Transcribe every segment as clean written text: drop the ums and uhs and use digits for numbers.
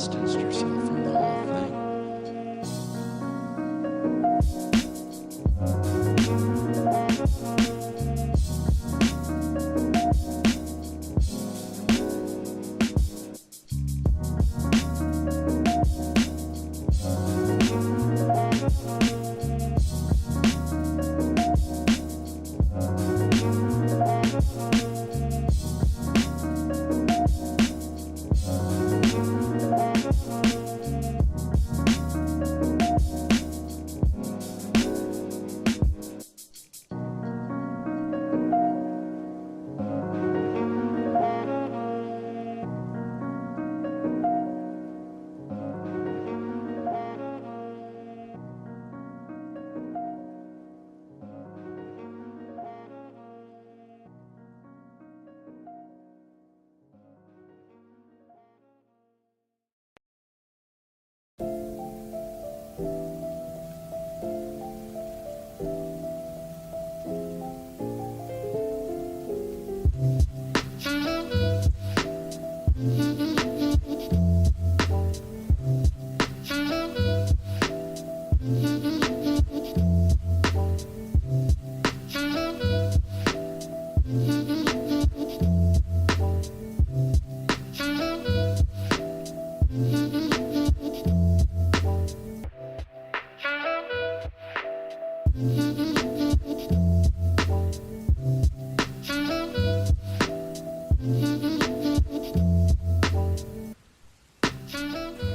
distanced yourself from the whole thing.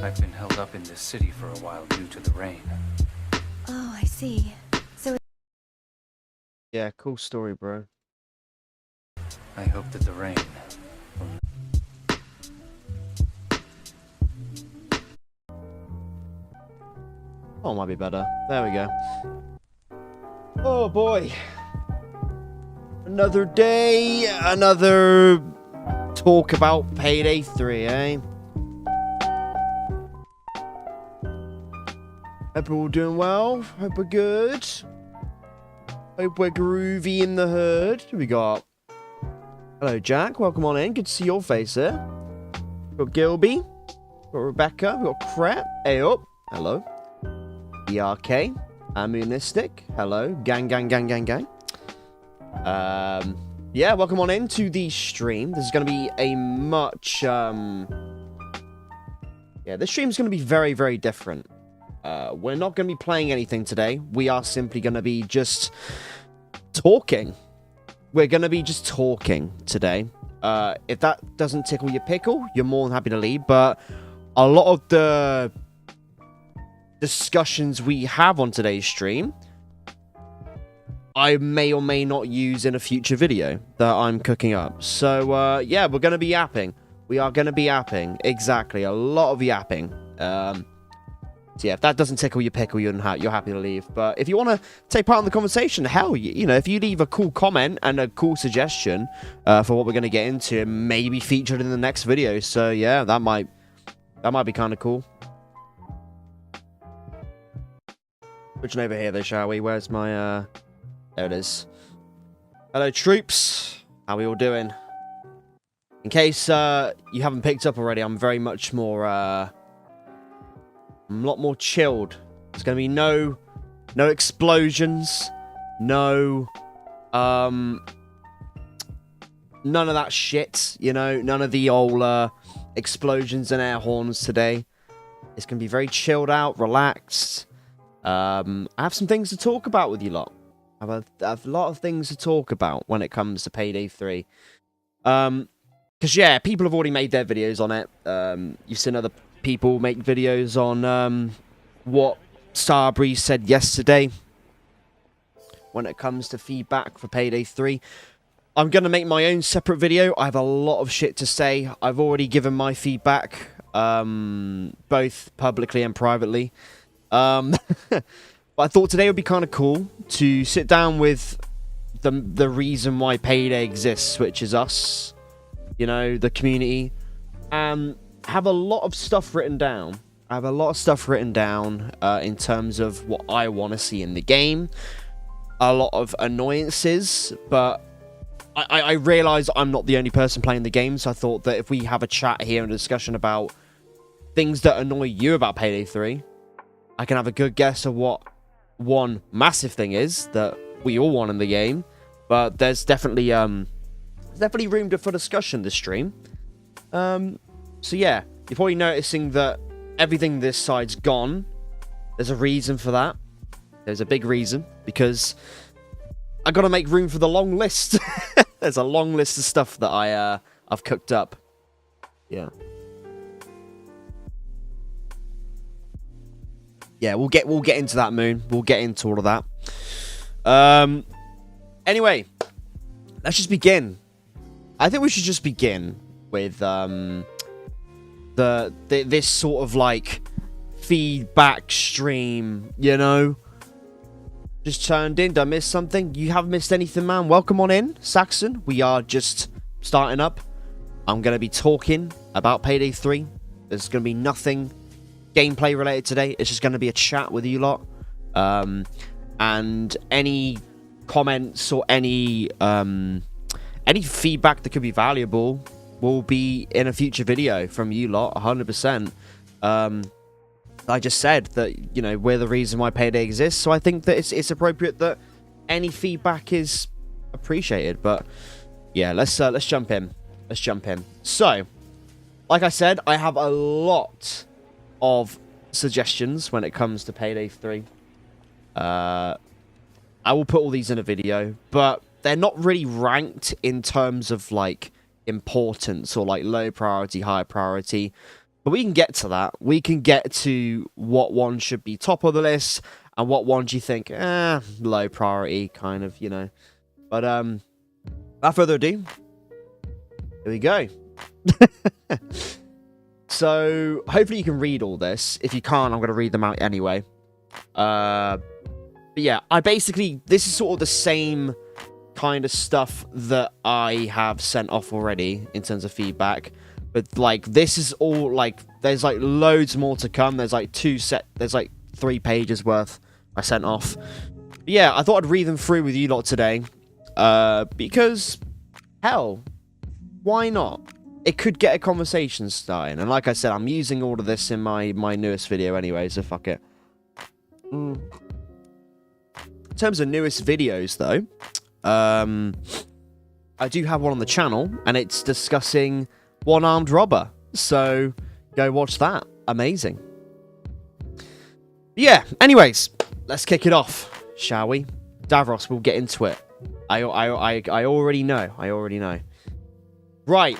I've been held up in this city for a while due to the rain. Oh, I see. So Yeah, cool story, bro. I hope that the rain Oh, might be better. There we go. Oh boy. Another day, another talk about Payday 3, eh? Hope we're all doing well. Hope we're good. Hope we're groovy in the hood. Who we got? Hello, Jack. Welcome on in. Good to see your face here. We've got Gilby. We've got Rebecca. We've got Crep. Hey up. Hello. ERK. Ammunistic. Hello. Gang, gang, gang, gang, gang. Yeah, welcome on into the stream. This is going to be a much, yeah, this stream's going to be very, very different. We're not going to be playing anything today. We are simply going to be just talking. We're going to be just talking today. If that doesn't tickle your pickle, you're more than happy to leave. But a lot of the discussions we have on today's stream, I may or may not use in a future video that I'm cooking up. So, yeah, we're going to be yapping. We are going to be yapping. Exactly. A lot of yapping. So yeah, if that doesn't tickle your pickle, you're happy to leave. But if you want to take part in the conversation, hell, you know, if you leave a cool comment and a cool suggestion for what we're going to get into, it may be featured in the next video. So yeah, that might be kind of cool. Switching over here, though, shall we? Where's my there it is. Hello, troops. How are we all doing? In case you haven't picked up already, I'm very much more I'm a lot more chilled. There's gonna be no explosions, none of that shit, you know, none of the old explosions and air horns today. It's gonna be very chilled out, relaxed. I have some things to talk about with you lot. I have a lot of things to talk about when it comes to Payday 3. Because yeah, people have already made their videos on it. You've seen other people make videos on what Starbreeze said yesterday when it comes to feedback for Payday 3. I'm going to make my own separate video. I have a lot of shit to say. I've already given my feedback, both publicly and privately. But I thought today would be kind of cool to sit down with the reason why Payday exists, which is us, you know, the community, and have a lot of stuff written down. I have a lot of stuff written down in terms of what I want to see in the game. A lot of annoyances, but I realise I'm not the only person playing the game, so I thought that if we have a chat here and a discussion about things that annoy you about Payday 3. I can have a good guess of what one massive thing is that we all want in the game. But there's definitely room for discussion this stream. So yeah, you're probably noticing that everything this side's gone. There's a reason for that. There's a big reason, because I gotta make room for the long list. There's a long list of stuff that I've cooked up. Yeah. Yeah, we'll get into that, Moon. We'll get into all of that. Anyway, let's just begin. I think we should just begin with this sort of like feedback stream, you know? Just turned in. Did I miss something? You haven't missed anything, man. Welcome on in, Saxon. We are just starting up. I'm going to be talking about Payday 3. There's going to be nothing gameplay related today. It's just going to be a chat with you lot. And any comments or any feedback that could be valuable will be in a future video from you lot, 100%. I just said that, you know, we're the reason why Payday exists, so I think that it's appropriate that any feedback is appreciated. But yeah, let's jump in. Let's jump in. So, like I said, I have a lot of suggestions when it comes to Payday 3. I will put all these in a video, but they're not really ranked in terms of like importance or like low priority, high priority. But we can get to that. We can get to what one should be top of the list and what ones you think, low priority, kind of, you know. But without further ado, here we go. So hopefully you can read all this. If you can't, I'm going to read them out anyway. But yeah, this is sort of the same kind of stuff that I have sent off already in terms of feedback. But like, this is all like, there's like loads more to come. There's like 3 pages worth I sent off. But yeah, I thought I'd read them through with you lot today. Because, hell, why not? It could get a conversation starting. And like I said, I'm using all of this in my newest video anyway, so fuck it. In terms of newest videos, though, I do have one on the channel, and it's discussing One-Armed Robber. So, go watch that. Amazing. Yeah, anyways, let's kick it off, shall we? Davros, we'll get into it. I already know. I already know. Right.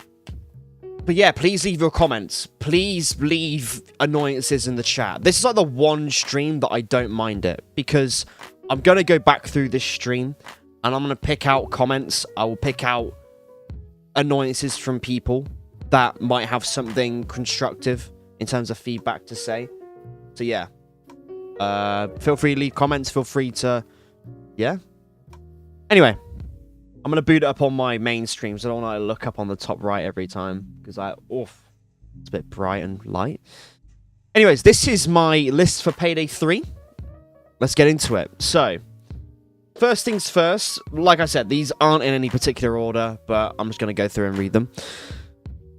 But yeah, please leave your comments. Please leave annoyances in the chat. This is like the one stream that I don't mind it, because I'm going to go back through this stream and I'm going to pick out comments. I will pick out annoyances from people that might have something constructive in terms of feedback to say. So yeah, feel free to leave comments. Feel free to, yeah. Anyway, I'm going to boot it up on my main stream, so I don't want to look up on the top right every time, because it's a bit bright and light. Anyways, this is my list for Payday 3. Let's get into it. So, first things first, like I said, these aren't in any particular order, but I'm just going to go through and read them.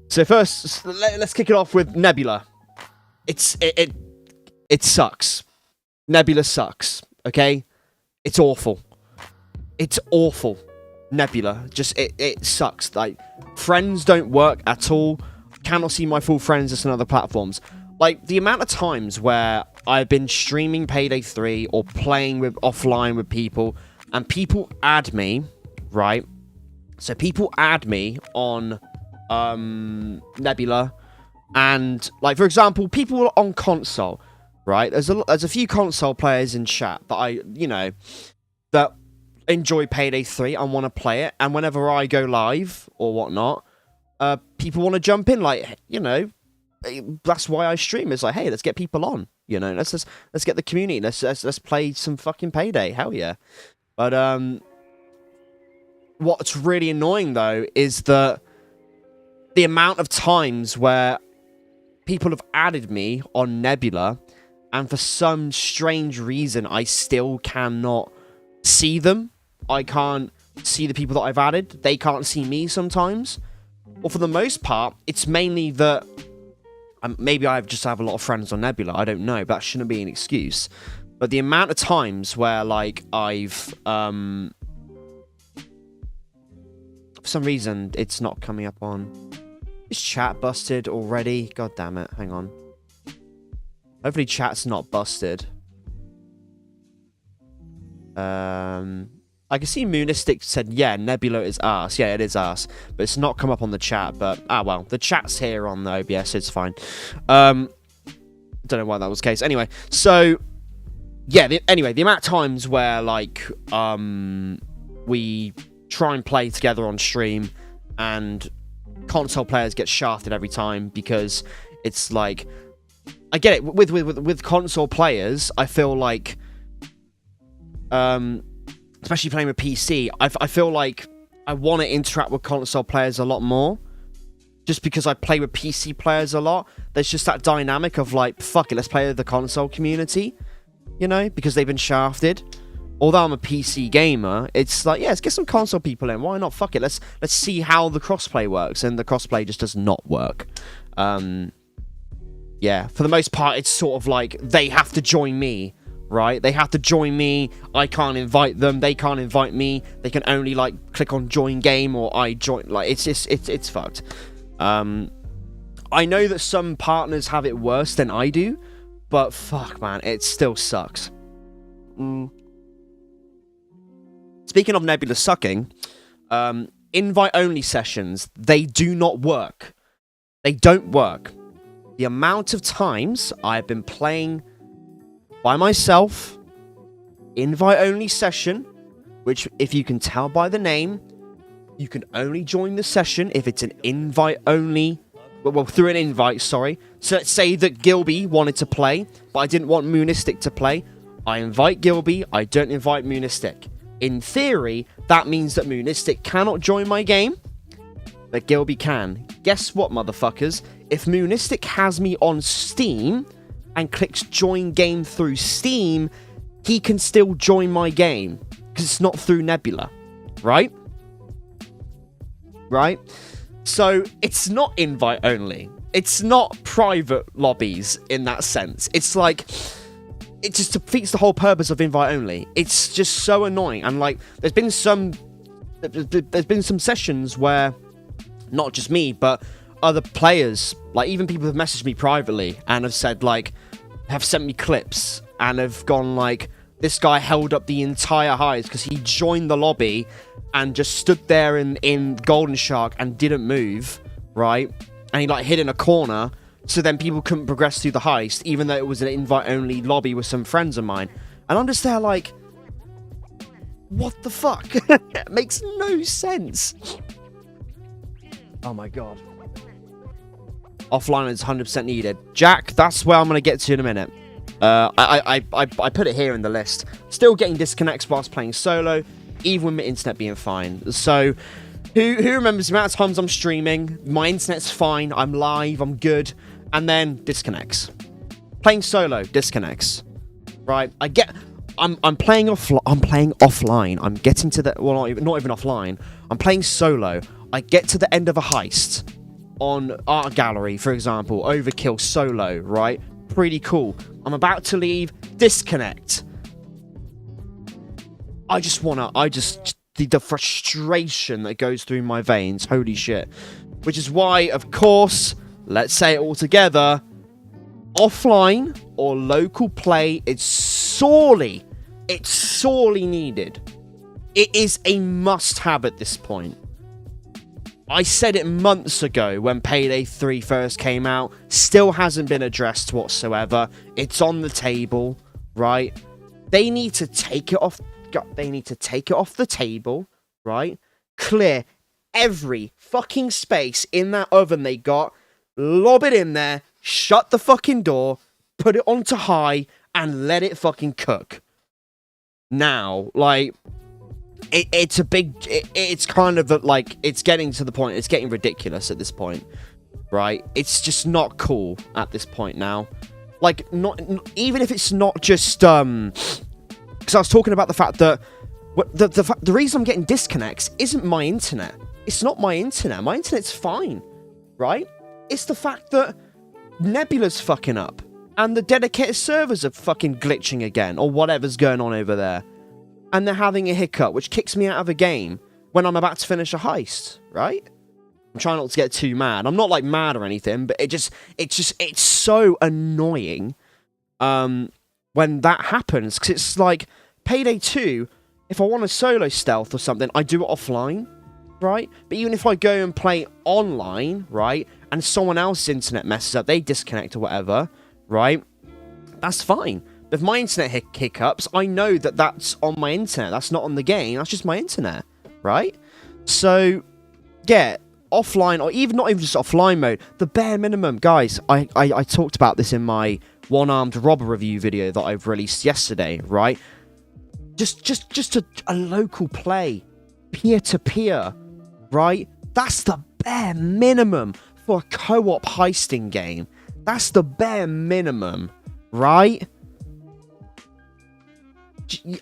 So first, let's kick it off with Nebula. It sucks. Nebula sucks, okay? It's awful. It's awful. Nebula, just it sucks. Like, friends don't work at all. Cannot see my full friends list on other platforms. Like, the amount of times where I've been streaming Payday 3 or playing with offline with people, and people add me, right? So people add me on Nebula, and like, for example, people on console, right? There's a few console players in chat that that enjoy Payday 3 and want to play it, and whenever I go live or whatnot, people want to jump in, like, that's why I stream. It's like, hey, let's get people on, let's get the community, let's play some fucking Payday, hell yeah. But what's really annoying though is that the amount of times where people have added me on Nebula, and for some strange reason I still cannot see them. I can't see the people that I've added. They can't see me sometimes. Or for the most part, it's mainly that maybe I just have a lot of friends on Nebula. I don't know, but that shouldn't be an excuse. But the amount of times where, like, I've, for some reason, it's not coming up on... Is chat busted already? God damn it. Hang on. Hopefully chat's not busted. I can see Moonistic said, yeah, Nebula is arse. Yeah, it is arse. But it's not come up on the chat, but, well. The chat's here on the OBS, it's fine. Don't know why that was the case. Anyway, so... Yeah, anyway, the amount of times where, like, we try and play together on stream and console players get shafted every time because it's like... I get it, with console players, I feel like... especially playing with PC, I feel like I want to interact with console players a lot more. Just because I play with PC players a lot, there's just that dynamic of, like, fuck it, let's play with the console community. You know, because they've been shafted. Although I'm a PC gamer, it's like, yeah, let's get some console people in. Why not? Fuck it. Let's see how the crossplay works, and the crossplay just does not work. Yeah, for the most part, it's sort of like they have to join me, right? They have to join me. I can't invite them. They can't invite me. They can only like click on join game or I join. Like it's fucked. I know that some partners have it worse than I do. But fuck, man, it still sucks. Speaking of Nebula sucking, invite-only sessions, they do not work. They don't work. The amount of times I've been playing by myself, invite-only session, which, if you can tell by the name, you can only join the session if it's an invite-only. Well, through an invite, sorry. So let's say that Gilby wanted to play, but I didn't want Moonistic to play. I invite Gilby, I don't invite Moonistic. In theory, that means that Moonistic cannot join my game, but Gilby can. Guess what, motherfuckers? If Moonistic has me on Steam and clicks join game through Steam, he can still join my game, because it's not through Nebula, right? Right? So, it's not invite only. It's not private lobbies in that sense. It's like, it just defeats the whole purpose of invite only. It's just so annoying. And like, there's been some sessions where, not just me, but other players, like even people have messaged me privately and have said like, have sent me clips and have gone like, this guy held up the entire highs because he joined the lobby and just stood there in Golden Shark and didn't move, right? And he like hid in a corner, so then people couldn't progress through the heist, even though it was an invite-only lobby with some friends of mine. And I'm just there like, what the fuck? It makes no sense. Oh my god. Offline is 100% needed. Jack, that's where I'm going to get to in a minute. I put it here in the list. Still getting disconnects whilst playing solo, even with my internet being fine. So, who remembers the amount of times I'm streaming, my internet's fine, I'm live, I'm good, and then disconnects. Playing solo, disconnects. Right? I'm playing offline. I'm getting to the, well, not even offline. I'm playing solo. I get to the end of a heist on Art Gallery, for example, Overkill solo, right? Pretty cool. I'm about to leave, disconnect. The frustration that goes through my veins, holy shit. Which is why, of course, let's say it all together, offline or local play, it's sorely needed. It is a must-have at this point. I said it months ago when Payday 3 first came out. Still hasn't been addressed whatsoever. It's on the table, right? They need to take it off. They need to take it off the table, right? Clear every fucking space in that oven they got. Lob it in there. Shut the fucking door. Put it onto high and let it fucking cook. Now, like, it's kind of like, it's getting to the point, it's getting ridiculous at this point, right? It's just not cool at this point now. Like, even if it's not just, because I was talking about the fact that, the reason I'm getting disconnects isn't my internet. It's not my internet. My internet's fine, right? It's the fact that Nebula's fucking up. And the dedicated servers are fucking glitching again, or whatever's going on over there. And they're having a hiccup, which kicks me out of a game when I'm about to finish a heist, right? I'm trying not to get too mad. I'm not, like, mad or anything, but it's so annoying when that happens. Because it's like, Payday 2, if I want a solo stealth or something, I do it offline, right? But even if I go and play online, right, and someone else's internet messes up, they disconnect or whatever, right, that's fine. If my internet hiccups, I know that that's on my internet. That's not on the game. That's just my internet, right? So, yeah, offline, or even not even just offline mode, the bare minimum. Guys, I talked about this in my one-armed robber review video that I've released yesterday, right? Just a local play, peer-to-peer, right? That's the bare minimum for a co-op heisting game. That's the bare minimum, right?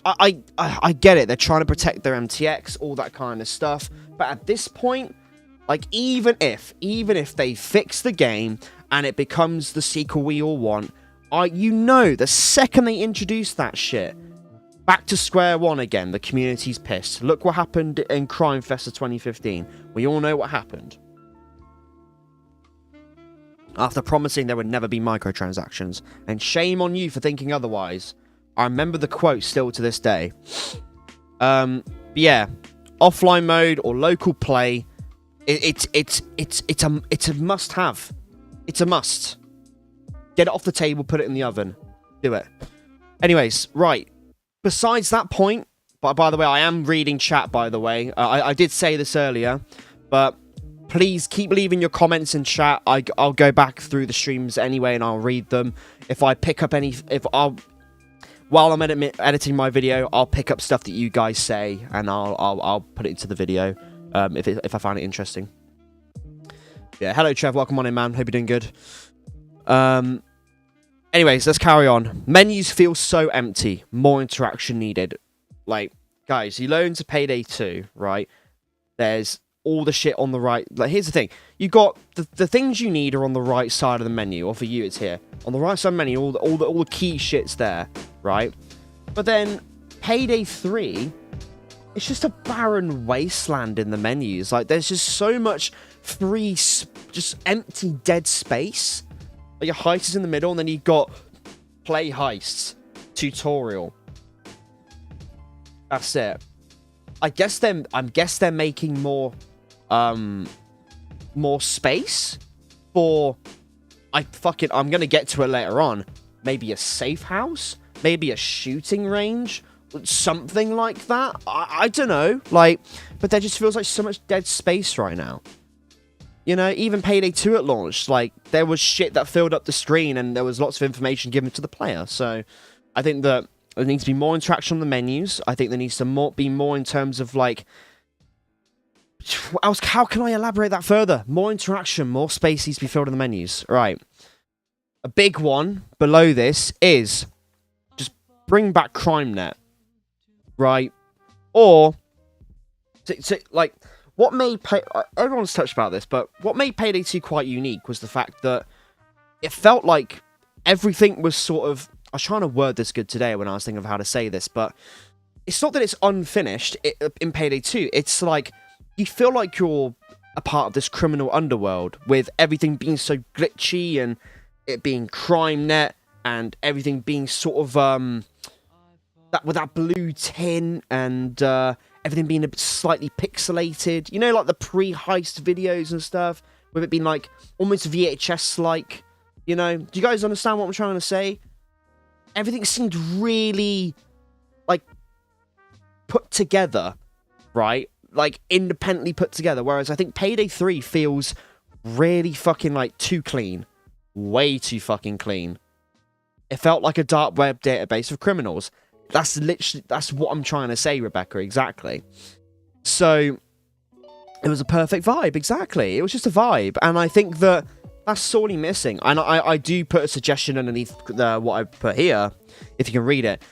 I get it. They're trying to protect their MTX, all that kind of stuff. But at this point, like, even if they fix the game and it becomes the sequel we all want, the second they introduce that shit, back to square one again. The community's pissed. Look what happened in Crime Festa 2015. We all know what happened. After promising there would never be microtransactions. And shame on you for thinking otherwise. I remember the quote still to this day. Yeah, offline mode or local play, it's a must-have. It's a must. Get it off the table, put it in the oven. Do it. Anyways, right. Besides that point, by the way, I am reading chat, by the way. I did say this earlier, but please keep leaving your comments in chat. I'll go back through the streams anyway, and I'll read them. If I pick up any... While I'm editing my video, I'll pick up stuff that you guys say, and I'll put it into the video if I find it interesting. Yeah, hello Trev, welcome on in, man. Hope you're doing good. Anyways, let's carry on. Menus feel so empty. More interaction needed. Like, guys, you load into Payday 2, right? There's all the shit on the right. Like, here's the thing. You got the things you need are on the right side of the menu, or for you, it's here. On the right side of the menu, all the key shit's there, right? But then Payday 3, it's just a barren wasteland in the menus. Like, there's just so much free, just empty, dead space. Like, your heist is in the middle, and then you've got play heists, tutorial. That's it. I guess they're making more space for... I'm gonna get to it later on. Maybe a safe house? Maybe a shooting range? Something like that? I don't know. Like, but there just feels like so much dead space right now. You know, even Payday 2 at launch, like, there was shit that filled up the screen and there was lots of information given to the player. So, I think that there needs to be more interaction on the menus. I think there needs to be more in terms of, like... How can I elaborate that further? More interaction, more space needs to be filled in the menus. Right. A big one below this is just bring back CrimeNet. Right? Or, like, what made... everyone's touched about this, but what made Payday 2 quite unique was the fact that it felt like everything was sort of... I was trying to word this good today when I was thinking of how to say this, but it's not that it's unfinished in Payday 2. It's like... You feel like you're a part of this criminal underworld with everything being so glitchy and it being CrimeNet and everything being sort of with that blue tin and everything being a bit slightly pixelated. You know, like the pre-heist videos and stuff, with it being like almost VHS-like. You know, do you guys understand what I'm trying to say? Everything seemed really like put together, right? Like, independently put together, whereas I think Payday 3 feels really fucking, like, too clean. Way too fucking clean. It felt like a dark web database of criminals. That's what I'm trying to say, Rebecca, exactly. So, it was a perfect vibe, exactly. It was just a vibe, and I think that that's sorely missing. And I do put a suggestion underneath what I put here, if you can read it.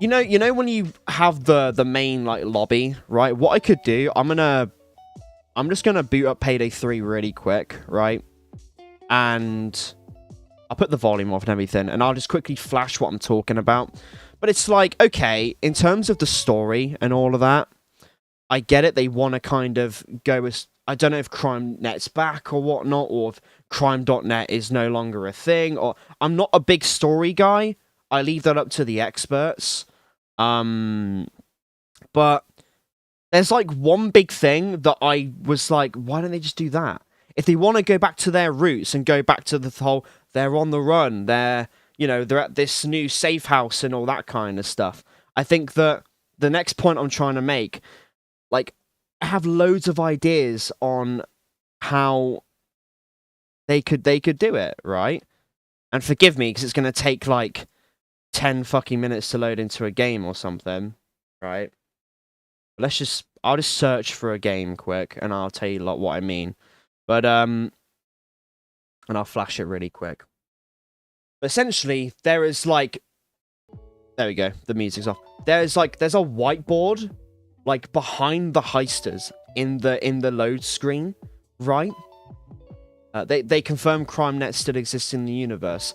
You know when you have the main, like, lobby, right? What I could do, I'm just gonna boot up Payday 3 really quick, right? And I'll put the volume off and everything, and I'll just quickly flash what I'm talking about. But it's like, okay, in terms of the story and all of that, I get it. They want to kind of go as... I don't know if CrimeNet's back or whatnot, or if Crime.net is no longer a thing, or... I'm not a big story guy. I leave that up to the experts. But there's like one big thing that I was like, why don't they just do that? If they want to go back to their roots and go back to the whole, they're on the run, they're at this new safe house and all that kind of stuff. I think that the next point I'm trying to make, like, I have loads of ideas on how they could do it, right? And forgive me, because it's going to take like 10 fucking minutes to load into a game or something, right? I'll just search for a game quick, and I'll tell you like what I mean. But and I'll flash it really quick. But essentially, there is like, there we go, the music's off. There's a whiteboard like behind the heisters in the load screen, right? They confirm CrimeNet still exists in the universe.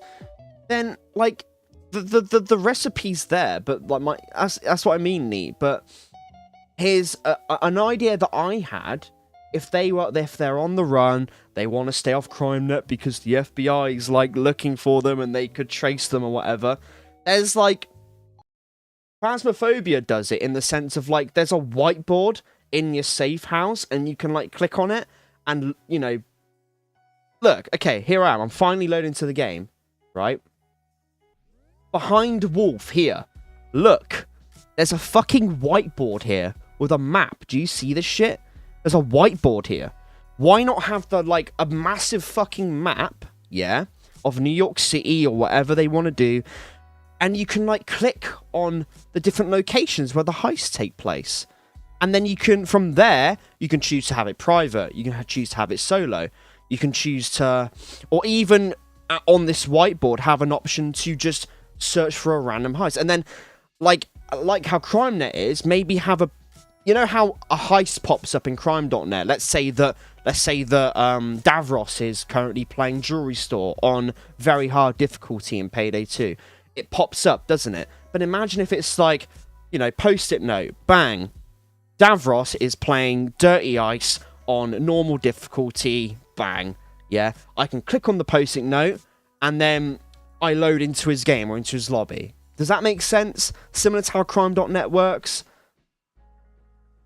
Then like the recipe's there, but like that's what I mean, Neat. But here's an idea that I had. If they're on the run, they want to stay off CrimeNet because the FBI is like looking for them and they could trace them or whatever. There's like Phasmophobia does it in the sense of like there's a whiteboard in your safe house and you can like click on it and look, okay, here I am. I'm finally loading to the game, right? Behind Wolf here. Look. There's a fucking whiteboard here with a map. Do you see this shit? There's a whiteboard here. Why not have a massive fucking map, yeah, of New York City or whatever they want to do, and you can like click on the different locations where the heists take place. And then you can, from there, you can choose to have it private. You can choose to have it solo. You can choose to, or even on this whiteboard, have an option to just search for a random heist. And then, like how CrimeNet is, maybe have a, you know how a heist pops up in Crime.net? Let's say that Davros is currently playing Jewelry Store on very hard difficulty in Payday 2. It pops up, doesn't it? But imagine if it's like, post-it note, bang. Davros is playing Dirty Ice on normal difficulty, bang. Yeah, I can click on the post-it note, and then I load into his game or into his lobby. Does that make sense? Similar to how Crime.net works?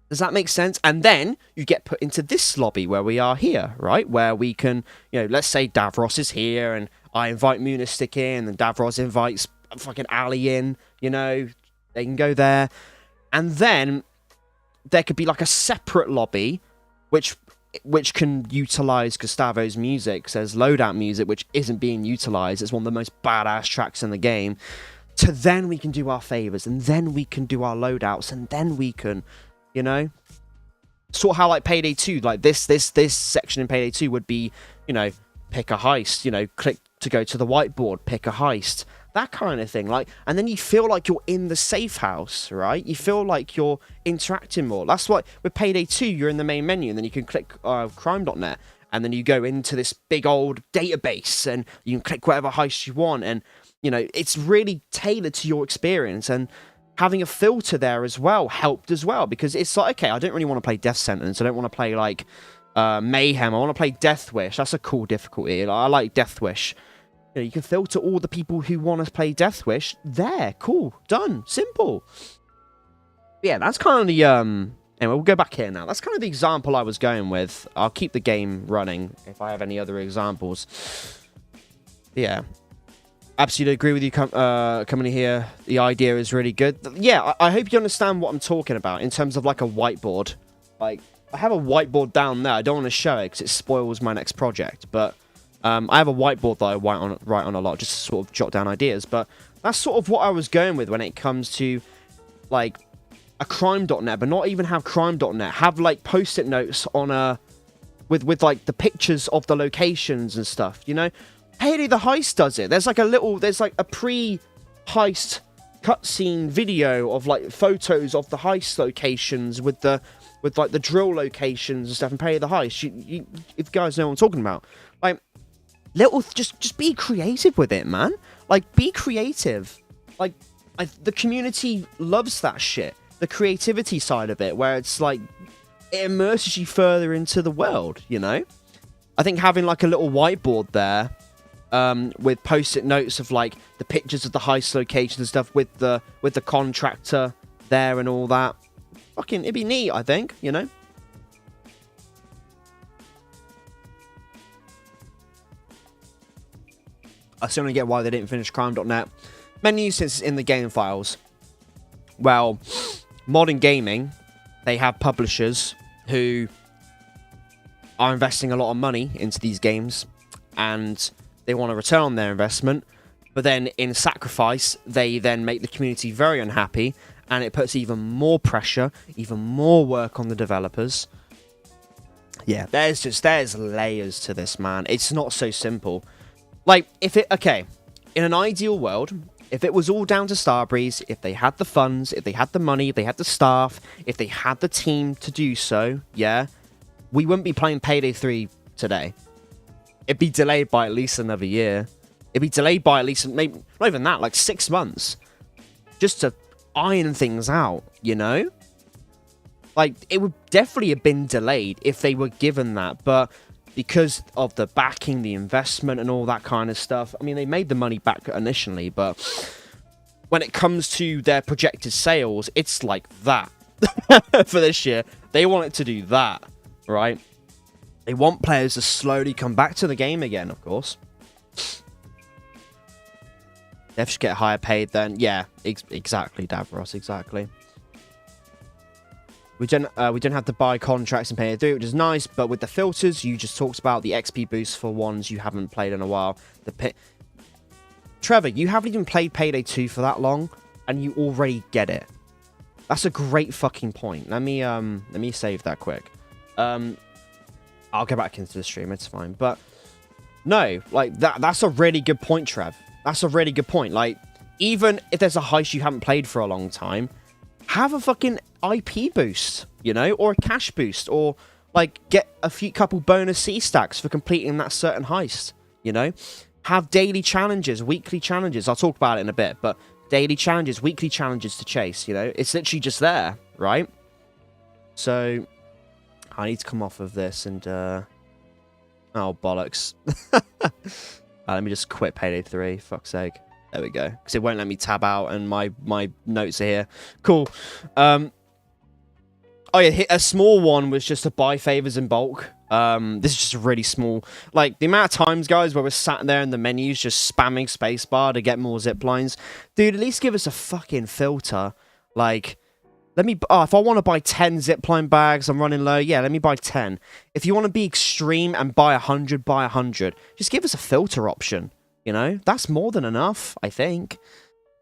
Does that make sense? And then you get put into this lobby where we are here, right? Where we can, let's say Davros is here and I invite Munistic in and Davros invites fucking Ali in, they can go there. And then there could be like a separate lobby which can utilize Gustavo's music. Says loadout music, which isn't being utilized. It's one of the most badass tracks in the game. To then we can do our favors and then we can do our loadouts and then we can... sort of how like Payday 2, like this section in Payday 2 would be, pick a heist, click to go to the whiteboard, pick a heist, that kind of thing. Like, and then you feel like you're in the safe house, right? You feel like you're interacting more. That's why with Payday 2, you're in the main menu and then you can click crime.net and then you go into this big old database and you can click whatever heist you want. And, it's really tailored to your experience. And having a filter there as well helped as well, because it's like, okay, I don't really want to play Death Sentence. I don't want to play like Mayhem. I want to play Death Wish. That's a cool difficulty. I like Death Wish. You can filter all the people who want to play Death Wish there. Cool. Done. Simple. But yeah, that's kind of the... Anyway, we'll go back here now. That's kind of the example I was going with. I'll keep the game running if I have any other examples. Yeah. Absolutely agree with you coming here. The idea is really good. Yeah, I hope you understand what I'm talking about in terms of like a whiteboard. Like, I have a whiteboard down there. I don't want to show it because it spoils my next project. But I have a whiteboard that I write on a lot just to sort of jot down ideas. But that's sort of what I was going with when it comes to like a crime.net, but not even have crime.net. Have like post-it notes on a with like the pictures of the locations and stuff, Payday the Heist does it. There's like a pre-heist cutscene video of like photos of the heist locations with like the drill locations and stuff and Payday the Heist. If you guys know what I'm talking about. Like, just be creative with it, man. Like, be creative. Like, the community loves that shit. The creativity side of it, where it's like, it immerses you further into the world, you know? I think having like a little whiteboard there, with post-it notes of like the pictures of the heist locations and stuff with the contractor there and all that. Fucking, it'd be neat, I think, you know? I still don't get why they didn't finish crime.net menu since it's in the game files. Well, modern gaming, they have publishers who are investing a lot of money into these games, and they want a return on their investment, but then in sacrifice, they then make the community very unhappy, and it puts even more pressure, even more work on the developers. Yeah, there's layers to this, man. It's not so simple. Like, in an ideal world, if it was all down to Starbreeze, if they had the funds, if they had the money, if they had the staff, if they had the team to do so, yeah, we wouldn't be playing Payday 3 today. It'd be delayed by at least another year. It'd be delayed by at least, maybe, not even that, like 6 months. Just to iron things out, you know? Like, it would definitely have been delayed if they were given that, but because of the backing, the investment, and all that kind of stuff, I mean, they made the money back initially, but when it comes to their projected sales, it's like that for this year. They want it to do that, right? They want players to slowly come back to the game again, of course. They have to get higher paid then. Yeah, exactly, Davros, exactly. We don't have to buy contracts and pay to do it, which is nice, but with the filters, you just talked about the XP boost for ones you haven't played in a while. Trevor, you haven't even played Payday 2 for that long, and you already get it. That's a great fucking point. Let me save that quick. I'll go back into the stream, it's fine. But no, like that's a really good point, Trev. That's a really good point. Like, even if there's a heist you haven't played for a long time, have a fucking IP boost, you know, or a cash boost, or like get a couple bonus C stacks for completing that certain heist, you know. Have daily challenges, weekly challenges. I'll talk about it in a bit, but daily challenges, weekly challenges to chase, you know. It's literally just there, right? So I need to come off of this and oh bollocks. Let me just quit Payday 3, fuck's sake. There we go. Because it won't let me tab out and my notes are here. Cool. Oh yeah, a small one was just to buy favors in bulk. This is just really small. Like, the amount of times, guys, where we're sat there in the menus just spamming spacebar to get more zip lines. Dude, at least give us a fucking filter. Like, if I want to buy 10 zipline bags, I'm running low, yeah, let me buy 10. If you want to be extreme and buy 100, buy 100. Just give us a filter option, you know? That's more than enough, I think.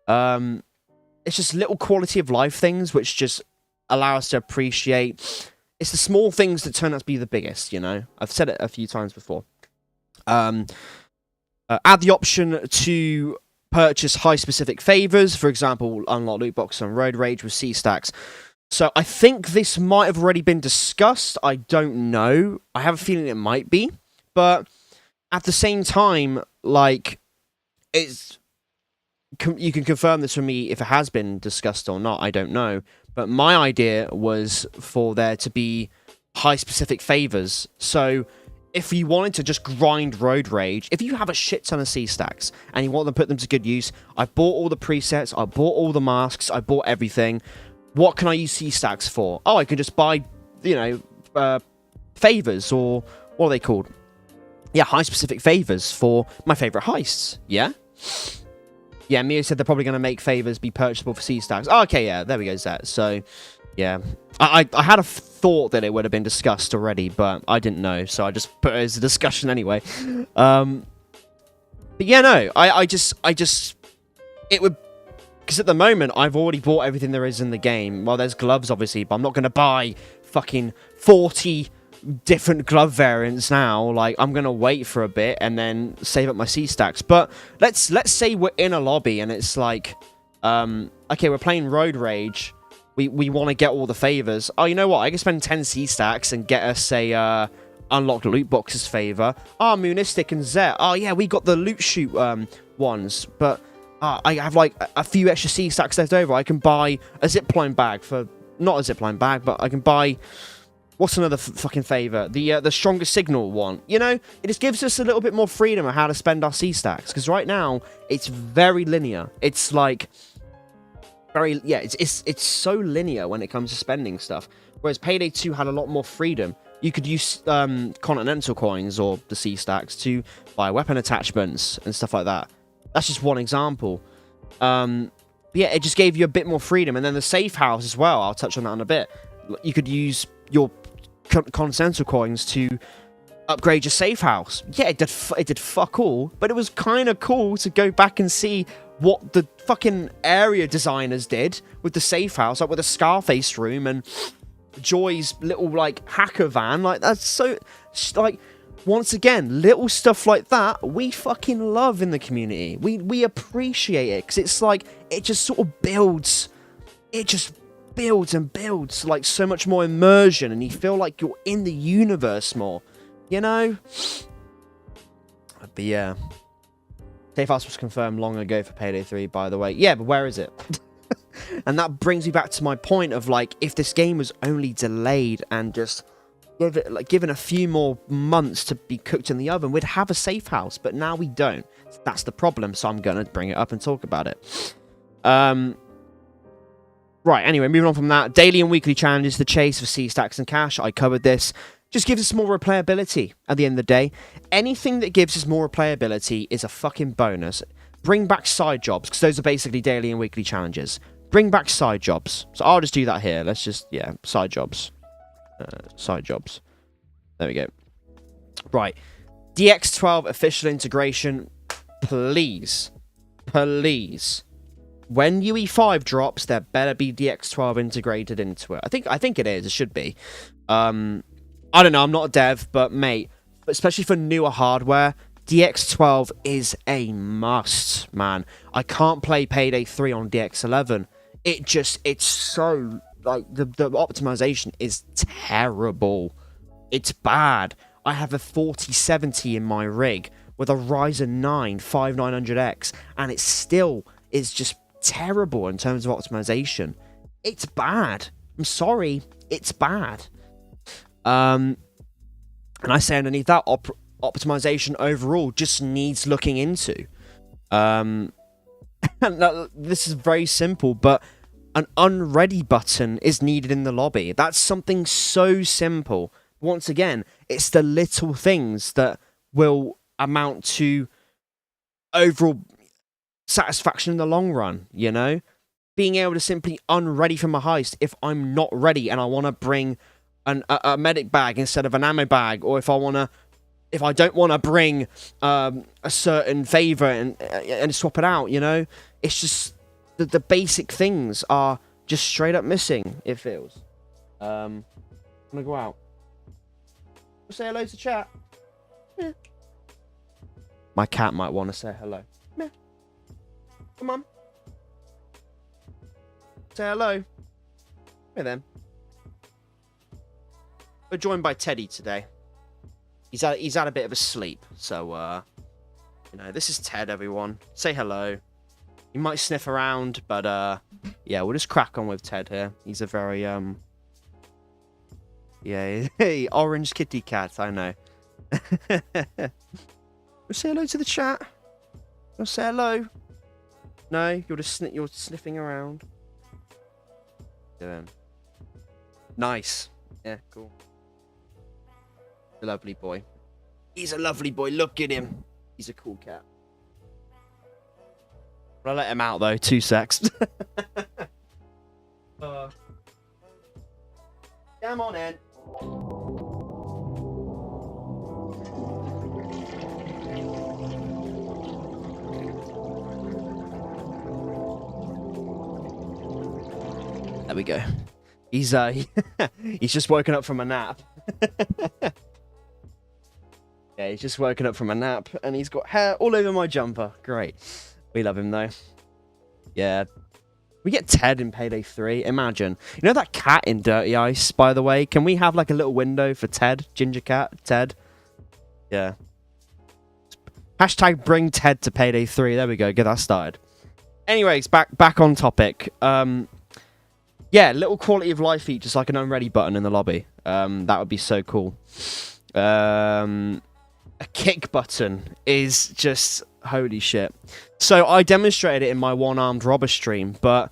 It's just little quality of life things which just allow us to appreciate. It's the small things that turn out to be the biggest, you know? I've said it a few times before. Add the option to purchase high-specific favors, for example, unlock loot boxes on Road Rage with C-stacks. So I think this might have already been discussed. I don't know. I have a feeling it might be. But at the same time, like, you can confirm this for me if it has been discussed or not. I don't know. But my idea was for there to be high-specific favors. So if you wanted to just grind Road Rage, if you have a shit ton of C-stacks and you want to put them to good use, I bought all the presets, I bought all the masks, I bought everything. What can I use C-stacks for? Oh, I can just buy, you know, favors, or what are they called? Yeah, high-specific favors for my favorite heists, yeah? Yeah, Mia said they're probably going to make favors be purchasable for C-stacks. Oh, okay, yeah, there we go, Zet. So, yeah. I had a thought that it would have been discussed already, but I didn't know, so I just put it as a discussion anyway. But yeah, no, it would, because at the moment, I've already bought everything there is in the game. Well, there's gloves, obviously, but I'm not going to buy fucking 40 different glove variants now. Like, I'm gonna wait for a bit and then save up my C stacks. But let's say we're in a lobby and it's like, okay, we're playing Road Rage. We want to get all the favors. Oh, you know what? I can spend 10 C stacks and get us a unlocked loot boxes favor. Ah, Moonistic and Zet. Oh, yeah, we got the loot shoot ones. But I have, like, a few extra C stacks left over. I can buy a zipline bag for... Not a zipline bag, but I can buy... What's another fucking favor? The stronger signal one. You know, it just gives us a little bit more freedom of how to spend our C stacks. Because right now, it's very linear. It's like... Very... Yeah, it's so linear when it comes to spending stuff. Whereas Payday 2 had a lot more freedom. You could use Continental coins or the C stacks to buy weapon attachments and stuff like that. That's just one example. Yeah, it just gave you a bit more freedom. And then the safe house as well. I'll touch on that in a bit. You could use your Continental coins to upgrade your safe house. Yeah, it did fuck all. But it was kind of cool to go back and see what the fucking area designers did with the safe house. Like with the Scarface room and... Joy's little, like, hacker van. Like, that's so... Like, once again, little stuff like that, we fucking love in the community. We appreciate it, because it's like, it just sort of builds... It just builds and builds, like, so much more immersion, and you feel like you're in the universe more. You know? But, yeah. Safe House was confirmed long ago for Payday 3, by the way. Yeah, but where is it? And that brings me back to my point of, like, if this game was only delayed and just given a few more months to be cooked in the oven, we'd have a safe house. But now we don't. That's the problem. So I'm going to bring it up and talk about it. Right. Anyway, moving on from that. Daily and weekly challenges, the chase for C stacks and cash. I covered this. Just gives us more replayability at the end of the day. Anything that gives us more replayability is a fucking bonus. Bring back side jobs, because those are basically daily and weekly challenges. Bring back side jobs. So I'll just do that here. Let's just, yeah, side jobs. Side jobs. There we go. Right. DX12 official integration. Please. Please. When UE5 drops, there better be DX12 integrated into it. I think it is. It should be. I don't know. I'm not a dev, but mate, especially for newer hardware, DX12 is a must, man. I can't play Payday 3 on DX11. It's so, like, the optimization is terrible. It's bad. I have a 4070 in my rig with a Ryzen 9 5900X, and it still is just terrible in terms of optimization. It's bad. I'm sorry. It's bad. And I say underneath that, optimization overall just needs looking into. And this is very simple, but an unready button is needed in the lobby. That's something so simple. Once again, it's the little things that will amount to overall satisfaction in the long run, you know? Being able to simply unready from a heist if I'm not ready and I want to bring a medic bag instead of an ammo bag, or if I don't want to bring a certain favor and swap it out, you know? It's just the basic things are just straight up missing, it feels. I'm gonna go out. Say hello to chat. Yeah. My cat might want to say hello. Yeah. Come on. Say hello. Hey then. We're joined by Teddy today. He's had a bit of a sleep, so you know, this is Ted, everyone. Say hello. He might sniff around, but yeah, we'll just crack on with Ted here. He's a very yeah, hey, orange kitty cat, I know. Say hello to the chat. You'll say hello. No, you're just you're sniffing around. Doing nice. Yeah, cool. A lovely boy. He's a lovely boy. Look at him. He's a cool cat. I'll let him out though. 2 secs. Come on in. There we go. He's he's just woken up from a nap. Yeah, he's just woken up from a nap, and he's got hair all over my jumper. Great. We love him though. Yeah. We get Ted in Payday 3. Imagine. You know that cat in Dirty Ice, by the way? Can we have like a little window for Ted? Ginger cat? Ted? Yeah. Hashtag bring Ted to Payday 3. There we go. Get that started. Anyways, back on topic. Yeah, little quality of life features like an unready button in the lobby. That would be so cool. A kick button is just holy shit. So I demonstrated it in my one-armed robber stream, but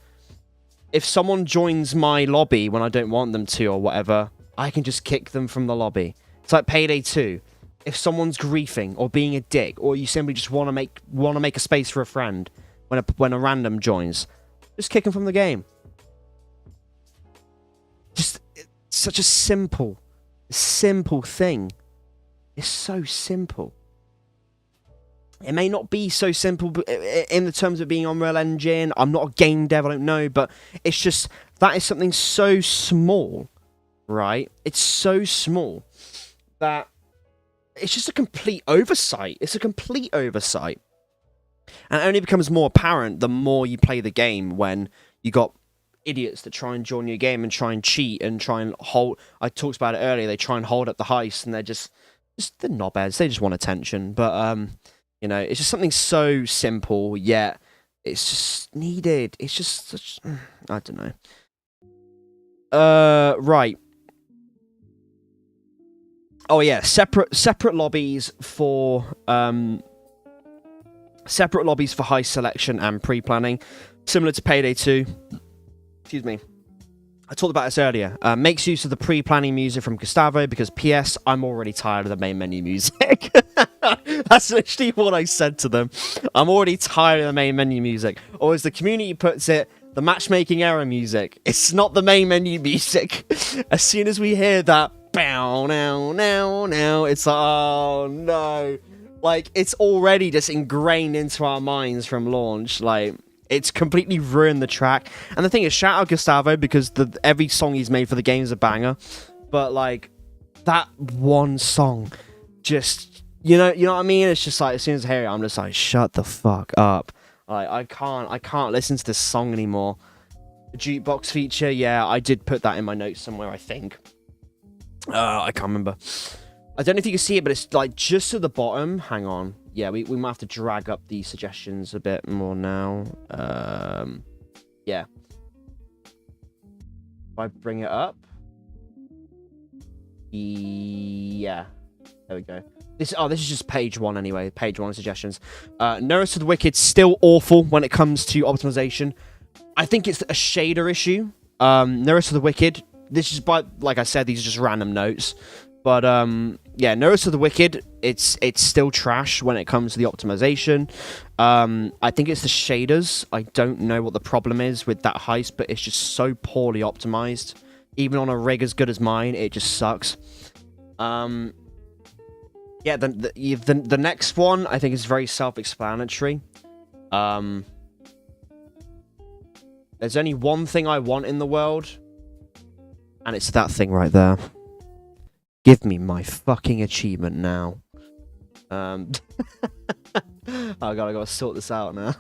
if someone joins my lobby when I don't want them to or whatever, I can just kick them from the lobby. It's like Payday 2. If someone's griefing or being a dick, or you simply just want to make a space for a friend when a random joins, just kick them from the game. Just it's such a simple thing. It's so simple. It may not be so simple in the terms of being on Unreal Engine. I'm not a game dev, I don't know, but it's just that is something so small, right? It's so small that it's just a complete oversight. It's a complete oversight. And it only becomes more apparent the more you play the game when you got idiots that try and join your game and try and cheat and try and hold... I talked about it earlier. They try and hold up the heist and they're just the knobheads. They just want attention. But, you know, it's just something so simple, yet it's just needed. It's just such... I don't know. Right. Oh yeah, separate lobbies for heist selection and pre-planning, similar to Payday 2. Excuse me. I talked about this earlier. Makes use of the pre-planning music from Gustavo because P.S. I'm already tired of the main menu music. That's literally what I said to them. I'm already tired of the main menu music. Or as the community puts it, the matchmaking error music. It's not the main menu music. As soon as we hear that, bow, now, it's like, oh no. Like, it's already just ingrained into our minds from launch. Like, it's completely ruined the track. And the thing is, shout out Gustavo because every song he's made for the game is a banger. But, like, that one song just, you know what I mean? It's just like, as soon as I hear it, I'm just like, shut the fuck up. Like, I can't listen to this song anymore. The jukebox feature, yeah, I did put that in my notes somewhere, I think. I can't remember. I don't know if you can see it, but it's like just at the bottom. Hang on. Yeah, we might have to drag up the suggestions a bit more now. Yeah. If I bring it up. Yeah. There we go. This is just page 1 anyway. Page 1 suggestions. Nearest to the Wicked, still awful when it comes to optimization. I think it's a shader issue. Nearest to the Wicked. This is like I said, these are just random notes. But, yeah, Nearest to the Wicked, it's still trash when it comes to the optimization. I think it's the shaders. I don't know what the problem is with that heist, but it's just so poorly optimized. Even on a rig as good as mine, it just sucks. Yeah, the next one, I think, is very self-explanatory. There's only one thing I want in the world, and it's that thing right there. Give me my fucking achievement now. Oh god, I gotta sort this out now.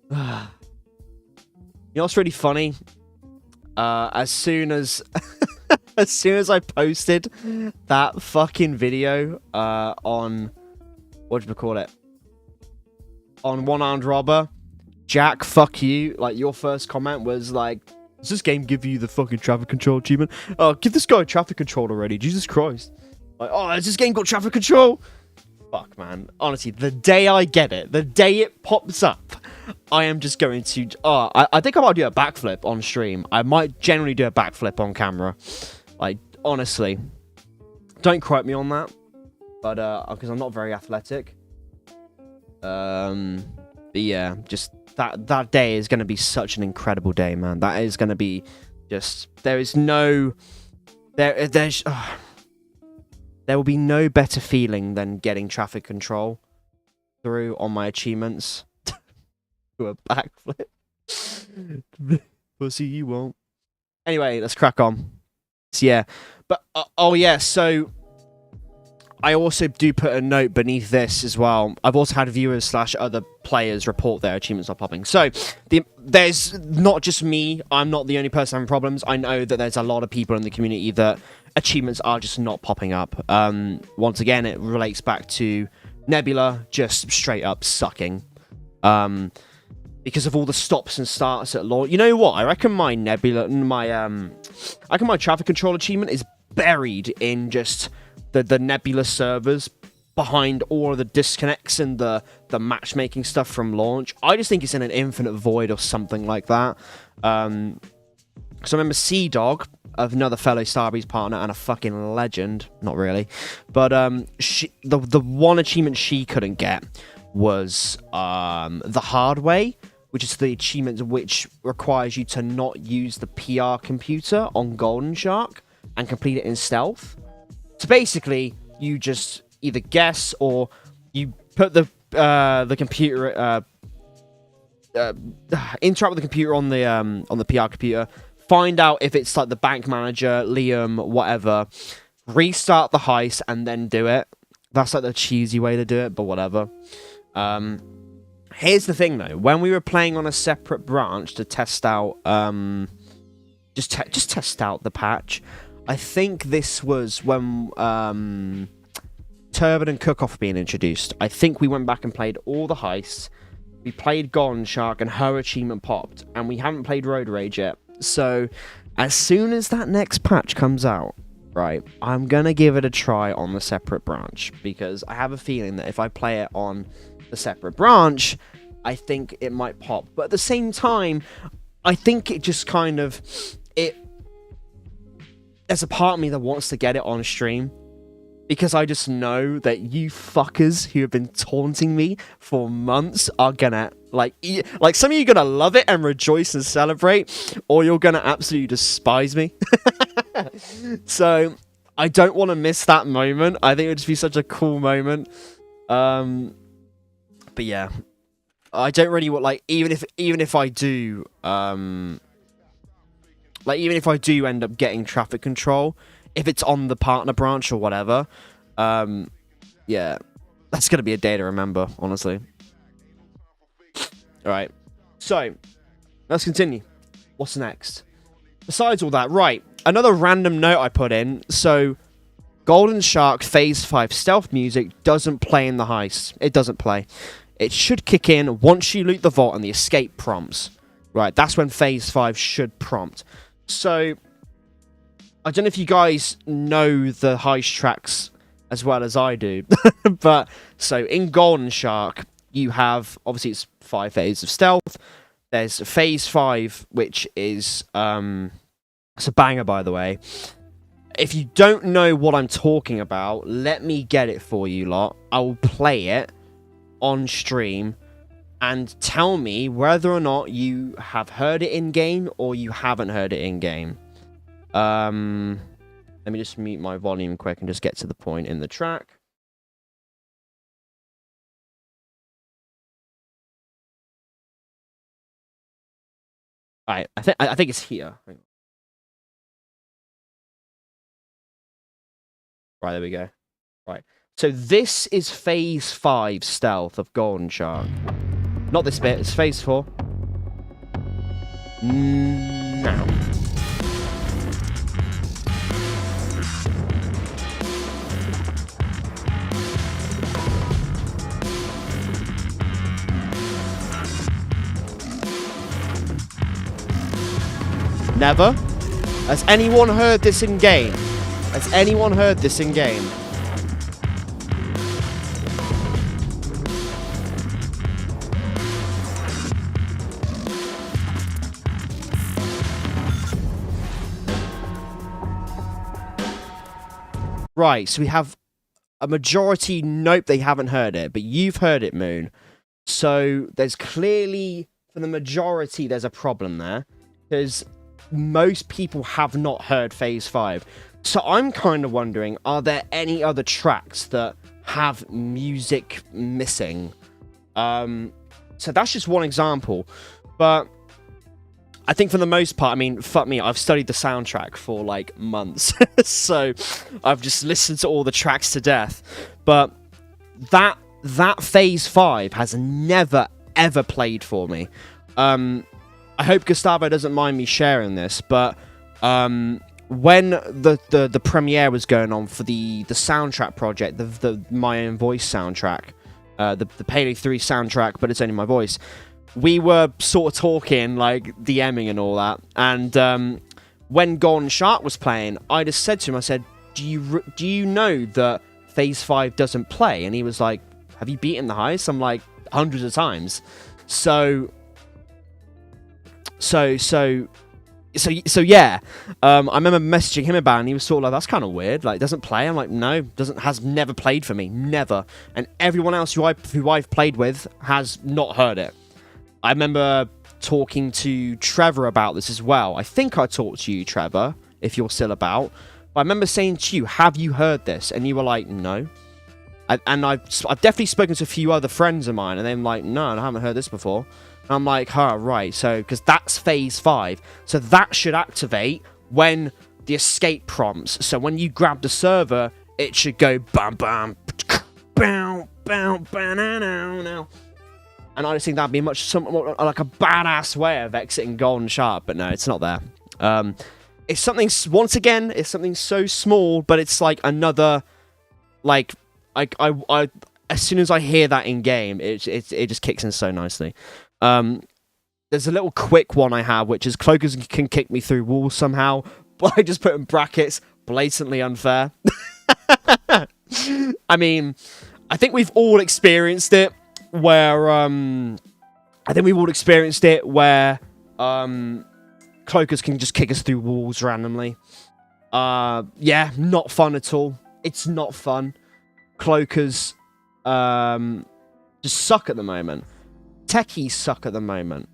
You know what's really funny? As soon as I posted that fucking video on what do you call it? On One Armed Robber, Jack, fuck you. Like, your first comment was like, does this game give you the fucking traffic control achievement? Oh, give this guy traffic control already. Jesus Christ. Like, oh, has this game got traffic control? Fuck, man. Honestly, the day I get it, the day it pops up, I am just going to... Oh, I think I might do a backflip on stream. I might generally do a backflip on camera. Like, honestly. Don't quote me on that. But, because I'm not very athletic. But yeah, just... That day is going to be such an incredible day, man. That is going to be just... There is no... There's... There will be no better feeling than getting traffic control through on my achievements. To a backflip. Pussy, you won't. Anyway, let's crack on. So, yeah. But, oh yeah, so... I also do put a note beneath this as well. I've also had viewers / other players report their achievements are popping. So there's not just me. I'm not the only person having problems. I know that there's a lot of people in the community that achievements are just not popping up. Once again, it relates back to Nebula just straight up sucking. Because of all the stops and starts at launch. You know what? I reckon my Nebula, I reckon my traffic control achievement is buried in just the Nebula servers behind all of the disconnects and the matchmaking stuff from launch. I just think it's in an infinite void or something like that. So I remember Sea-Dog, another fellow Starbreeze partner and a fucking legend. Not really. But the one achievement she couldn't get was the hard way, which is the achievement which requires you to not use the PR computer on Golden Shark and complete it in stealth. So basically, you just either guess or you put the computer interact with the computer on the PR computer, find out if it's like the bank manager, Liam, whatever, restart the heist and then do it. That's like the cheesy way to do it, but whatever. Here's the thing though, when we were playing on a separate branch to test out just test out the patch. I think this was when Turbid and Cookoff were being introduced. I think we went back and played all the heists. We played Golden Shark and her achievement popped. And we haven't played Road Rage yet. So, as soon as that next patch comes out, right, I'm going to give it a try on the separate branch. Because I have a feeling that if I play it on the separate branch, I think it might pop. But at the same time, I think it just kind of... There's a part of me that wants to get it on stream. Because I just know that you fuckers who have been taunting me for months are gonna, like some of you are gonna love it and rejoice and celebrate, or you're gonna absolutely despise me. So, I don't want to miss that moment. I think it would just be such a cool moment. But yeah. I don't really want, like, even if I do, like, even if I do end up getting traffic control, if it's on the partner branch or whatever, yeah, that's going to be a day to remember, honestly. Alright, so, let's continue. What's next? Besides all that, right, another random note I put in. So, Golden Shark Phase 5 stealth music doesn't play in the heist. It doesn't play. It should kick in once you loot the vault and the escape prompts. Right, that's when Phase 5 should prompt. So, I don't know if you guys know the heist tracks as well as I do. But, so, in Golden Shark, you have, obviously it's 5 phases of stealth. There's Phase 5, which is, it's a banger, by the way. If you don't know what I'm talking about, let me get it for you lot. I will play it on stream and tell me whether or not you have heard it in-game or you haven't heard it in-game. Let me just mute my volume quick and just get to the point in the track. Alright, I think it's here. Right, there we go. Right. So this is Phase 5 stealth of Golden Shark. Not this bit, it's Phase 4. Now. Never? Has anyone heard this in game? Has anyone heard this in game? Right, so we have a majority nope, they haven't heard it, but you've heard it, Moon. So there's clearly, for the majority, there's a problem there. Because most people have not heard Phase 5. So I'm kind of wondering, are there any other tracks that have music missing? So that's just one example. But I think for the most part, I mean, fuck me, I've studied the soundtrack for like months, so I've just listened to all the tracks to death. But that Phase 5 has never ever played for me. I hope Gustavo doesn't mind me sharing this, but when the premiere was going on for the soundtrack project, the my own voice soundtrack, the Payday 3 soundtrack, but it's only my voice. We were sort of talking, like, DMing and all that, and when Golden Shark was playing, I just said to him, I said, do you know that Phase 5 doesn't play? And he was like, have you beaten the heist? I'm like, hundreds of times. So yeah, I remember messaging him about it, and he was sort of like, that's kind of weird, like, doesn't play. I'm like, no, has never played for me, never. And everyone else who I've played with has not heard it. I remember talking to Trevor about this as well. I think I talked to you, Trevor, if you're still about. But I remember saying to you, have you heard this? And you were like, no. And I've definitely spoken to a few other friends of mine, and they're like, no, I haven't heard this before. And I'm like, huh, right. So, because that's Phase 5. So that should activate when the escape prompts. So when you grab the server, it should go bam, bam, bow, bow, now. And I just think that'd be like a badass way of exiting Golden Shark, but no, it's not there. It's something, once again, it's something so small, but it's like another, like I as soon as I hear that in game, it just kicks in so nicely. There's a little quick one I have, which is cloakers can kick me through walls somehow, but I just put in brackets, blatantly unfair. I mean, I think we've all experienced it. Where cloakers can just kick us through walls randomly. Yeah, not fun at all. It's not fun. Cloakers just suck at the moment. Techies suck at the moment.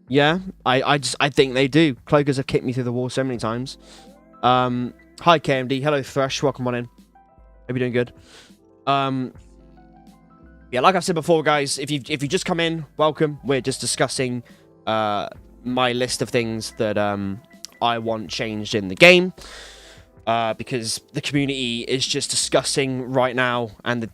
Yeah, I think they do. Cloakers have kicked me through the wall so many times. Hi KMD, hello Thresh, welcome on in. Hope you're doing good. Yeah, like I've said before, guys, if you just come in, welcome. We're just discussing my list of things that I want changed in the game, because the community is just discussing right now, and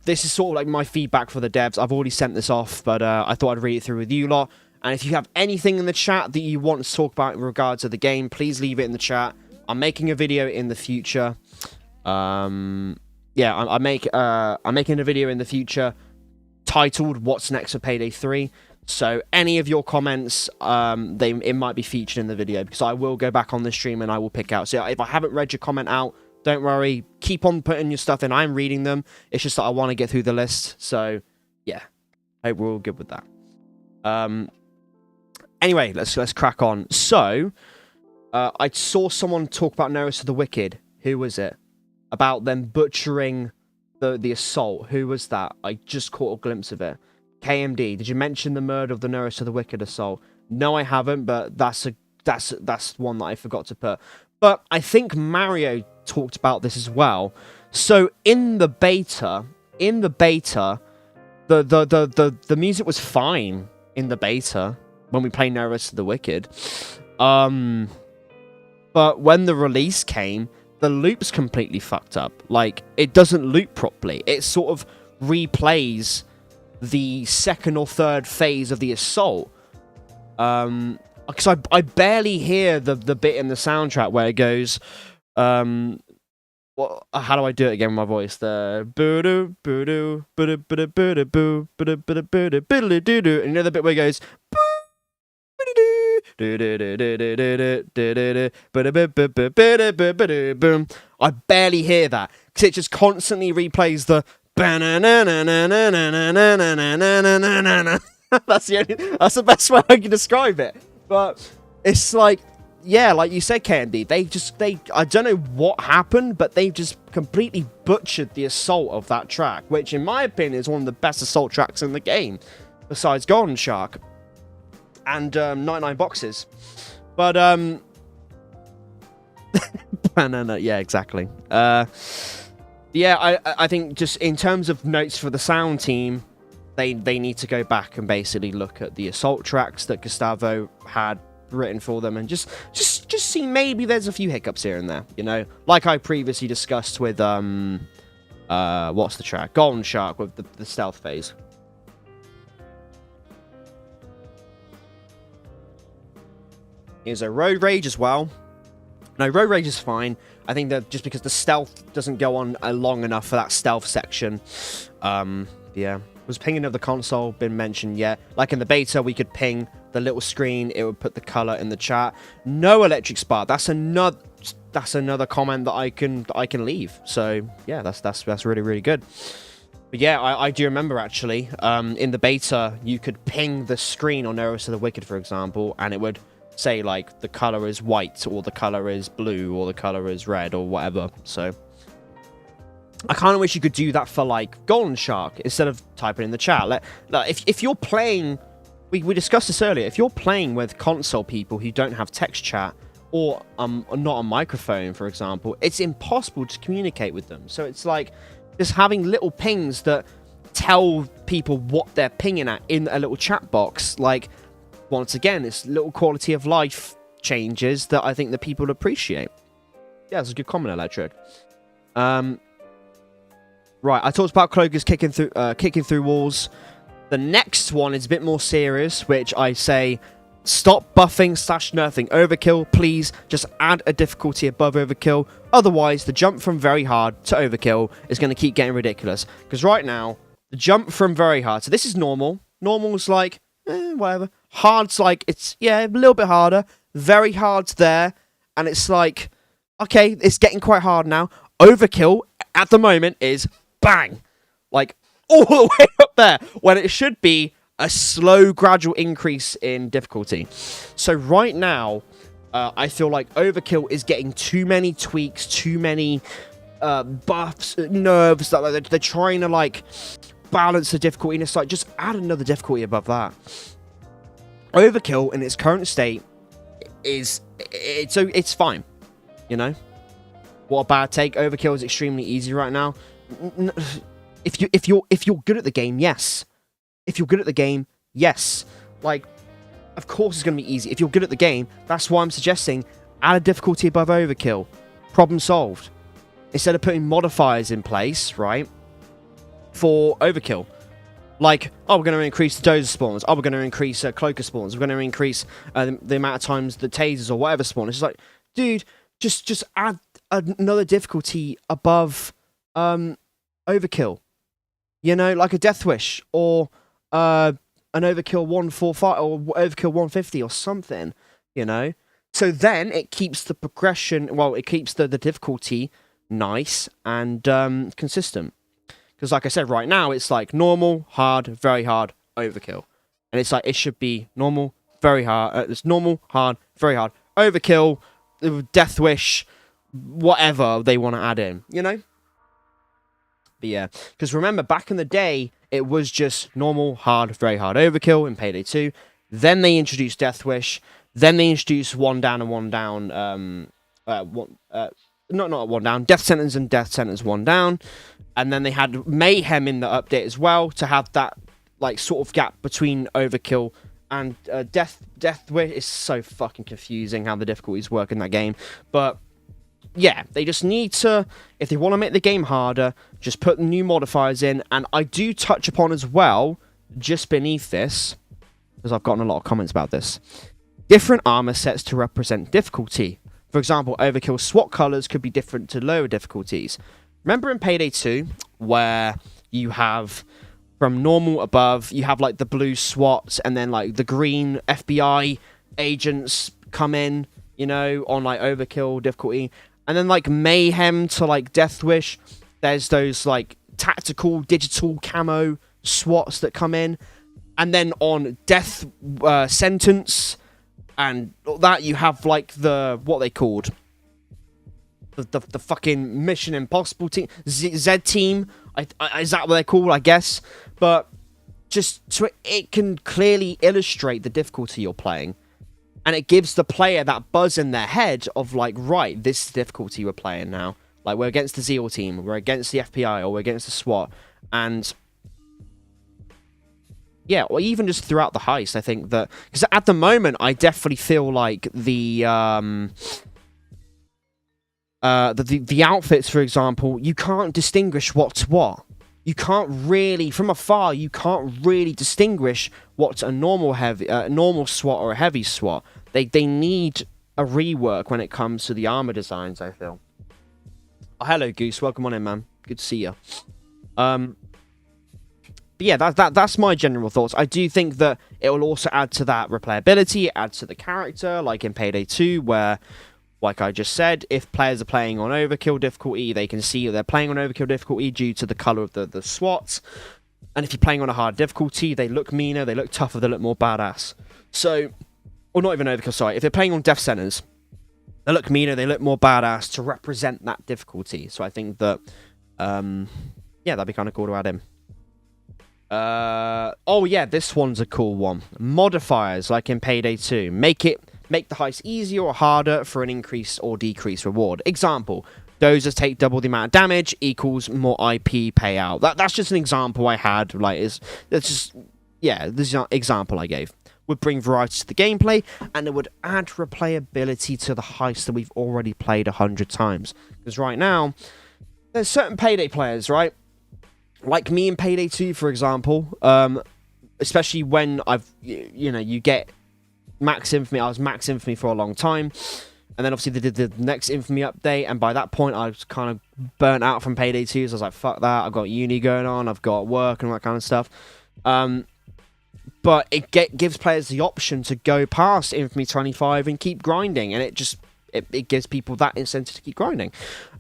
this is sort of like my feedback for the devs. I've already sent this off, but I thought I'd read it through with you lot. And if you have anything in the chat that you want to talk about in regards to the game, please leave it in the chat. I'm making a video in the future. Yeah, I'm making a video in the future titled "What's Next for Payday 3." So any of your comments, it might be featured in the video, because I will go back on the stream and I will pick out. So if I haven't read your comment out, don't worry. Keep on putting your stuff in. I'm reading them. It's just that I want to get through the list. So yeah, I hope we're all good with that. Anyway, let's crack on. So I saw someone talk about Notice of the Wicked. Who was it? About them butchering the assault. Who was that? I just caught a glimpse of it. KMD, did you mention the murder of the Notice of the Wicked assault? No, I haven't, but that's one that I forgot to put. But I think Mario talked about this as well. So in the beta, the music was fine in the beta when we play Notice of the Wicked. But when the release came, the loop's completely fucked up. Like, it doesn't loop properly. It sort of replays the second or third phase of the assault. Because I barely hear the bit in the soundtrack where it goes, how do I do it again with my voice? The boo-doo, boo-doo, boo-doo, boo-doo, boo-doo, boo-doo, boo-doo, boo-doo, and you know the bit where it goes, I barely hear that, because it just constantly replays the that's the best way I can describe it. But it's like, yeah, like you said, Candy, I don't know what happened, but they've just completely butchered the assault of that track, which in my opinion is one of the best assault tracks in the game, besides Golden Shark and 99 Boxes. But banana, yeah, exactly. Yeah, I think just in terms of notes for the sound team, they need to go back and basically look at the assault tracks that Gustavo had written for them, and just see maybe there's a few hiccups here and there, you know, like I previously discussed with what's the track, Golden Shark, with the stealth phase. Here's a Road Rage as well. No, Road Rage is fine. I think that just because the stealth doesn't go on long enough for that stealth section. Yeah. Was pinging of the console been mentioned yet? Like in the beta, we could ping the little screen. It would put the color in the chat. No electric spark. That's another comment that I can leave. So yeah, that's really, really good. But yeah, I do remember actually, in the beta, you could ping the screen on Arrows to the Wicked, for example, and it would say like the color is white, or the color is blue, or the color is red, or whatever. So I kind of wish you could do that for like Golden Shark instead of typing in the chat. If you're playing, we discussed this earlier, if you're playing with console people who don't have text chat or not a microphone, for example, it's impossible to communicate with them. So it's like just having little pings that tell people what they're pinging at in a little chat box. Like, once again, it's little quality of life changes that I think that people appreciate. Yeah, it's a good comment, Electric. Right, I talked about cloakers kicking through walls. The next one is a bit more serious, which I say, stop buffing / nerfing overkill. Please just add a difficulty above overkill. Otherwise, the jump from very hard to overkill is going to keep getting ridiculous. Because right now, the jump from very hard, so this is normal. Normal's like, whatever. Hard's like, it's, yeah, a little bit harder. Very hard's there. And it's like, okay, it's getting quite hard now. Overkill, at the moment, is bang. Like, all the way up there. When it should be a slow, gradual increase in difficulty. So right now, I feel like Overkill is getting too many tweaks, too many buffs, nerves. That they're trying to, like, balance the difficulty. And it's like, just add another difficulty above that. Overkill in its current state it's fine, you know. What a bad take. Overkill is extremely easy right now. If you're good at the game, yes. If you're good at the game, yes. Like, of course it's going to be easy. If you're good at the game, that's why I'm suggesting add a difficulty above Overkill. Problem solved. Instead of putting modifiers in place, right, for Overkill. Like, oh, we're going to increase the dozer spawns. Oh, we're going to increase cloaker spawns. We're going to increase the amount of times the tasers or whatever spawn. It's just like, dude, just add another difficulty above Overkill. You know, like a Death Wish or an Overkill 145 or Overkill 150 or something, you know. So then it keeps the progression, well, it keeps the difficulty nice and consistent. Because like I said, right now, it's like normal, hard, very hard, Overkill. And it's like, it should be normal, very hard, it's normal, hard, very hard, Overkill, Death Wish, whatever they want to add in, you know? But yeah, because remember, back in the day, it was just normal, hard, very hard Overkill in Payday 2. Then they introduced Death Wish. Then they introduced one down and one down, not one down, Death Sentence and Death Sentence one down. And then they had Mayhem in the update as well to have that, like, sort of gap between Overkill and Death Wish. It's so fucking confusing how the difficulties work in that game. But yeah, they just need to, if they want to make the game harder, just put new modifiers in. And I do touch upon as well, just beneath this, because I've gotten a lot of comments about this, different armor sets to represent difficulty. For example, Overkill SWAT colors could be different to lower difficulties. Remember in Payday 2, where you have, from normal above, you have like the blue SWAT, and then like the green FBI agents come in, you know, on like Overkill difficulty. And then like Mayhem to like Death Wish, there's those like tactical digital camo SWATs that come in. And then on Death Sentence and that, you have like the, what they called, the fucking Mission Impossible team, Z team, is that what they're called, I guess? But just so it can clearly illustrate the difficulty you're playing. And it gives the player that buzz in their head of like, right, this is the difficulty we're playing now. Like, we're against the Zeal team, we're against the FBI, or we're against the SWAT. And yeah, or even just throughout the heist, I think that, because at the moment, I definitely feel like the outfits, for example, you can't distinguish what's what. You can't really, from afar, you can't really distinguish what's a normal SWAT or a heavy SWAT. They need a rework when it comes to the armor designs, I feel. Oh, hello, Goose. Welcome on in, man. Good to see you. But yeah, that's my general thoughts. I do think that it will also add to that replayability, add to the character, like in Payday 2, where, like I just said, if players are playing on overkill difficulty, they can see they're playing on overkill difficulty due to the colour of the SWATs. And if you're playing on a hard difficulty, they look meaner, they look tougher, they look more badass. So, or not even overkill, sorry. If they're playing on death centres, they look meaner, they look more badass to represent that difficulty. So I think that, yeah, that'd be kind of cool to add in. Oh yeah, this one's a cool one. Modifiers, like in Payday 2. Make the heist easier or harder for an increase or decrease reward. Example, dozers take double the amount of damage equals more IP payout. That's just an example I had. Like, this is an example I gave. Would bring variety to the gameplay, and it would add replayability to the heist that we've already played 100 times. Because right now, there's certain Payday players, right? Like me in Payday 2, for example, especially when you get Max Infamy. I was Max Infamy for a long time, and then obviously they did the next Infamy update, and by that point I was kind of burnt out from Payday 2, so I was like, fuck that, I've got uni going on, I've got work and all that kind of stuff. But it gives players the option to go past Infamy 25 and keep grinding, and it gives people that incentive to keep grinding.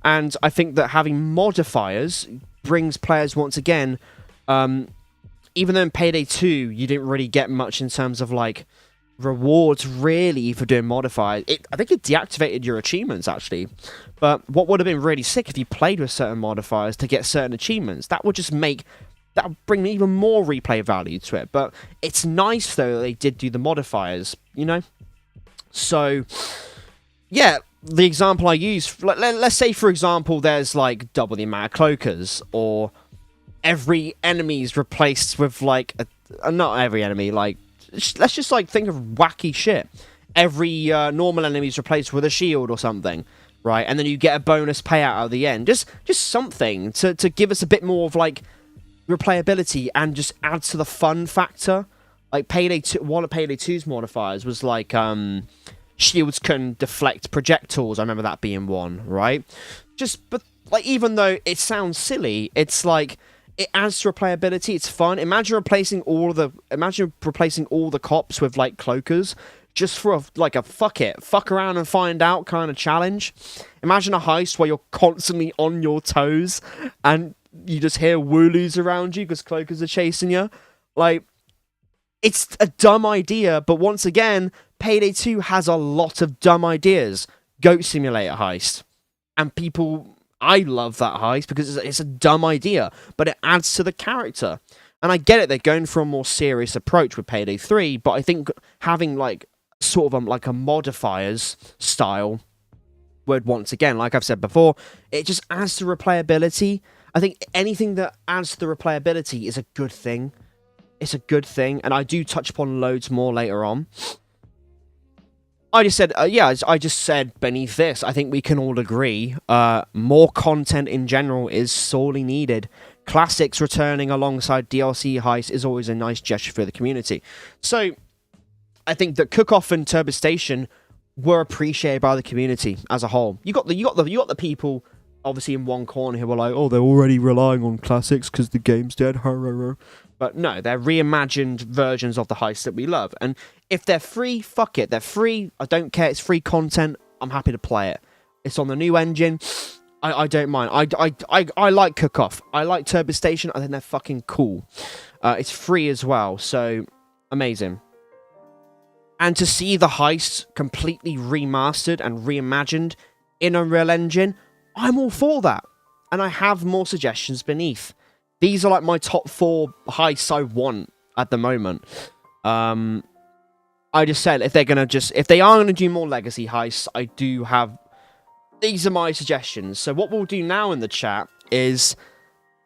And I think that having modifiers brings players once again, even though in Payday 2 you didn't really get much in terms of like rewards really for doing modifiers. I think it deactivated your achievements actually, but what would have been really sick if you played with certain modifiers to get certain achievements. That would bring even more replay value to it. But it's nice though that they did do the modifiers, you know. So yeah, the example I use, let's say for example there's like double the amount of cloakers, or every enemy's replaced with like not every enemy, like let's just like think of wacky shit. Every normal enemy's replaced with a shield or something, right? And then you get a bonus payout at the end. Just something to give us a bit more of like replayability and just adds to the fun factor. Like Payday 2, one of Payday 2's modifiers was like shields can deflect projectiles. I remember that being one, right? But like, even though it sounds silly, it's like it adds to replayability. It's fun. Imagine replacing all the cops with like cloakers, just for a fuck around and find out kind of challenge. Imagine a heist where you're constantly on your toes and you just hear wooloos around you because cloakers are chasing you. Like, it's a dumb idea, but once again, Payday 2 has a lot of dumb ideas. Goat Simulator heist. And I love that heist because it's a dumb idea, but it adds to the character. And I get it, they're going for a more serious approach with Payday 3, but I think having like sort of like a modifiers style would, once again, like I've said before, it just adds to replayability. I think anything that adds to the replayability is a good thing. It's a good thing, and I do touch upon loads more later on. I just said beneath this, I think we can all agree, more content in general is sorely needed. Classics returning alongside DLC heists is always a nice gesture for the community. So, I think that Cook-Off and Turbo Station were appreciated by the community as a whole. You got the people obviously in one corner who were like, oh, they're already relying on classics because the game's dead. But no, they're reimagined versions of the heist that we love. And if they're free, fuck it. They're free. I don't care. It's free content. I'm happy to play it. It's on the new engine. I don't mind. I like Cook-Off. I like Turbo Station. I think they're fucking cool. It's free as well. So, amazing. And to see the heist completely remastered and reimagined in Unreal Engine, I'm all for that. And I have more suggestions beneath. These are like my top 4 heists I want at the moment. I just said if they are gonna do more legacy heists, I do have. These are my suggestions. So what we'll do now in the chat is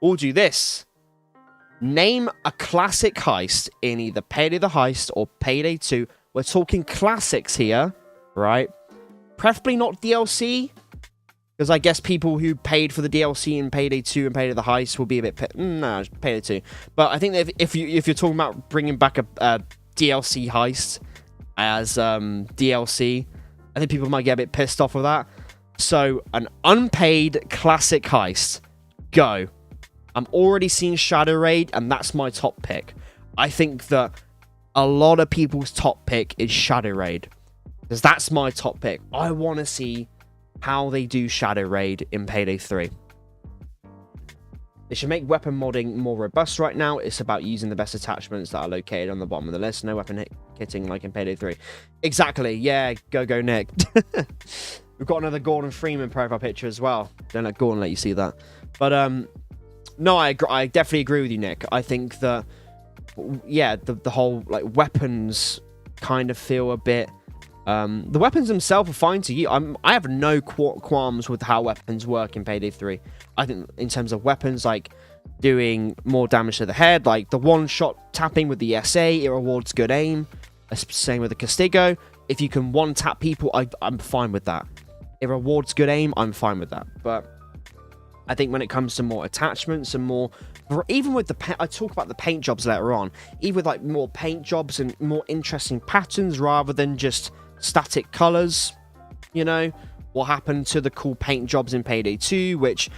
we'll do this. Name a classic heist in either Payday the Heist or Payday 2. We're talking classics here, right? Preferably not DLC, because I guess people who paid for the DLC in Payday 2 and Payday the Heist will be a bit... No, Payday 2. But I think that if you're talking about bringing back a DLC heist as DLC, I think people might get a bit pissed off with that. So, an unpaid classic heist. Go. I'm already seeing Shadow Raid, and that's my top pick. I think that a lot of people's top pick is Shadow Raid, because that's my top pick. I want to see how they do Shadow Raid in Payday 3. They should make weapon modding more robust right now. It's about using the best attachments that are located on the bottom of the list. No weapon hitting like in Payday 3. Exactly. Yeah, go Nick. We've got another Gordon Freeman profile picture as well. Don't let Gordon let you see that. But, no, I definitely agree with you, Nick. I think that, yeah, the whole, like, weapons kind of feel a bit... the weapons themselves are fine to use. I have no qualms with how weapons work in Payday 3. I think in terms of weapons, like, doing more damage to the head, like, the one-shot tapping with the SA, it rewards good aim. Same with the Castigo. If you can one-tap people, I'm fine with that. It rewards good aim, I'm fine with that. But I think when it comes to more attachments and more... Even with the... I talk about the paint jobs later on. Even with, like, more paint jobs and more interesting patterns rather than just static colors. You know? What happened to the cool paint jobs in Payday 2, which...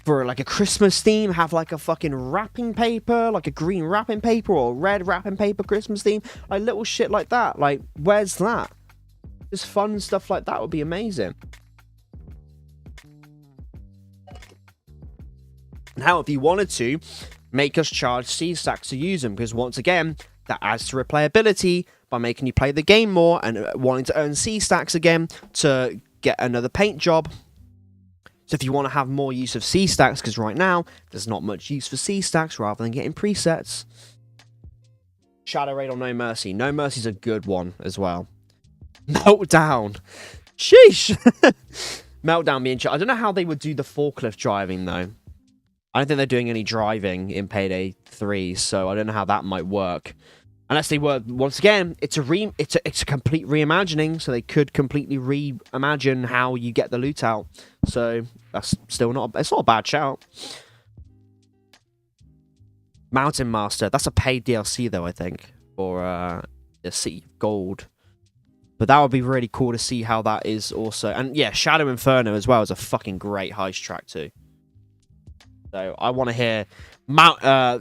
For, like, a Christmas theme, have, like, a fucking wrapping paper, like a green wrapping paper or a red wrapping paper Christmas theme. Like, little shit like that. Like, where's that? Just fun stuff like that would be amazing. Now, if you wanted to, make us charge C-stacks to use them, because once again, that adds to replayability by making you play the game more and wanting to earn C-stacks again to get another paint job. So if you want to have more use of C-stacks, because right now, there's not much use for C-stacks rather than getting presets. Shadow Raid or No Mercy. No Mercy's a good one as well. Meltdown. Sheesh. Meltdown being... I don't know how they would do the forklift driving, though. I don't think they're doing any driving in Payday 3, so I don't know how that might work. Unless they were... Once again, it's a complete reimagining, so they could completely reimagine how you get the loot out. So, that's still not... It's not a bad shout. Mountain Master. That's a paid DLC, though, I think. For the City of Gold. But that would be really cool to see how that is also. And yeah, Shadow Inferno as well is a fucking great heist track too. So I want to hear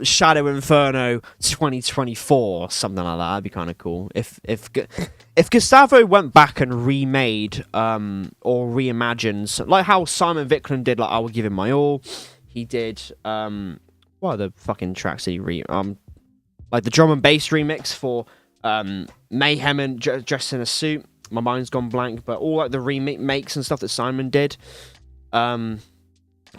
Shadow Inferno 2024, something like that. That'd be kind of cool. If Gustavo went back and remade or reimagined, like how Simon Viklund did, like I Will Give Him My All. He did what are the fucking tracks that he like the drum and bass remix for Mayhem and Dressed in a Suit. My mind's gone blank, but all like the remakes and stuff that Simon did.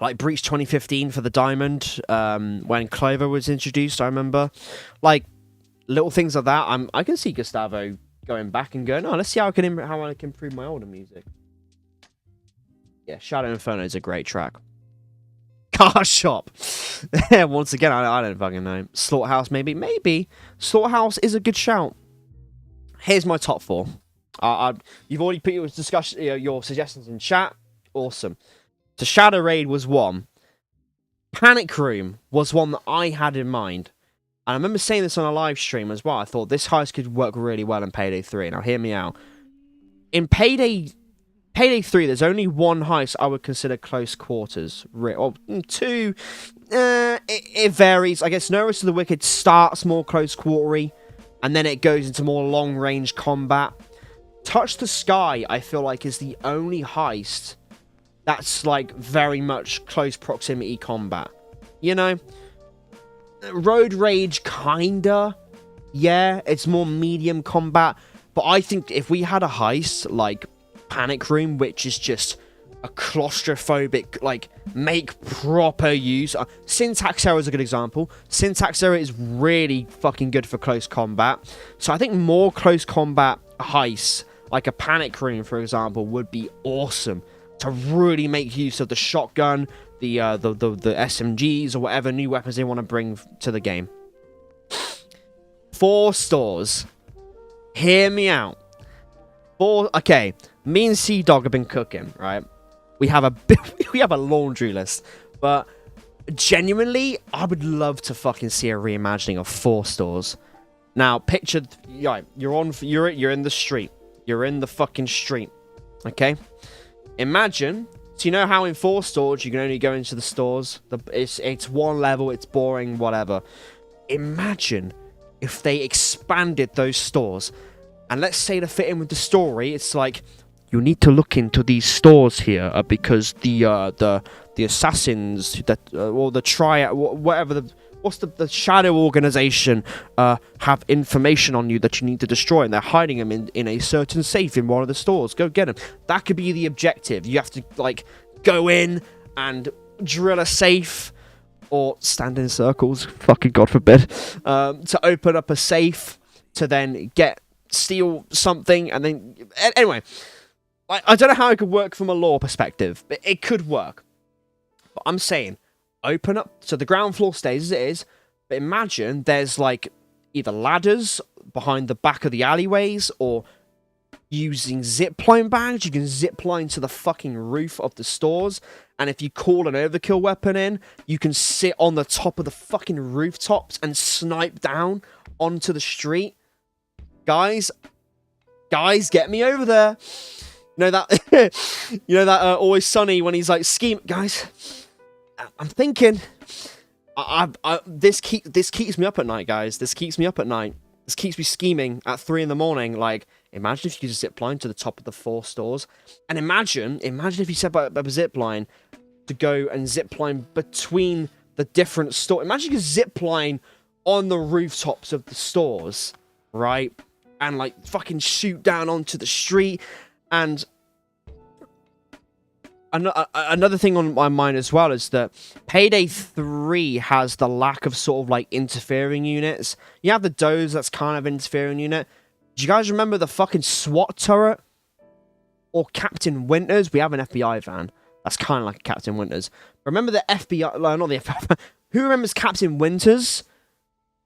Like Breach 2015 for the Diamond, when Clover was introduced, I remember. Like little things like that. I can see Gustavo going back and going, oh, let's see how I can improve my older music. Yeah, Shadow Inferno is a great track. Car Shop. Once again, I don't fucking know. Slaughterhouse, maybe. Slaughterhouse is a good shout. Here's my top 4. You've already put your discussion, your suggestions in chat. Awesome. So Shadow Raid was one. Panic Room was one that I had in mind. And I remember saying this on a live stream as well. I thought this heist could work really well in Payday 3. Now, hear me out. In Payday 3, there's only one heist I would consider close quarters. Or two. It varies. I guess No Rest of the Wicked starts more close quartery. And then it goes into more long-range combat. Touch the Sky, I feel like, is the only heist that's, like, very much close proximity combat. You know? Road Rage, kinda. Yeah, it's more medium combat. But I think if we had a heist, like Panic Room, which is just a claustrophobic, like, make proper use. Syntax Error is a good example. Syntax Error is really fucking good for close combat. So I think more close combat heists, like a Panic Room, for example, would be awesome. To really make use of the shotgun, the SMGs or whatever new weapons they want to bring to the game. 4 stores. Hear me out. Okay, me and Sea-Dog have been cooking, right? We have a laundry list, but genuinely, I would love to fucking see a reimagining of 4 stores. Now, picture, right, you're in the street. You're in the fucking street, okay? Imagine, so you know how in 4 stores you can only go into the stores? It's one level, it's boring, whatever. Imagine if they expanded those stores, and let's say to fit in with the story, it's like, you need to look into these stores here because the assassins that or the triad, whatever the shadow organization have information on you that you need to destroy, and they're hiding them in a certain safe in one of the stores. Go get them. That could be the objective. You have to like go in and drill a safe or stand in circles. Fucking God forbid. To open up a safe to then steal something, and then anyway. I don't know how it could work from a lore perspective, but it could work. But I'm saying, open up, so the ground floor stays as it is, but imagine there's like either ladders behind the back of the alleyways, or using zipline bags, you can zipline to the fucking roof of the stores, and if you call an overkill weapon in, you can sit on the top of the fucking rooftops and snipe down onto the street. Guys, get me over there. You know that Always Sunny when he's like scheme, guys. I'm thinking, this keeps me up at night, guys. This keeps me up at night. This keeps me scheming at 3 in the morning. Like, imagine if you could just zipline to the top of the 4 stores, and imagine if you set up a zipline to go and zipline between the different stores. Imagine you could zipline on the rooftops of the stores, right, and like fucking shoot down onto the street. And another thing on my mind as well is that Payday 3 has the lack of sort of like interfering units. You have the Doze, that's kind of interfering unit. Do you guys remember the fucking SWAT turret? Or Captain Winters? We have an FBI van. That's kind of like a Captain Winters. Remember the FBI... No, not the FBI. Who remembers Captain Winters?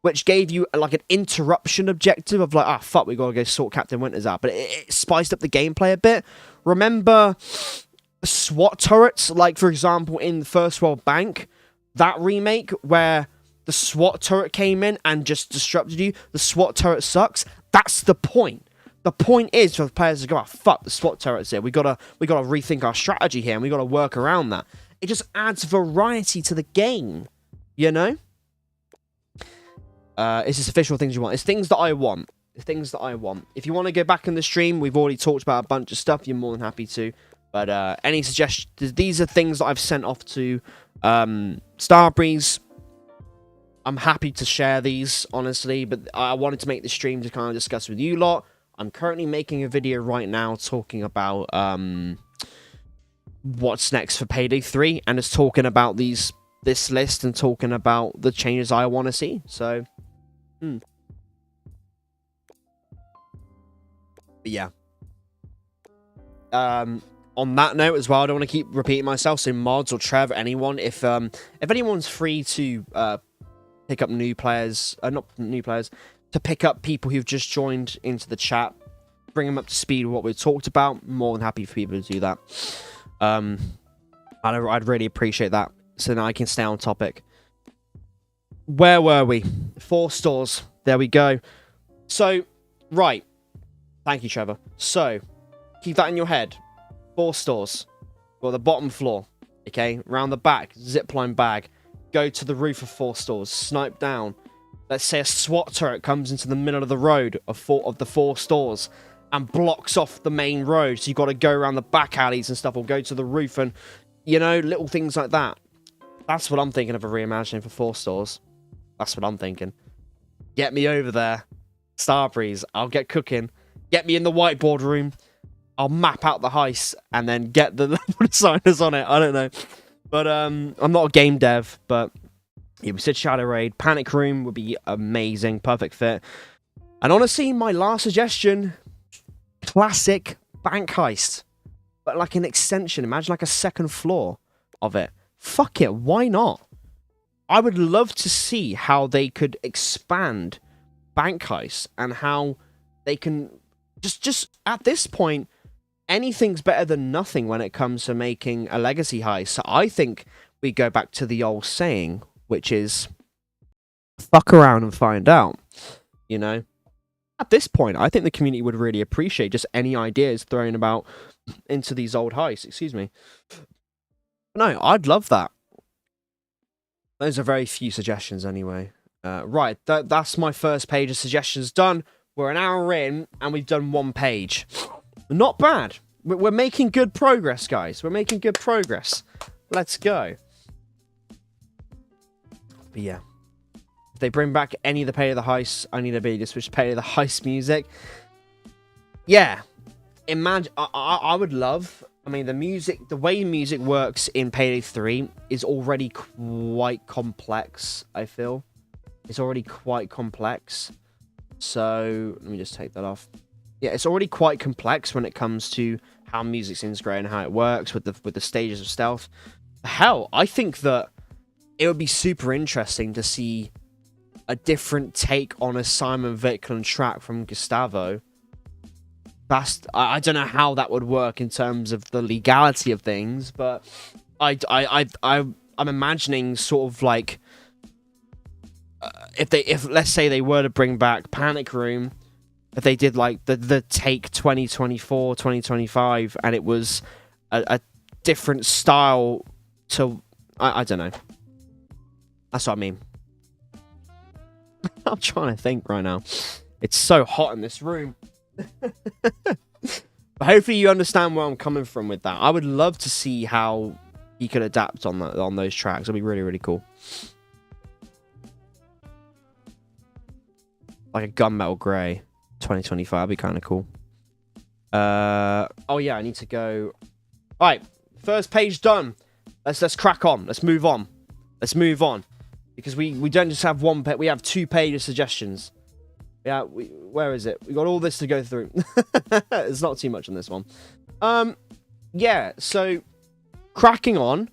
Which gave you like an interruption objective of like, fuck, we gotta go sort Captain Winters out. But it spiced up the gameplay a bit. Remember SWAT turrets? Like, for example, in the First World Bank, that remake where the SWAT turret came in and just disrupted you. The SWAT turret sucks. That's the point. The point is for the players to go, fuck, the SWAT turret's here. We gotta rethink our strategy here, and we gotta work around that. It just adds variety to the game, you know? It's just official things you want. It's things that I want. It's things that I want. If you want to go back in the stream, we've already talked about a bunch of stuff. You're more than happy to. But any suggestions? These are things that I've sent off to Starbreeze. I'm happy to share these, honestly. But I wanted to make the stream to kind of discuss with you lot. I'm currently making a video right now talking about what's next for Payday 3. And it's talking about this list and talking about the changes I want to see. So... But yeah. On that note as well, I don't want to keep repeating myself. So mods or Trev, anyone, if anyone's free to pick up new players, not new players, to pick up people who've just joined into the chat, bring them up to speed with what we've talked about, more than happy for people to do that. I'd really appreciate that, so now I can stay on topic. Where were we? 4 stores. There we go. So, right. Thank you, Trevor. So, keep that in your head. 4 stores. Well, the bottom floor. Okay? Round the back. Zipline bag. Go to the roof of 4 stores. Snipe down. Let's say a SWAT turret comes into the middle of the road of the 4 stores and blocks off the main road. So you've got to go around the back alleys and stuff, or go to the roof and, you know, little things like that. That's what I'm thinking of a reimagining for 4 stores. That's what I'm thinking. Get me over there. Starbreeze. I'll get cooking. Get me in the whiteboard room. I'll map out the heist and then get the designers on it. I don't know. But I'm not a game dev, but yeah, we said Shadow Raid. Panic Room would be amazing. Perfect fit. And honestly, my last suggestion, classic bank heist. But like an extension. Imagine like a second floor of it. fuck it, why not? I would love to see how they could expand bank heists and how they can just at this point, anything's better than nothing when it comes to making a legacy heist. So I think we go back to the old saying, which is fuck around and find out. You know? At this point, I think the community would really appreciate just any ideas thrown about into these old heists. Excuse me. No, I'd love that. Those are very few suggestions anyway. Right, that's my first page of suggestions done. We're an hour in, and we've done one page. Not bad. We're making good progress, guys. We're making good progress. Let's go. But yeah. If they bring back any of the Payday of the Heist, I need a video to switch Payday of the Heist music. Yeah. Imagine, I would love... I mean, the way music works in Payday 3 is already quite complex, I feel. It's already quite complex. So, let me just take that off. Yeah, it's already quite complex when it comes to how music's integrated and how it works with the stages of stealth. Hell, I think that it would be super interesting to see a different take on a Simon Vickland track from Gustavo. I don't know how that would work in terms of the legality of things, but I'm imagining sort of like if let's say they were to bring back Panic Room, if they did like the take 2024, 2025, and it was a different style to I don't know. That's what I mean. I'm trying to think right now. It's so hot in this room. But hopefully you understand where I'm coming from with that. I would love to see how he could adapt on those tracks. It'd be really, really cool. Like a Gunmetal Grey 2025. That'd be kind of cool. Oh yeah, I need to go. Alright, first page done. Let's crack on. Let's move on. Let's move on. Because we don't just have one page, we have 2 page of suggestions. Yeah, where is it? We got all this to go through. There's not too much on this one. Yeah, so cracking on.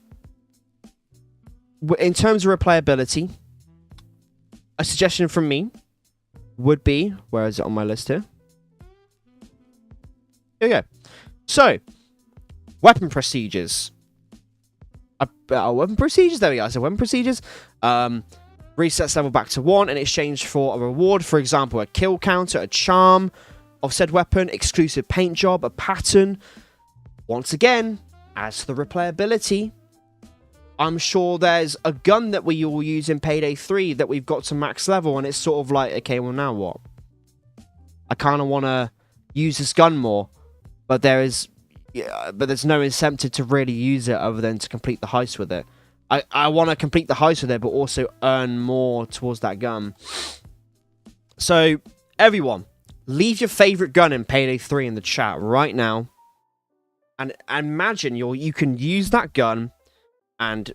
In terms of replayability, a suggestion from me would be, where is it on my list here? Here we go. So, weapon procedures. Weapon procedures? There we go. I said weapon procedures. Resets level back to 1 in exchange for a reward. For example, a kill counter, a charm of said weapon, exclusive paint job, a pattern. Once again, as for the replayability, I'm sure there's a gun that we all use in Payday 3 that we've got to max level, and it's sort of like, okay, well now what? I kind of want to use this gun more, but there's no incentive to really use it other than to complete the heist with it. I want to complete the heist with it, but also earn more towards that gun. So, everyone, leave your favorite gun in Payday 3 in the chat right now. And imagine you can use that gun and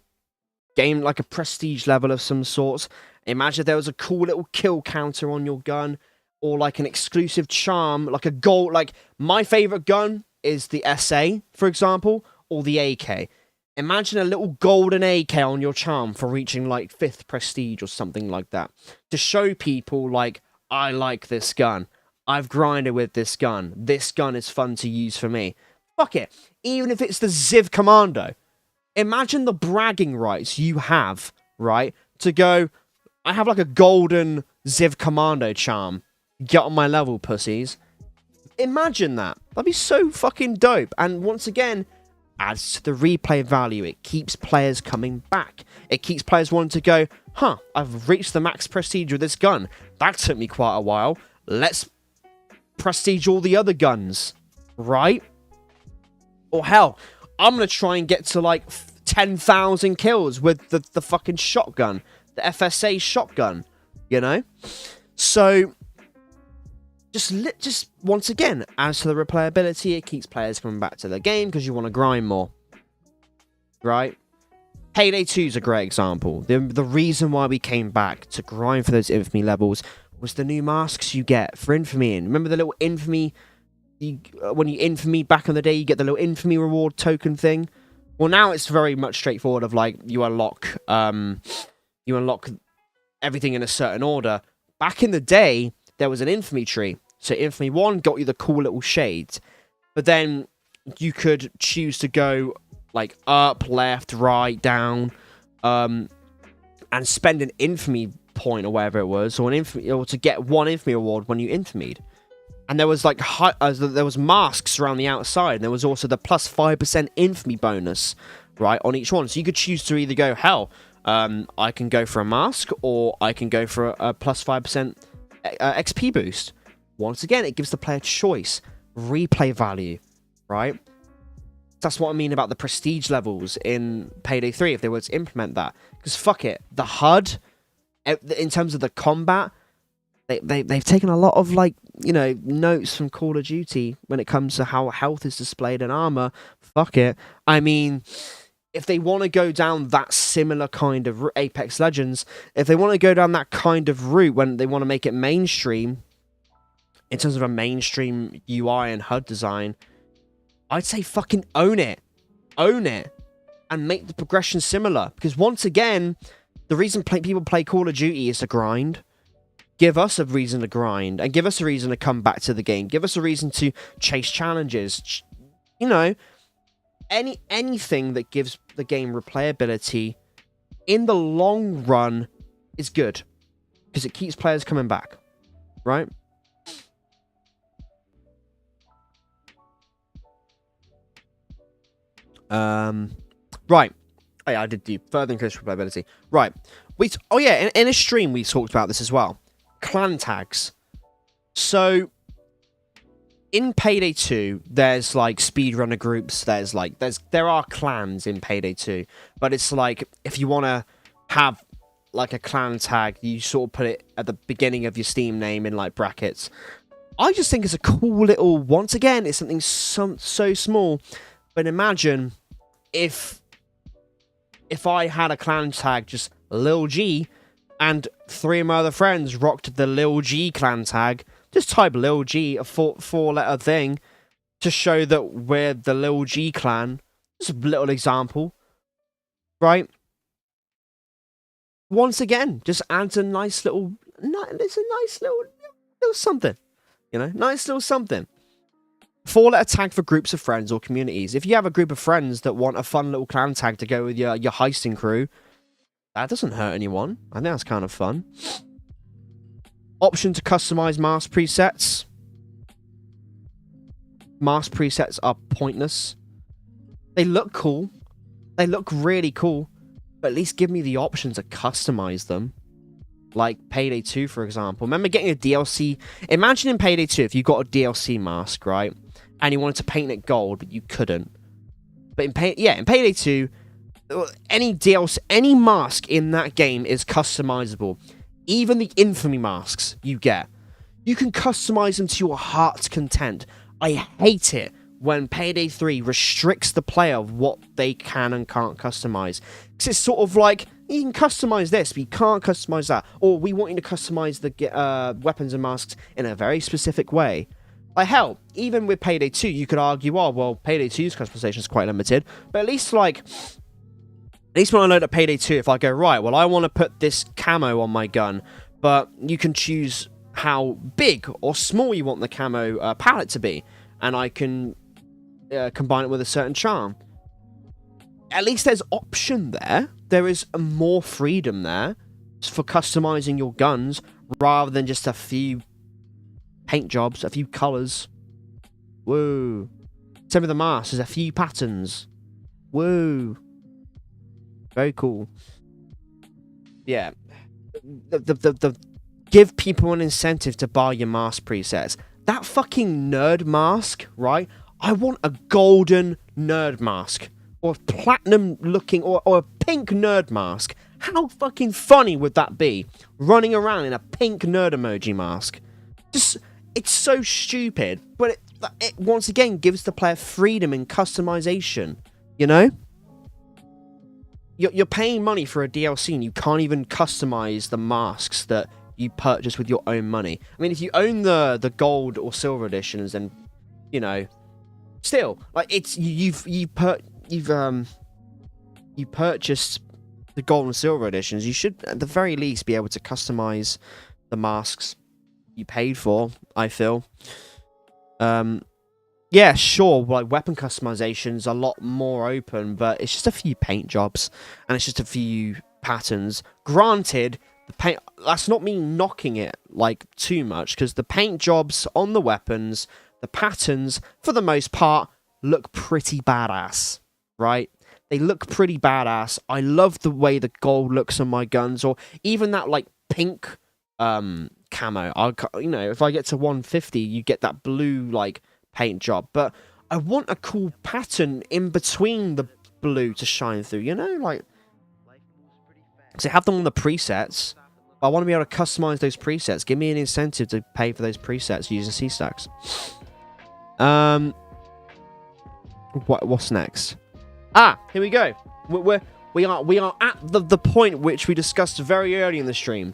gain like a prestige level of some sorts. Imagine there was a cool little kill counter on your gun, or like an exclusive charm, like a gold. Like, my favorite gun is the SA, for example, or the AK. Imagine a little golden AK on your charm for reaching like 5th prestige or something like that. To show people like, I like this gun. I've grinded with this gun. This gun is fun to use for me. Fuck it. Even if it's the Ziv Commando. Imagine the bragging rights you have, right? To go, I have like a golden Ziv Commando charm. Get on my level, pussies. Imagine that. That'd be so fucking dope. And once again, adds to the replay value. It keeps players coming back. It keeps players wanting to go, huh, I've reached the max prestige with this gun. That took me quite a while. Let's prestige all the other guns. Right? Or hell, I'm going to try and get to like 10,000 kills with the fucking shotgun. The FSA shotgun. You know? So, just once again, as to the replayability, it keeps players coming back to the game because you want to grind more. Right? Payday 2 is a great example. The reason why we came back to grind for those infamy levels was the new masks you get for infamy. And remember the little infamy, when you infamy back in the day, you get the little infamy reward token thing. Well, now it's very much straightforward of like you unlock everything in a certain order. Back in the day, there was an infamy tree. So infamy 1 got you the cool little shades. But then you could choose to go like up, left, right, down, and spend an infamy point or whatever it was, or to get one infamy award when you infamied. And there was like there was masks around the outside, and there was also the plus 5% infamy bonus, right, on each one. So you could choose to either go, hell, I can go for a mask, or I can go for a plus 5% XP boost. Once again, it gives the player choice, replay value, right? That's what I mean about the prestige levels in Payday 3, if they were to implement that. Because fuck it, the HUD, in terms of the combat, they've taken a lot of, like, you know, notes from Call of Duty when it comes to how health is displayed in armor. Fuck it. I mean, if they want to go down that similar kind of Apex Legends, if they want to go down that kind of route when they want to make it mainstream, in terms of a mainstream UI and HUD design, I'd say fucking own it. Own it. And make the progression similar. Because once again, the reason people play Call of Duty is to grind. Give us a reason to grind. And give us a reason to come back to the game. Give us a reason to chase challenges. You know, anything that gives the game replayability in the long run is good. Because it keeps players coming back. Right? Right. Oh, yeah, I did do further increase replayability. Right. Oh yeah, in a stream we talked about this as well. Clan tags. So in Payday 2, there's like speedrunner groups. There are clans in Payday 2, but it's like if you want to have like a clan tag, you sort of put it at the beginning of your Steam name in like brackets. I just think it's a cool little. Once again, it's something so small, but imagine if I had a clan tag just Lil G, and 3 of my other friends rocked the Lil G clan tag. Just type Lil G, a four-letter thing, to show that we're the Lil G clan. Just a little example, right? Once again, just adds a nice little, it's a nice little something, you know, nice little something. 4-letter tag for groups of friends or communities. If you have a group of friends that want a fun little clan tag to go with your heisting crew, that doesn't hurt anyone. I think that's kind of fun. Option to customize mask presets. Mask presets are pointless. They look cool. They look really cool. But at least give me the option to customize them. Like Payday 2, for example. Remember getting a DLC? Imagine in Payday 2 if you got a DLC mask, right? And you wanted to paint it gold, but you couldn't. But in Payday 2, any DLC, any mask in that game is customizable. Even the infamy masks you get. You can customize them to your heart's content. I hate it when Payday 3 restricts the player of what they can and can't customize. Because it's sort of like, you can customize this, but you can't customize that. Or we want you to customize the weapons and masks in a very specific way. Like, hell, even with Payday 2, you could argue, oh, well, Payday 2's customization is quite limited. But at least when I load up Payday 2, if I go, right, well, I want to put this camo on my gun, but you can choose how big or small you want the camo palette to be, and I can combine it with a certain charm. At least there's option there. There is more freedom there for customizing your guns, rather than just a few paint jobs, a few colors. Woo. Same with the masks, there's a few patterns. Woo. Very cool. Yeah. The give people an incentive to buy your mask presets. That fucking nerd mask, right? I want a golden nerd mask. Or a platinum looking, or a pink nerd mask. How fucking funny would that be? Running around in a pink nerd emoji mask. Just, it's so stupid. But it once again gives the player freedom in customization. You know? You're paying money for a DLC and you can't even customize the masks that you purchase with your own money. I mean, if you own the gold or silver editions, then, you know, still, like, it's you've you purchased the gold and silver editions, you should at the very least be able to customize the masks you paid for, I feel. Yeah, sure, like weapon customization's a lot more open, but it's just a few paint jobs and it's just a few patterns. Granted, the paint, that's not me knocking it like too much, because the paint jobs on the weapons, the patterns, for the most part, look pretty badass, right? They look pretty badass. I love the way the gold looks on my guns, or even that like pink camo. You know, if I get to 150, you get that blue like paint job, but I want a cool pattern in between the blue to shine through, you know, like, so I have them on the presets, but I want to be able to customize those presets. Give me an incentive to pay for those presets using C-stacks. What's next? Here we go. We are at the point which we discussed very early in the stream.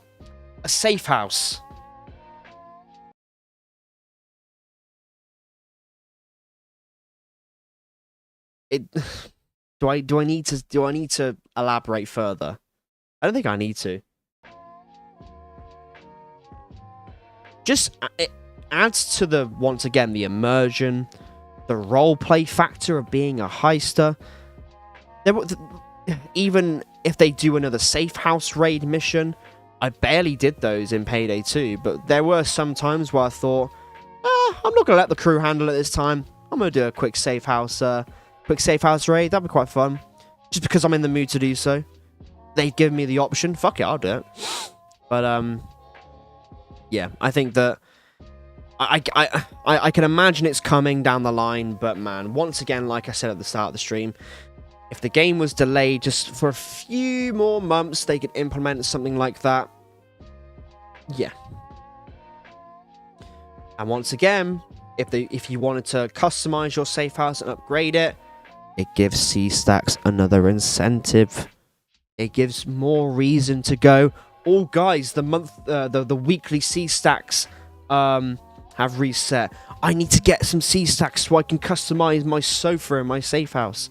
A safe house. Do I need to elaborate further? I don't think I need to. Just it adds to the, once again, the immersion, the roleplay factor of being a heister. Even if they do another safe house raid mission, I barely did those in Payday 2, but there were some times where I thought, I'm not gonna let the crew handle it this time. I'm gonna do a quick safe house raid. That'd be quite fun, just because I'm in the mood to do so. They've given me the option. Fuck it, I'll do it. But yeah, I think that I can imagine it's coming down the line. But man, once again, like I said at the start of the stream, if the game was delayed just for a few more months, they could implement something like that. Yeah. And once again, if you wanted to customize your safe house and upgrade it, it gives C-stacks another incentive. It gives more reason to go, oh guys, the weekly C-stacks have reset. I need to get some C-stacks so I can customize my sofa in my safe house.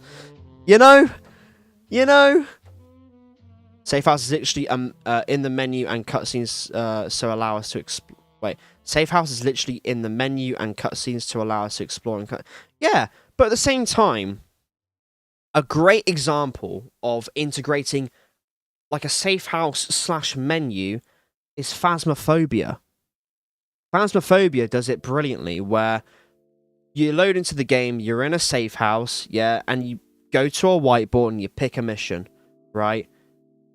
You know? Safe house is literally in the menu and cutscenes so allow us to Safe house is literally in the menu and cutscenes to allow us to explore and yeah, but at the same time, a great example of integrating like a safe house / menu is Phasmophobia. Phasmophobia does it brilliantly, where you load into the game, you're in a safe house, yeah, and you go to a whiteboard and you pick a mission, right?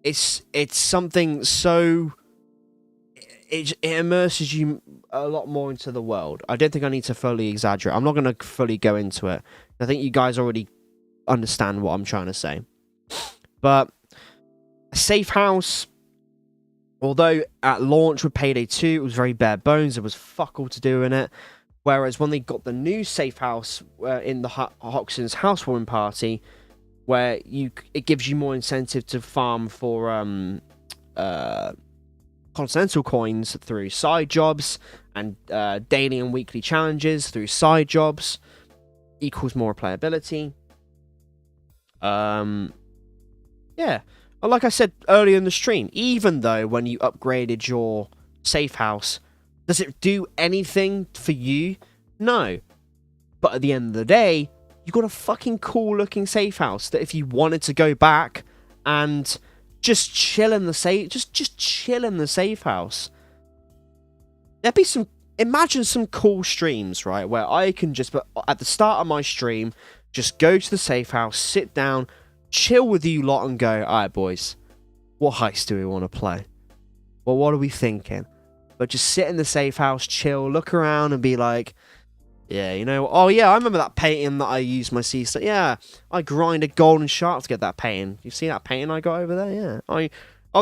It's something so it immerses you a lot more into the world. I don't think I need to fully exaggerate. I'm not going to fully go into it. I think you guys already understand what I'm trying to say. But a safe house, although at launch with Payday 2 it was very bare bones, there was fuck all to do in it. Whereas when they got the new safe house in the Hoxton's housewarming party, where it gives you more incentive to farm for continental coins through side jobs and daily and weekly challenges through side jobs, equals more replayability. Yeah, like I said earlier in the stream, even though when you upgraded your safe house, does it do anything for you? No. But at the end of the day, you got a fucking cool looking safe house that if you wanted to go back and just chill in the just chill in the safe house, there'd be imagine some cool streams, right, where I can just, at the start of my stream, just go to the safe house, sit down, chill with you lot and go, alright boys, what heist do we want to play? Well, what are we thinking? But just sit in the safe house, chill, look around and be like, yeah, you know, oh yeah, I remember that painting that I used my C-stack. Yeah, I grinded golden sharp to get that painting. You see that painting I got over there? Yeah.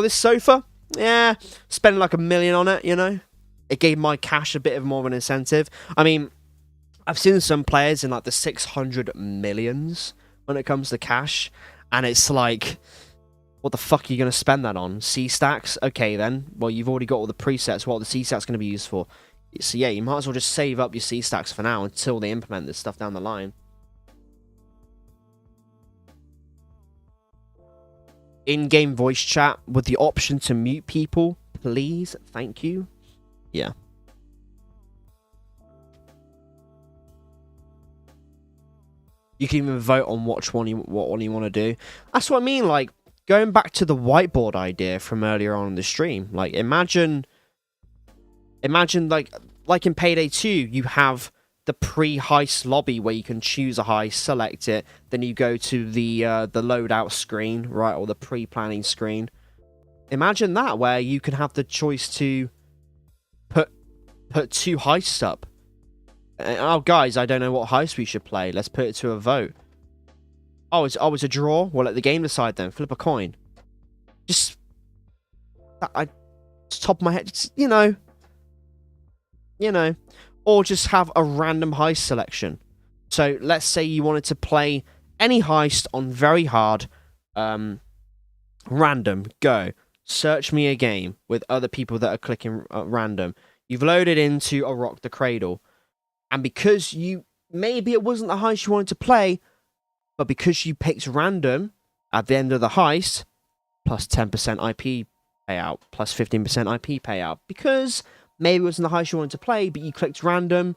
This sofa? Yeah, spending like $1 million on it, you know? It gave my cash a bit of more of an incentive. I mean, I've seen some players in like the 600 millions when it comes to cash, and it's like, what the fuck are you going to spend that on? C-stacks? Okay then, well you've already got all the presets, what are the C-stacks going to be used for? So yeah, you might as well just save up your C-stacks for now until they implement this stuff down the line. in-game voice chat with the option to mute people, please? Thank you. Yeah. You can even vote on what one you want to do. That's what I mean. Like, going back to the whiteboard idea from earlier on in the stream. Like, imagine like in Payday 2, you have the pre-heist lobby where you can choose a heist, select it, then you go to the loadout screen, right, or the pre-planning screen. Imagine that, where you can have the choice to put 2 heists up. Oh, guys, I don't know what heist we should play. Let's put it to a vote. Oh, it's a draw? We'll let the game decide then. Flip a coin. Just... top of my head, just, you know. Or just have a random heist selection. So, let's say you wanted to play any heist on very hard. Random. Go. Search me a game with other people that are clicking random. You've loaded into a Rock the Cradle. And because maybe it wasn't the heist you wanted to play, but because you picked random at the end of the heist, plus 10% IP payout, plus 15% IP payout, because maybe it wasn't the heist you wanted to play, but you clicked random,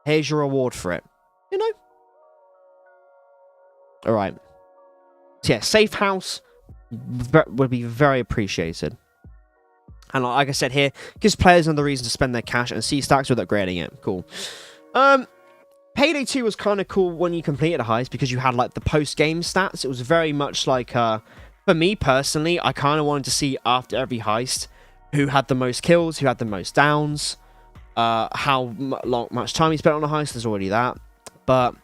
here's your reward for it. You know? Alright. So yeah, safe house would be very appreciated. And like I said here, gives players another reason to spend their cash and C-stacks with upgrading it. Cool. Payday 2 was kind of cool when you completed a heist because you had like the post-game stats. It was very much like, for me personally, I kind of wanted to see after every heist who had the most kills, who had the most downs, how much time you spent on a heist. There's already that. But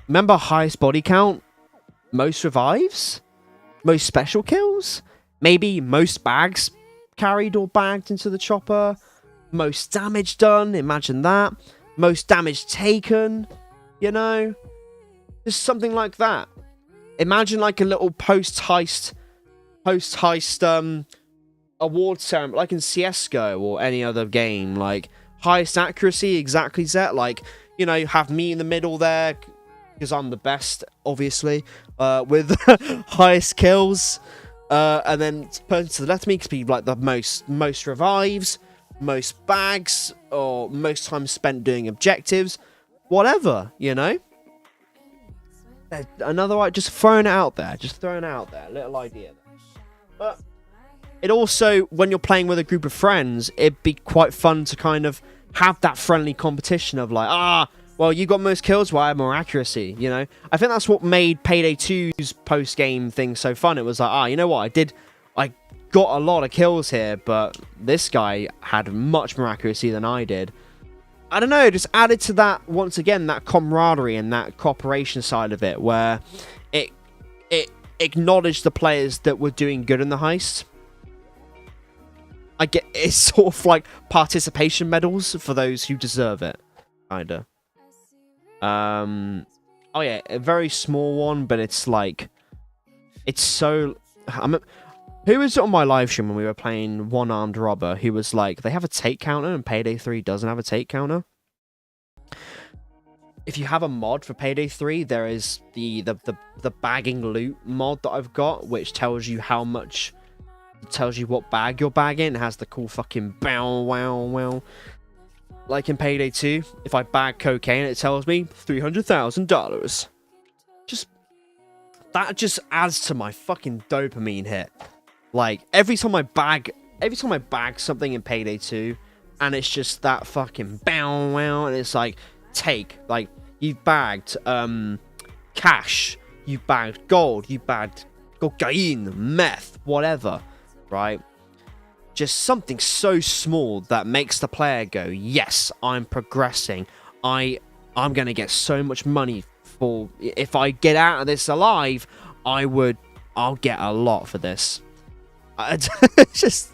remember highest body count? Most revives? Most special kills? Maybe most bags carried or bagged into the chopper, most damage done, imagine that, most damage taken, you know, just something like that. Imagine like a little post-heist award ceremony, like in CSGO or any other game, like highest accuracy, exactly set, like, you know, you have me in the middle there, because I'm the best, obviously, with highest kills. And then person to the left of me could be like the most revives, most bags, or most time spent doing objectives, whatever, you know. Another, just throwing it out there, a little idea. But it also, when you're playing with a group of friends, it'd be quite fun to kind of have that friendly competition of like, well, you got most kills, well, I have more accuracy, you know? I think that's what made Payday 2's post-game thing so fun. It was like, you know what, I got a lot of kills here, but this guy had much more accuracy than I did. I don't know, it just added to that, once again, that camaraderie and that cooperation side of it, where it acknowledged the players that were doing good in the heist. I get, it's sort of like participation medals for those who deserve it, kinda. Oh yeah, a very small one, but it's like, it's so, who was it on my live stream when we were playing One Armed Robber, who was like, they have a take counter and Payday 3 doesn't have a take counter? If you have a mod for Payday 3, there is the bagging loot mod that I've got, which tells you how much, tells you what bag you're bagging. It has the cool fucking bow wow wow. Like in Payday 2, if I bag cocaine, it tells me $300,000. That just adds to my fucking dopamine hit. Like, every time I bag something in Payday 2, and it's just that fucking bow wow, and it's like, like, you've bagged, cash, you bagged gold, you bagged cocaine, meth, whatever, right? Just something so small that makes the player go, yes, I'm progressing. I'm going to get so much money for, if I get out of this alive, I'll get a lot for this. It's just,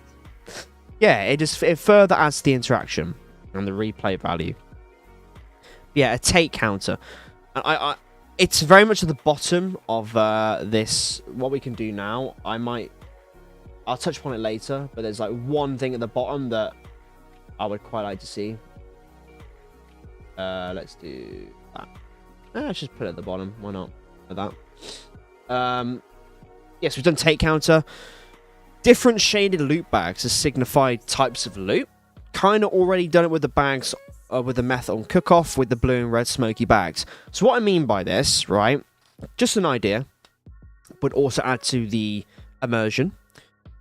yeah, it further adds to the interaction and the replay value. Yeah, a take counter. It's very much at the bottom of this, what we can do now. I'll touch upon it later, but there's like one thing at the bottom that I would quite like to see. Let's do that. Let's just put it at the bottom. Why not? Like that. Yes, we've done take counter. Different shaded loot bags to signify types of loot. Kind of already done it with the bags, with the meth on cook-off, with the blue and red smoky bags. So what I mean by this, right, just an idea, would also add to the immersion,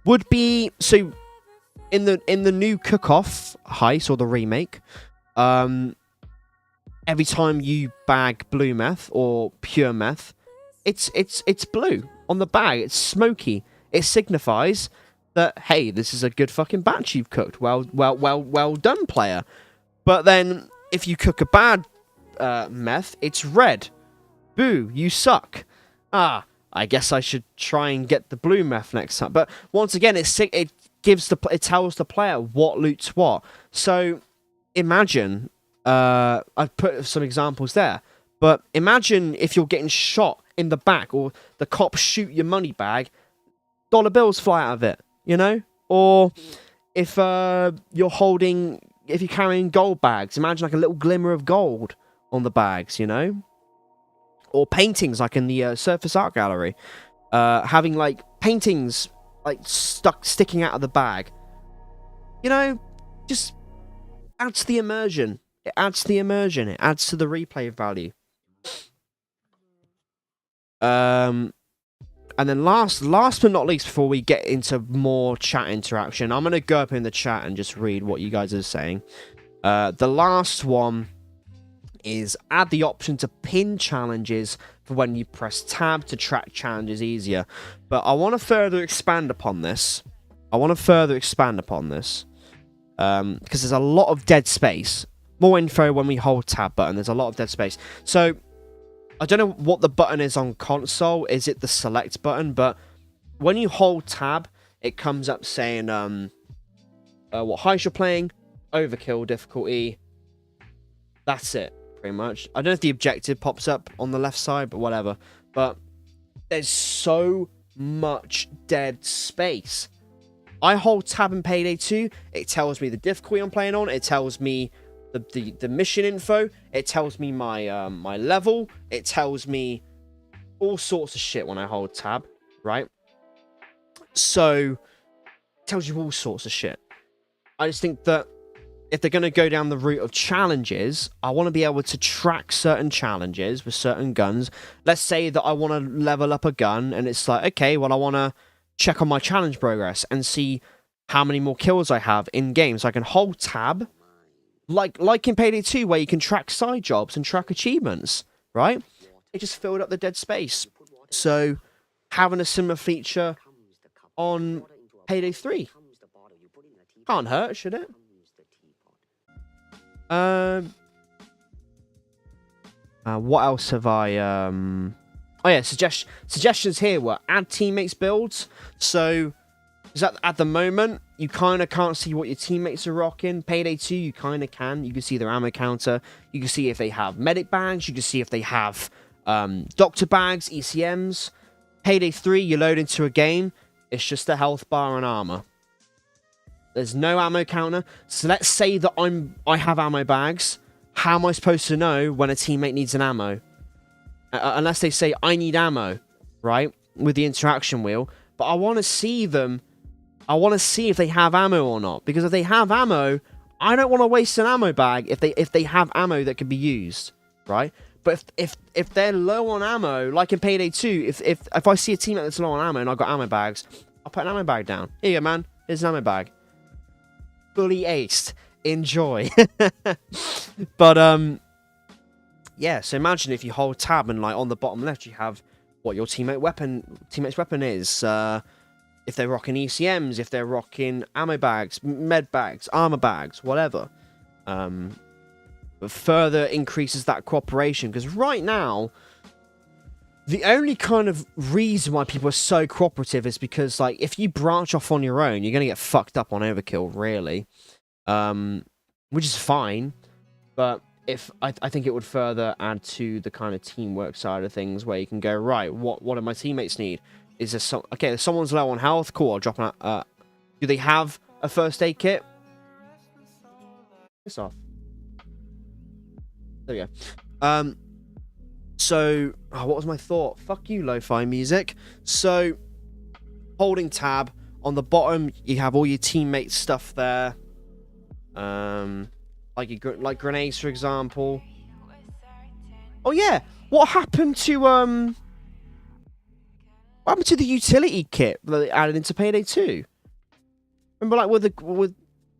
would be, so in the new cook-off heist, or the remake, every time you bag blue meth or pure meth, it's blue on the bag. It's smoky. It signifies that, hey, this is a good fucking batch you've cooked. Well done, player. But then if you cook a bad meth, it's red. Boo, you suck. Ah, I guess I should try and get the blue meth next time. But once again, it tells the player what loot's what. So imagine, I've put some examples there, but imagine if you're getting shot in the back, or the cops shoot your money bag, dollar bills fly out of it, you know? Or if you're carrying gold bags, imagine like a little glimmer of gold on the bags, you know? Or paintings, like in the Surface Art Gallery, having like paintings like sticking out of the bag, you know? Just adds to the immersion. It adds to the immersion. It adds to the replay value. And then last but not least, before we get into more chat interaction, I'm going to go up in the chat and just read what you guys are saying. The last one is add the option to pin challenges for when you press tab to track challenges easier. But I want to further expand upon this. Because there's a lot of dead space. More info when we hold tab button. There's a lot of dead space. So I don't know what the button is on console. Is it the select button? But when you hold tab, it comes up saying what heist you're playing, overkill difficulty. That's it, pretty much. I don't know if the objective pops up on the left side, but whatever. But there's so much dead space. I hold tab in Payday 2. It tells me the difficulty I'm playing on. It tells me the mission info. It tells me my my level. It tells me all sorts of shit when I hold tab, right? So it tells you all sorts of shit. I just think that if they're going to go down the route of challenges, I want to be able to track certain challenges with certain guns. Let's say that I want to level up a gun, and it's like, okay, well, I want to check on my challenge progress and see how many more kills I have in game. So I can hold tab, like in Payday 2, where you can track side jobs and track achievements, right? It just filled up the dead space. So having a similar feature on Payday 3 can't hurt, should it? What else have I oh yeah, suggestions here were add teammates builds. So is at the moment you kind of can't see what your teammates are rocking. Payday 2 you kind of can. You can see their ammo counter. You can see if they have medic bags. You can see if they have doctor bags, ECMs. Payday 3 you load into a game. It's just a health bar and armor. There's no ammo counter. So let's say that I have ammo bags. How am I supposed to know when a teammate needs an ammo? Unless they say, I need ammo, right? With the interaction wheel. But I want to see them. I want to see if they have ammo or not. Because if they have ammo, I don't want to waste an ammo bag if they have ammo that can be used, right? But if they're low on ammo, like in Payday 2, if I see a teammate that's low on ammo and I've got ammo bags, I'll put an ammo bag down. Here you go, man. Here's an ammo bag. Fully aced. Enjoy. But yeah, so imagine if you hold tab and like on the bottom left you have what your teammate's weapon is. If they're rocking ECMs, if they're rocking ammo bags, med bags, armor bags, whatever. But further increases that cooperation, because right now the only kind of reason why people are so cooperative is because, like, if you branch off on your own, you're gonna get fucked up on overkill, really. Which is fine, but I think it would further add to the kind of teamwork side of things, where you can go, right, what do my teammates need? Is there okay, if someone's low on health, cool, I'll drop an do they have a first aid kit? Piss off. There we go. So what was my thought? Fuck you, lo-fi music. So holding tab. On the bottom, you have all your teammates' stuff there. Like grenades, for example. Oh yeah, what happened to the utility kit that they added into Payday 2? Remember, like with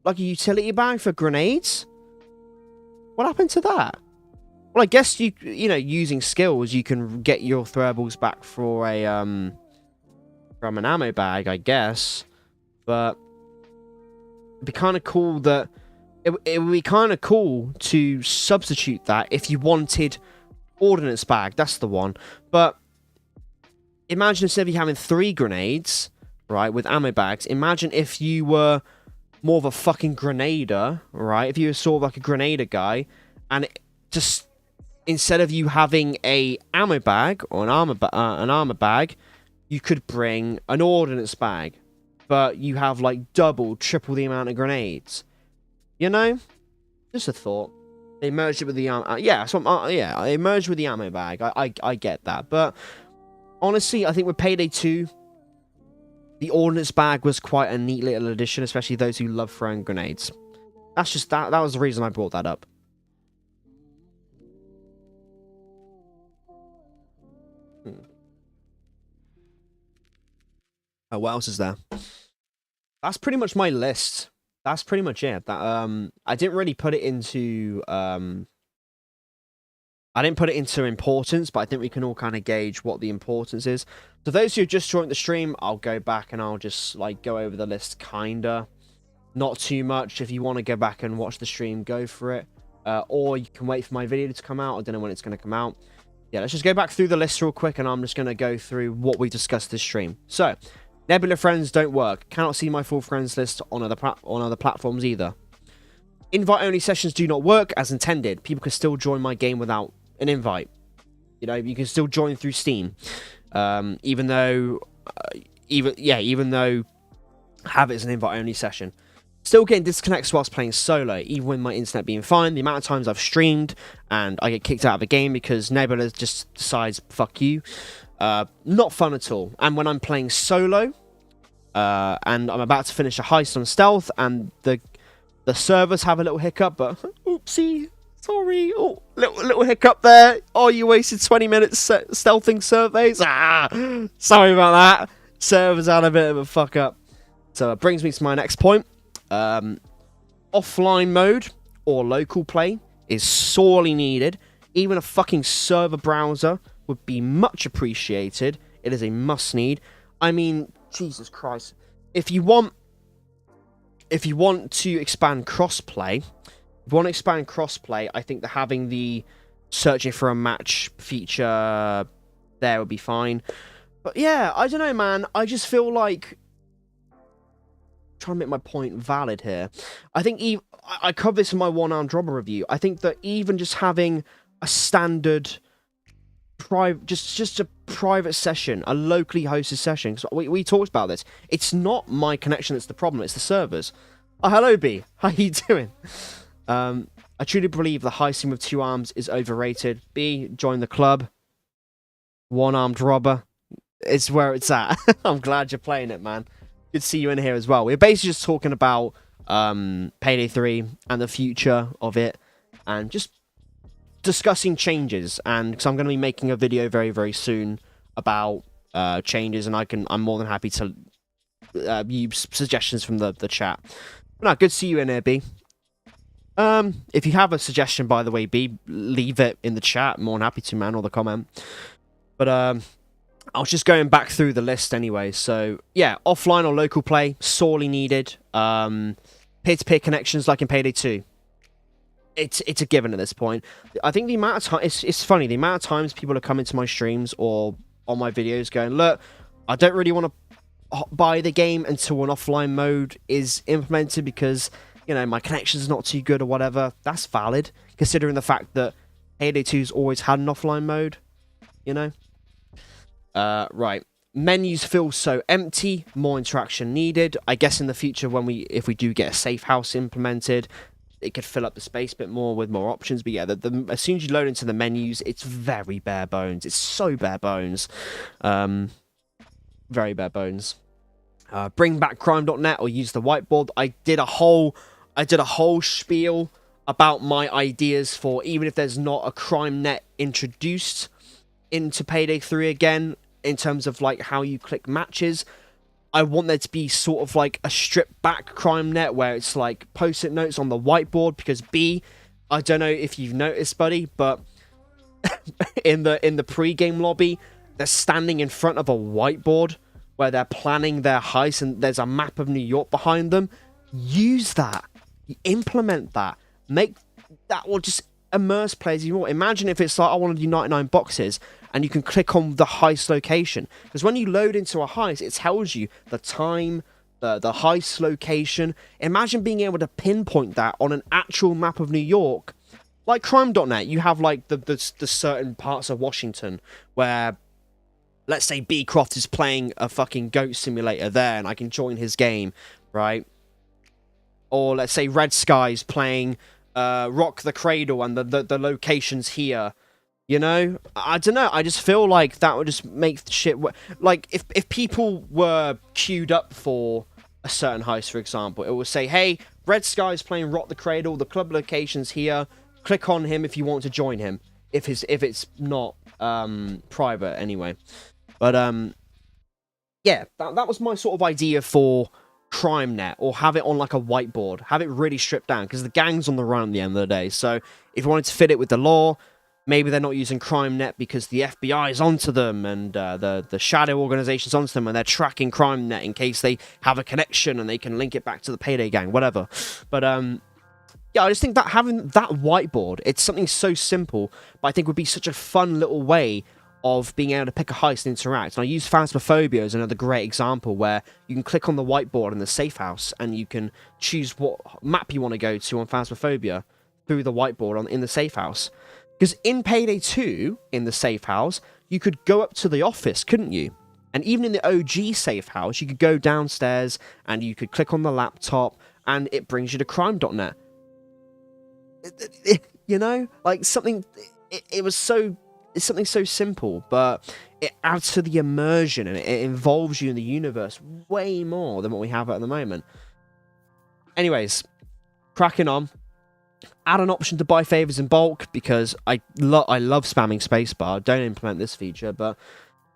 like a utility bag for grenades? What happened to that? Well, I guess you know, using skills, you can get your throwables back for a from an ammo bag, I guess. But it'd be kind of cool that it would be kind of cool to substitute that if you wanted ordnance bag. That's the one. But imagine instead of you having 3 grenades, right, with ammo bags, imagine if you were more of a fucking grenader, right? If you were sort of like a grenader guy, and just instead of you having a ammo bag or an armor bag, you could bring an ordnance bag, but you have like double, triple the amount of grenades. You know, just a thought. They merged it with the they merged with the ammo bag. I get that, but honestly, I think with Payday 2, the ordnance bag was quite a neat little addition, especially those who love throwing grenades. That's just that was the reason I brought that up. Oh, what else is there? That's pretty much my list. That's pretty much it. That I didn't really put it into importance, but I think we can all kind of gauge what the importance is. So those who have just joined the stream, I'll go back and I'll just like go over the list, kinda. Not too much. If you want to go back and watch the stream, go for it. Or you can wait for my video to come out. I don't know when it's going to come out. Yeah, let's just go back through the list real quick, and I'm just going to go through what we discussed this stream. So, Nebula friends don't work. Cannot see my full friends list on other platforms either. Invite-only sessions do not work as intended. People can still join my game without an invite. You know, you can still join through Steam, even though have it as an invite-only session. Still getting disconnects whilst playing solo, even with my internet being fine. The amount of times I've streamed and I get kicked out of a game because Nebula just decides fuck you. Not fun at all. And when I'm playing solo, and I'm about to finish a heist on stealth, and the servers have a little hiccup, but oopsie. Sorry. Oh, little hiccup there. Oh, you wasted 20 minutes stealthing surveys. Sorry about that. Servers had a bit of a fuck up. So it brings me to my next point. Offline mode or local play is sorely needed. Even a fucking server browser would be much appreciated. It is a must need. I mean, Jesus Christ. If you want to expand crossplay, I think that having the searching for a match feature there would be fine. But yeah, I don't know, man. I just feel like, trying to make my point valid here, I think I covered this in my one-armed robber review. I think that even just having a standard just a private session, a locally hosted session, because we talked about this, it's not my connection that's the problem, it's the servers. Oh, hello B, how you doing? I truly believe the heisting with 2 arms is overrated. B, join the club. One-armed robber, it's where it's at. I'm glad you're playing it, man. Good to see you in here as well. We're basically just talking about Payday 3 and the future of it, and just discussing changes. And because I'm going to be making a video very, very soon about changes, and I'm more than happy to use suggestions from the chat. But no, good to see you in here, B. If you have a suggestion, by the way, B, leave it in the chat. I'm more than happy to, man, or the comment. But I was just going back through the list anyway, so yeah, offline or local play, sorely needed. Peer-to-peer connections like in Payday 2. It's a given at this point. I think the amount of time, it's funny, the amount of times people are coming to my streams or on my videos going, look, I don't really want to buy the game until an offline mode is implemented because, you know, my connection's not too good or whatever. That's valid, considering the fact that Payday 2's always had an offline mode, you know? Right. Menus feel so empty, more interaction needed. I guess in the future, if we do get a safe house implemented, it could fill up the space a bit more with more options. But yeah, as soon as you load into the menus, it's very bare bones. It's so bare bones. Very bare bones. bring back crime.net or use the whiteboard. I did a whole spiel about my ideas for even if there's not a crime net introduced into Payday 3 again, in terms of like how you click matches. I want there to be sort of like a stripped back crime net where it's like post-it notes on the whiteboard, because I don't know if you've noticed, buddy, but in the pre-game lobby, they're standing in front of a whiteboard where they're planning their heist and there's a map of New York behind them. Use that. Implement that. Make that will just immerse players even more. Imagine if it's like, I want to do 99 boxes and you can click on the heist location. Because when you load into a heist, it tells you the time, the heist location. Imagine being able to pinpoint that on an actual map of New York. Like crime.net, you have like the certain parts of Washington where, let's say Beecroft is playing a fucking goat simulator there and I can join his game, right? Or let's say Red Sky's playing Rock the Cradle and the locations here. You know? I don't know. I just feel like that would just make the shit... Like, if people were queued up for a certain heist, for example, it would say, hey, Red Sky's playing Rock the Cradle, the club location's here. Click on him if you want to join him. If it's not private, anyway. But, yeah, that was my sort of idea for CrimeNet, or have it on like a whiteboard, have it really stripped down, because the gang's on the run at the end of the day. So if you wanted to fit it with the law, maybe they're not using CrimeNet because the FBI is onto them and the shadow organization's onto them and they're tracking CrimeNet in case they have a connection and they can link it back to the Payday gang, whatever. But yeah, I just think that having that whiteboard, it's something so simple, but I think would be such a fun little way of being able to pick a heist and interact. And I use Phasmophobia as another great example where you can click on the whiteboard in the safe house and you can choose what map you want to go to on Phasmophobia through the whiteboard in the safe house. Because in Payday 2, in the safe house, you could go up to the office, couldn't you? And even in the OG safe house, you could go downstairs and you could click on the laptop and it brings you to crime.net. You know? Like something... It's something so simple, but it adds to the immersion and it involves you in the universe way more than what we have at the moment. Anyways, cracking on. Add an option to buy favors in bulk, because I love spamming spacebar. Don't implement this feature, but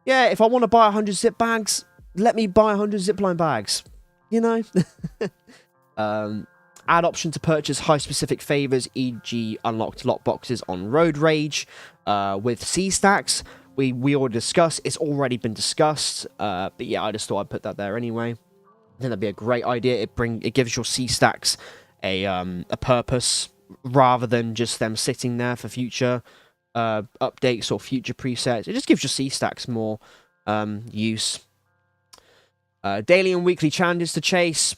yeah, if I want to buy 100 zip bags, let me buy 100 zipline bags. You know? Add option to purchase high-specific favors, e.g. unlocked lot boxes on Road Rage with C-stacks. We already discussed. It's already been discussed. But yeah, I just thought I'd put that there anyway. I think that'd be a great idea. It gives your C-stacks a purpose rather than just them sitting there for future updates or future presets. It just gives your C-stacks more use. Daily and weekly challenges to chase.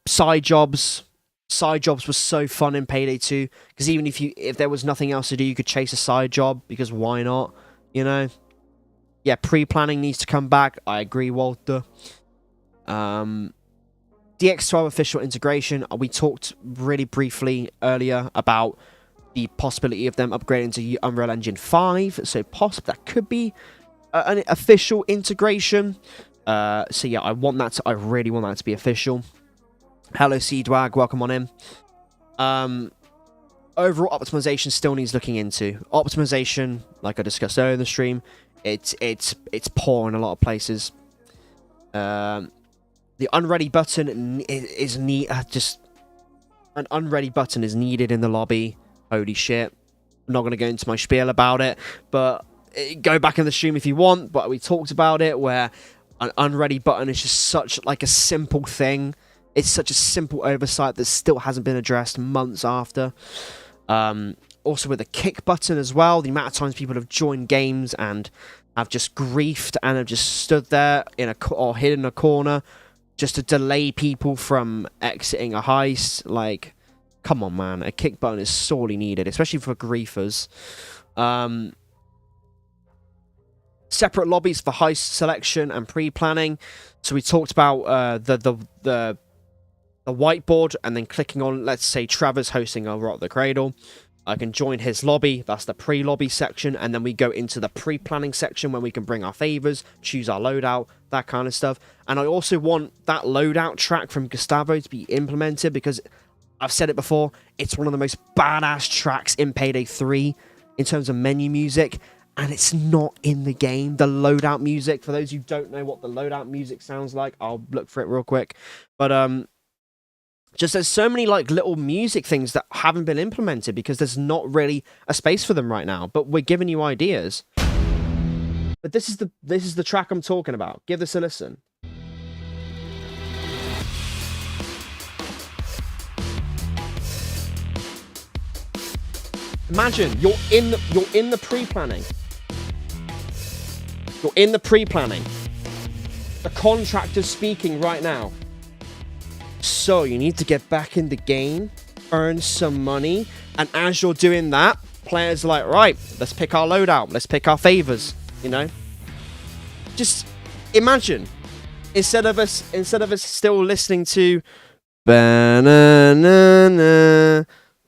Side jobs. Side jobs was so fun in Payday 2, because even if there was nothing else to do, you could chase a side job, because why not, you know? Yeah, pre-planning needs to come back. I agree, Walter. DX12 official integration. We talked really briefly earlier about the possibility of them upgrading to Unreal Engine 5, so that could be an official integration. So yeah, I really want that to be official. Hello, Seedwag, welcome on in. Overall optimization still needs looking into. Optimization, like I discussed earlier in the stream, it's poor in a lot of places. The unready button is an unready button is needed in the lobby. Holy shit! I'm not gonna go into my spiel about it, but go back in the stream if you want. But we talked about it, where an unready button is just such like a simple thing. It's such a simple oversight that still hasn't been addressed months after. Also with the kick button as well, the amount of times people have joined games and have just griefed and have just stood there or hid in a corner just to delay people from exiting a heist. Like, come on, man. A kick button is sorely needed, especially for griefers. Separate lobbies for heist selection and pre-planning. So we talked about the whiteboard, and then clicking on, let's say Trevor's hosting a Rock the Cradle. I can join his lobby. That's the pre-lobby section, and then we go into the pre-planning section when we can bring our favors, choose our loadout, that kind of stuff. And I also want that loadout track from Gustavo to be implemented, because I've said it before, it's one of the most badass tracks in Payday 3 in terms of menu music, and it's not in the game. The loadout music, for those who don't know what the loadout music sounds like, I'll look for it real quick. But just there's so many like little music things that haven't been implemented because there's not really a space for them right now. But we're giving you ideas. But this is the track I'm talking about. Give this a listen. Imagine you're in the pre-planning. You're in the pre-planning. The contractor's speaking right now. So you need to get back in the game, earn some money, and as you're doing that, players are like, right, let's pick our loadout, let's pick our favors, you know? Just imagine, instead of us still listening to banana,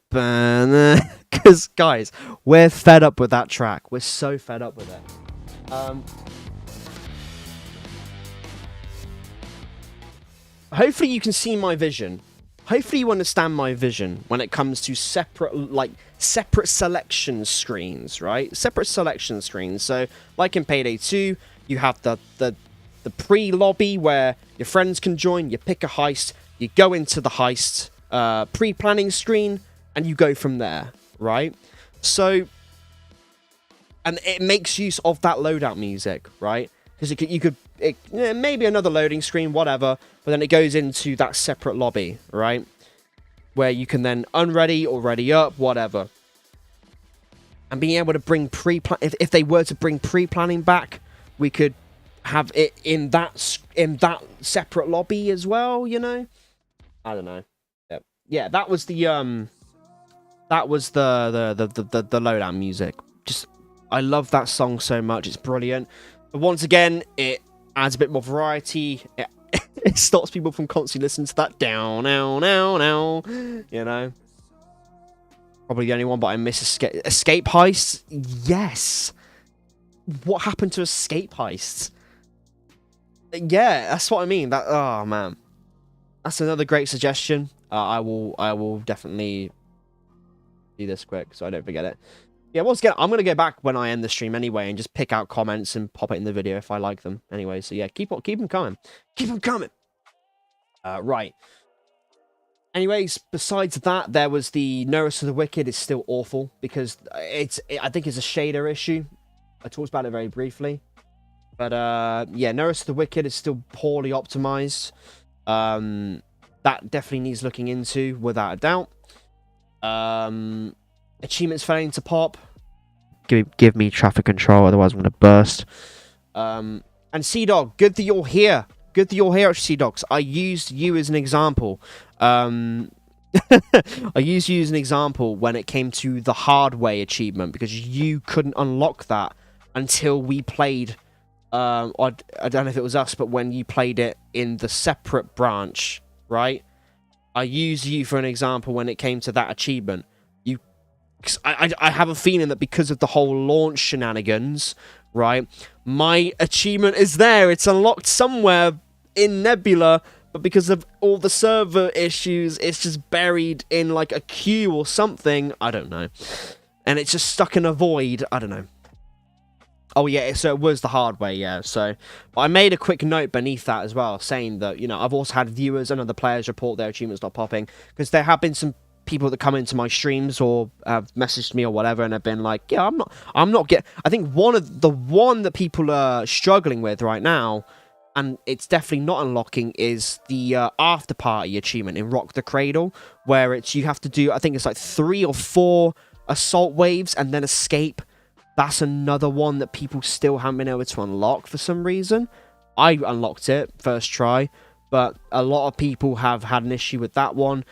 banana, because guys, we're fed up with that track. We're so fed up with it. Hopefully you can see my vision. Hopefully you understand my vision when it comes to separate selection screens, right? Separate selection screens. So, like in Payday 2, you have the pre-lobby where your friends can join, you pick a heist, you go into the heist pre-planning screen, and you go from there, right? So, and it makes use of that loadout music, right? Because maybe another loading screen, whatever, but then it goes into that separate lobby, right? Where you can then unready or ready up, whatever. And being able to bring if they were to bring pre-planning back, we could have it in that separate lobby as well, you know? I don't know. Yeah, that was the loadout music. Just, I love that song so much. It's brilliant. But once again, it adds a bit more variety. It stops people from constantly listening to that down, now, you know. Probably the only one, but I miss escape heists. Yes. What happened to escape heists? Yeah, that's what I mean. Oh man, that's another great suggestion. I will definitely do this quick so I don't forget it. Yeah, once again, I'm going to go back when I end the stream anyway and just pick out comments and pop it in the video if I like them. Anyway, so yeah, keep them coming. Keep them coming. Right. Anyways, besides that, there was the Notice of the Wicked is still awful because I think it's a shader issue. I talked about it very briefly. But yeah, Notice of the Wicked is still poorly optimized. That definitely needs looking into, without a doubt. Achievements failing to pop. Give me traffic control, otherwise I'm going to burst. And Sea-Dog, good that you're here. Good that you're here, Sea-Dogs. I used you as an example. I used you as an example when it came to the hard way achievement, because you couldn't unlock that until we played... I don't know if it was us, but when you played it in the separate branch, right? I used you for an example when it came to that achievement. I have a feeling that because of the whole launch shenanigans, right, my achievement is there. It's unlocked somewhere in Nebula, but because of all the server issues, it's just buried in like a queue or something. I don't know. And it's just stuck in a void. I don't know. Oh, yeah, so it was the hard way, yeah. So I made a quick note beneath that as well, saying that, you know, I've also had viewers and other players report their achievements not popping, because there have been some people that come into my streams or have messaged me or whatever and have been like, yeah, I'm not getting... I think one that people are struggling with right now, and it's definitely not unlocking, is the after party achievement in Rock the Cradle, where you have to do, I think it's like 3 or 4 assault waves and then escape. That's another one that people still haven't been able to unlock for some reason. I unlocked it first try, but a lot of people have had an issue with that one.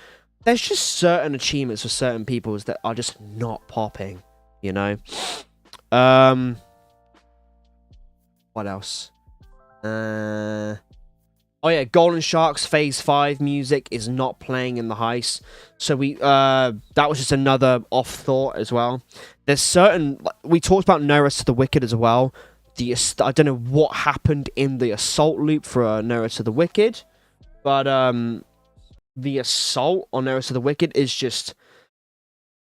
There's just certain achievements for certain people that are just not popping, you know? What else? Oh yeah, Golden Sharks Phase 5 music is not playing in the heist. So that was just another off thought as well. There's certain... We talked about Notice of the Wicked as well. I don't know what happened in the assault loop for Nearer to the Wicked, but the assault on Nearer to the Wicked is just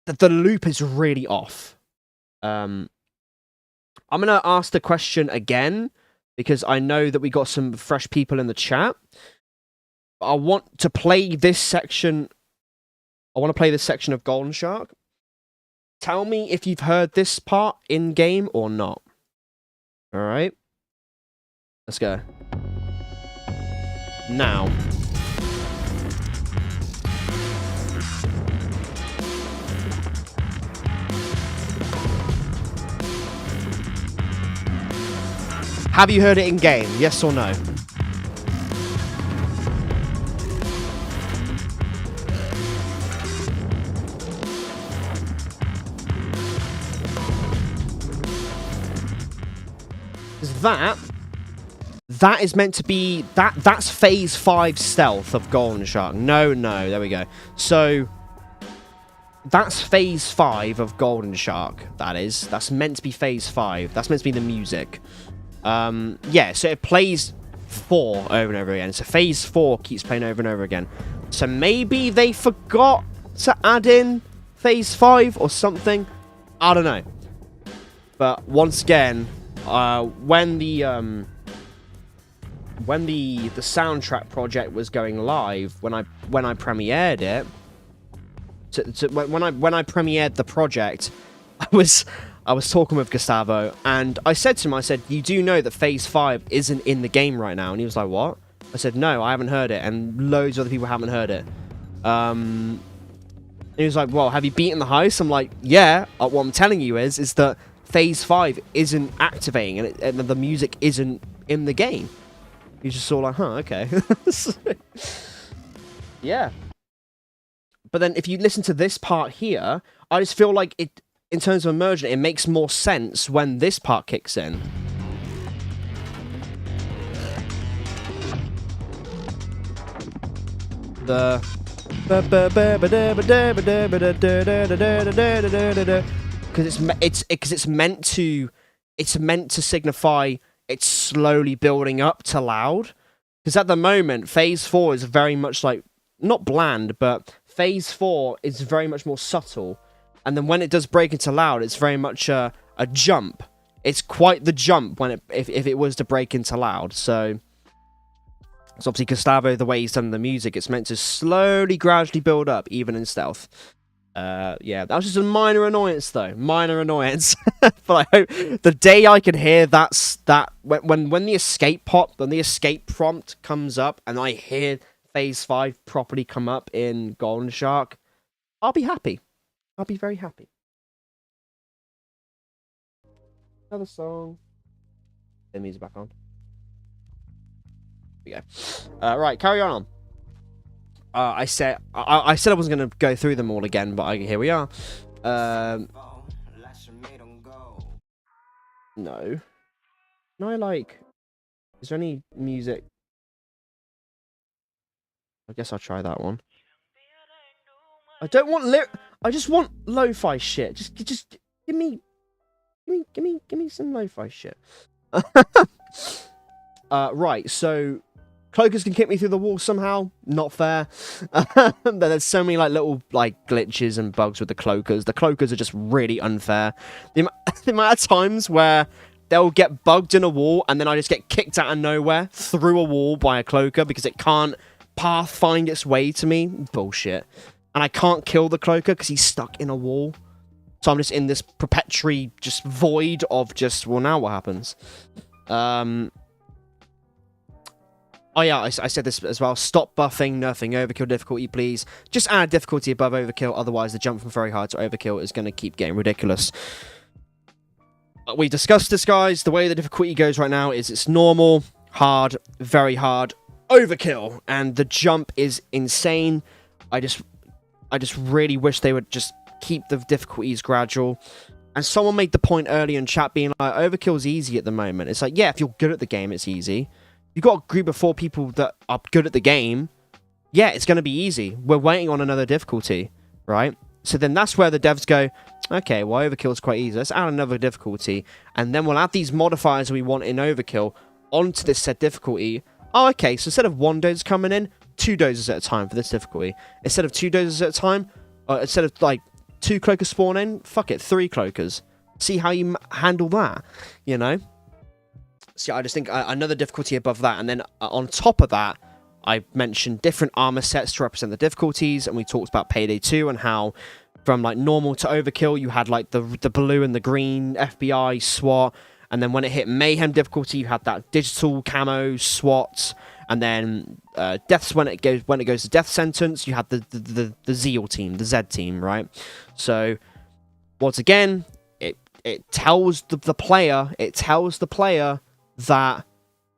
the loop is really off. I'm gonna ask the question again because I know that we got some fresh people in the chat. I want to play this section. I want to play this section of Golden Shark. Tell me if you've heard this part in game or not. All right, let's go. Now. Have you heard it in game? Yes or no? That is meant to be that's phase 5 stealth of Golden Shark. No, there we go. So that's phase 5 of Golden Shark. That's meant to be phase 5. That's meant to be the music. Yeah, so it plays 4 over and over again. So phase 4 keeps playing over and over again. So maybe they forgot to add in phase 5 or something. I don't know. But once again, when the soundtrack project was going live, when I premiered it, when I premiered the project, I was talking with Gustavo, and I said to him, I said, you do know that phase 5 isn't in the game right now? And he was like, what? I said, no, I haven't heard it, and loads of other people haven't heard it. And he was like, well, have you beaten the heist? I'm like, yeah. What I'm telling you is that phase 5 isn't activating, and the music isn't in the game. He's just all like, huh, okay. Yeah. But then if you listen to this part here, I just feel like it, in terms of immersion, it makes more sense when this part kicks in. Because it's meant to signify it's slowly building up to loud. Because at the moment, phase 4 is very much like, not bland, but phase 4 is very much more subtle. And then when it does break into loud, it's very much a jump. It's quite the jump when if it was to break into loud. So obviously Gustavo, the way he's done the music, it's meant to slowly, gradually build up, even in stealth. Yeah, that was just a minor annoyance, though. Minor annoyance. But I hope the day I can hear when the escape prompt comes up, and I hear phase 5 properly come up in Golden Shark, I'll be happy. I'll be very happy. Another song. The music back on. Here we go. Right, carry on. I said I wasn't going to go through them all again, but here we are. No. Can I, like... Is there any music? I guess I'll try that one. I don't want I just want lo-fi shit. Just give me some lo-fi shit. Right, so cloakers can kick me through the wall somehow. Not fair. There's so many like little like glitches and bugs with the cloakers. The cloakers are just really unfair. The amount of times where they'll get bugged in a wall and then I just get kicked out of nowhere through a wall by a cloaker because it can't find its way to me. Bullshit. And I can't kill the cloaker because he's stuck in a wall. So I'm just in this perpetually just void of just, well, now what happens? Oh yeah, I said this as well. Stop buffing, nerfing overkill difficulty, please. Just add difficulty above overkill, otherwise the jump from very hard to overkill is going to keep getting ridiculous. We discussed this, guys. The way the difficulty goes right now is it's normal, hard, very hard, overkill, and the jump is insane. I just really wish they would just keep the difficulties gradual. And someone made the point earlier in chat being like, overkill's easy at the moment. It's like, yeah, if you're good at the game, it's easy. You've got a group of 4 people that are good at the game. Yeah, it's going to be easy. We're waiting on another difficulty, right? So then that's where the devs go, Okay, well, Overkill's quite easy. Let's add another difficulty, and then we'll add these modifiers we want in Overkill onto this set difficulty. Oh, okay, so instead of 1 dozer coming in, 2 dozers at a time for this difficulty. Instead of 2 dozers at a time, instead of, like, 2 cloakers spawn in, fuck it, 3 cloakers. See how you handle that, you know? So I just think another difficulty above that, and then on top of that, I mentioned different armor sets to represent the difficulties, and we talked about Payday 2 and how from like normal to Overkill, you had like the blue and the green FBI SWAT, and then when it hit Mayhem difficulty, you had that digital camo SWAT, and then deaths when it goes to death sentence, you had the Zeal team, the Z team, right? So once again, it tells the player that,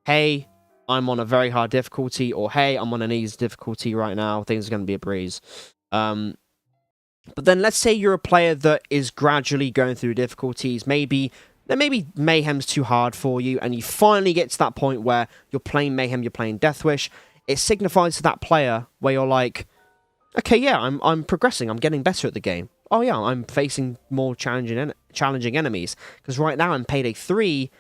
hey, I'm on a very hard difficulty, or hey, I'm on an easy difficulty right now, things are going to be a breeze. But then let's say you're a player that is gradually going through difficulties, maybe Mayhem's too hard for you, and you finally get to that point where you're playing Mayhem, you're playing Deathwish. It signifies to that player where you're like, okay, yeah, I'm progressing, I'm getting better at the game. Oh yeah, I'm facing more challenging enemies. Because right now in Payday 3,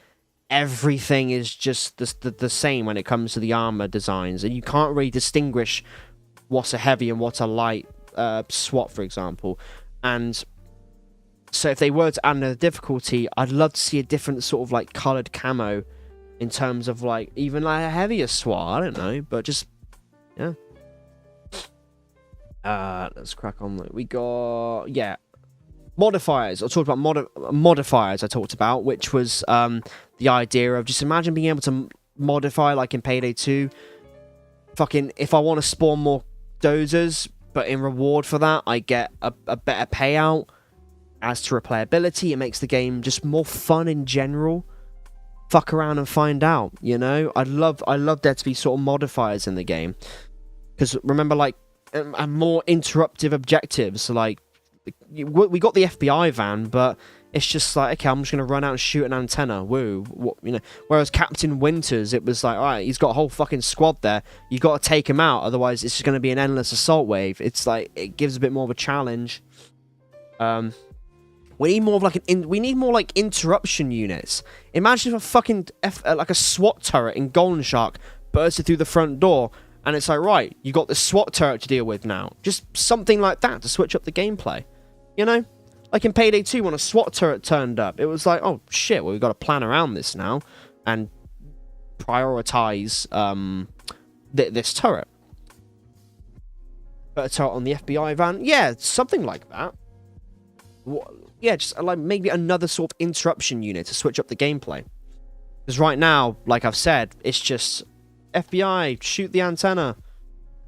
everything is just the same when it comes to the armor designs, and you can't really distinguish what's a heavy and what's a light SWAT, for example. And so if they were to add another difficulty, I'd love to see a different sort of like coloured camo in terms of like even like a heavier SWAT, I don't know, but just yeah. Let's crack on. We got, yeah, modifiers. I talked about modifiers I talked about, which was the idea of just imagine being able to modify like in Payday 2. Fucking, if I want to spawn more dozers, but in reward for that, I get a better payout. As to replayability, it makes the game just more fun in general. Fuck around and find out, you know? I love there to be sort of modifiers in the game. Because remember, like, more interruptive objectives, like, we got the FBI van, but it's just like, okay, I'm just going to run out and shoot an antenna, woo, what, you know. Whereas Captain Winters, it was like, alright, he's got a whole fucking squad there, you got to take him out, otherwise it's just going to be an endless assault wave. It's like, it gives a bit more of a challenge. We need more of like we need more like interruption units. Imagine if a fucking like a SWAT turret in Golden Shark bursted through the front door, and it's like, right, you got the SWAT turret to deal with now. Just something like that to switch up the gameplay, you know? Like in Payday 2, when a SWAT turret turned up, it was like, oh shit, well, we've got to plan around this now and prioritize this turret. Put a turret on the FBI van, yeah, something like that. Yeah, just like maybe another sort of interruption unit to switch up the gameplay. Because right now, like I've said, it's just FBI, shoot the antenna.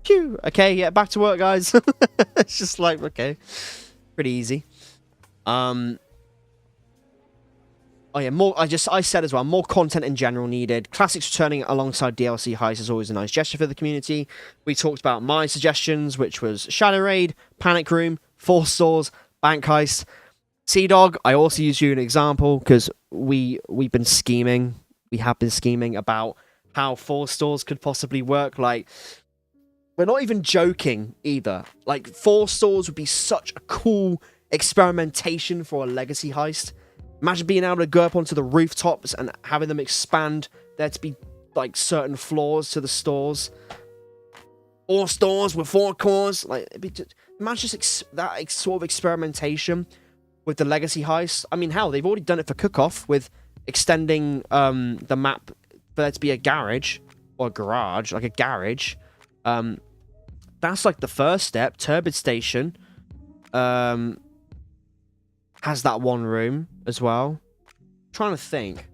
Phew, okay, yeah, back to work, guys. It's just like, okay, pretty easy. Oh yeah, I said as well, more content in general needed. Classics returning alongside DLC heists is always a nice gesture for the community. We talked about my suggestions, which was Shadow Raid, Panic Room, Force Stores, Bank Heist. Sea-Dog, I also use you an example, because we've been scheming. We have been scheming about how Force Stores could possibly work. Like, we're not even joking either. Like, Force Stores would be such a cool experimentation for a legacy heist. Imagine being able to go up onto the rooftops and having them expand there to be like certain floors to the stores. 4 stores with 4 cores. Like, it'd be just, imagine just that sort of experimentation with the legacy heist. I mean, hell, they've already done it for Cook-Off with extending the map for there to be a garage or a garage, like a garage. That's like the first step. Turbid Station has that one room as well. I'm trying to think.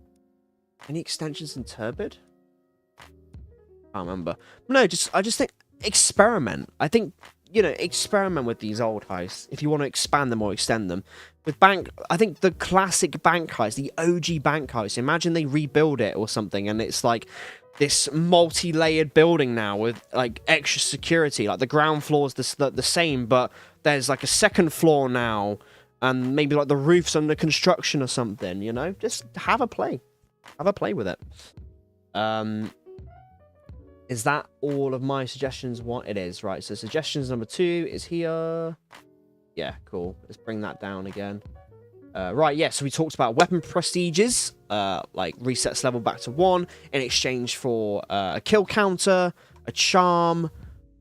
Any extensions in Turbid? I can't remember. No, I just think experiment. I think, you know, experiment with these old heists if you want to expand them or extend them. With Bank, I think the classic Bank heist, the OG Bank heist, imagine they rebuild it or something and it's like this multi-layered building now with like extra security. Like the ground floor is the same, but there's like a second floor now and maybe like the roof's under construction or something, you know? Just have a play. Have a play with it. Is that all of my suggestions? What it is, right? So suggestions number 2 is here. Yeah, cool. Let's bring that down again. Right, yeah, so we talked about weapon prestiges, like resets level back to 1 in exchange for a kill counter, a charm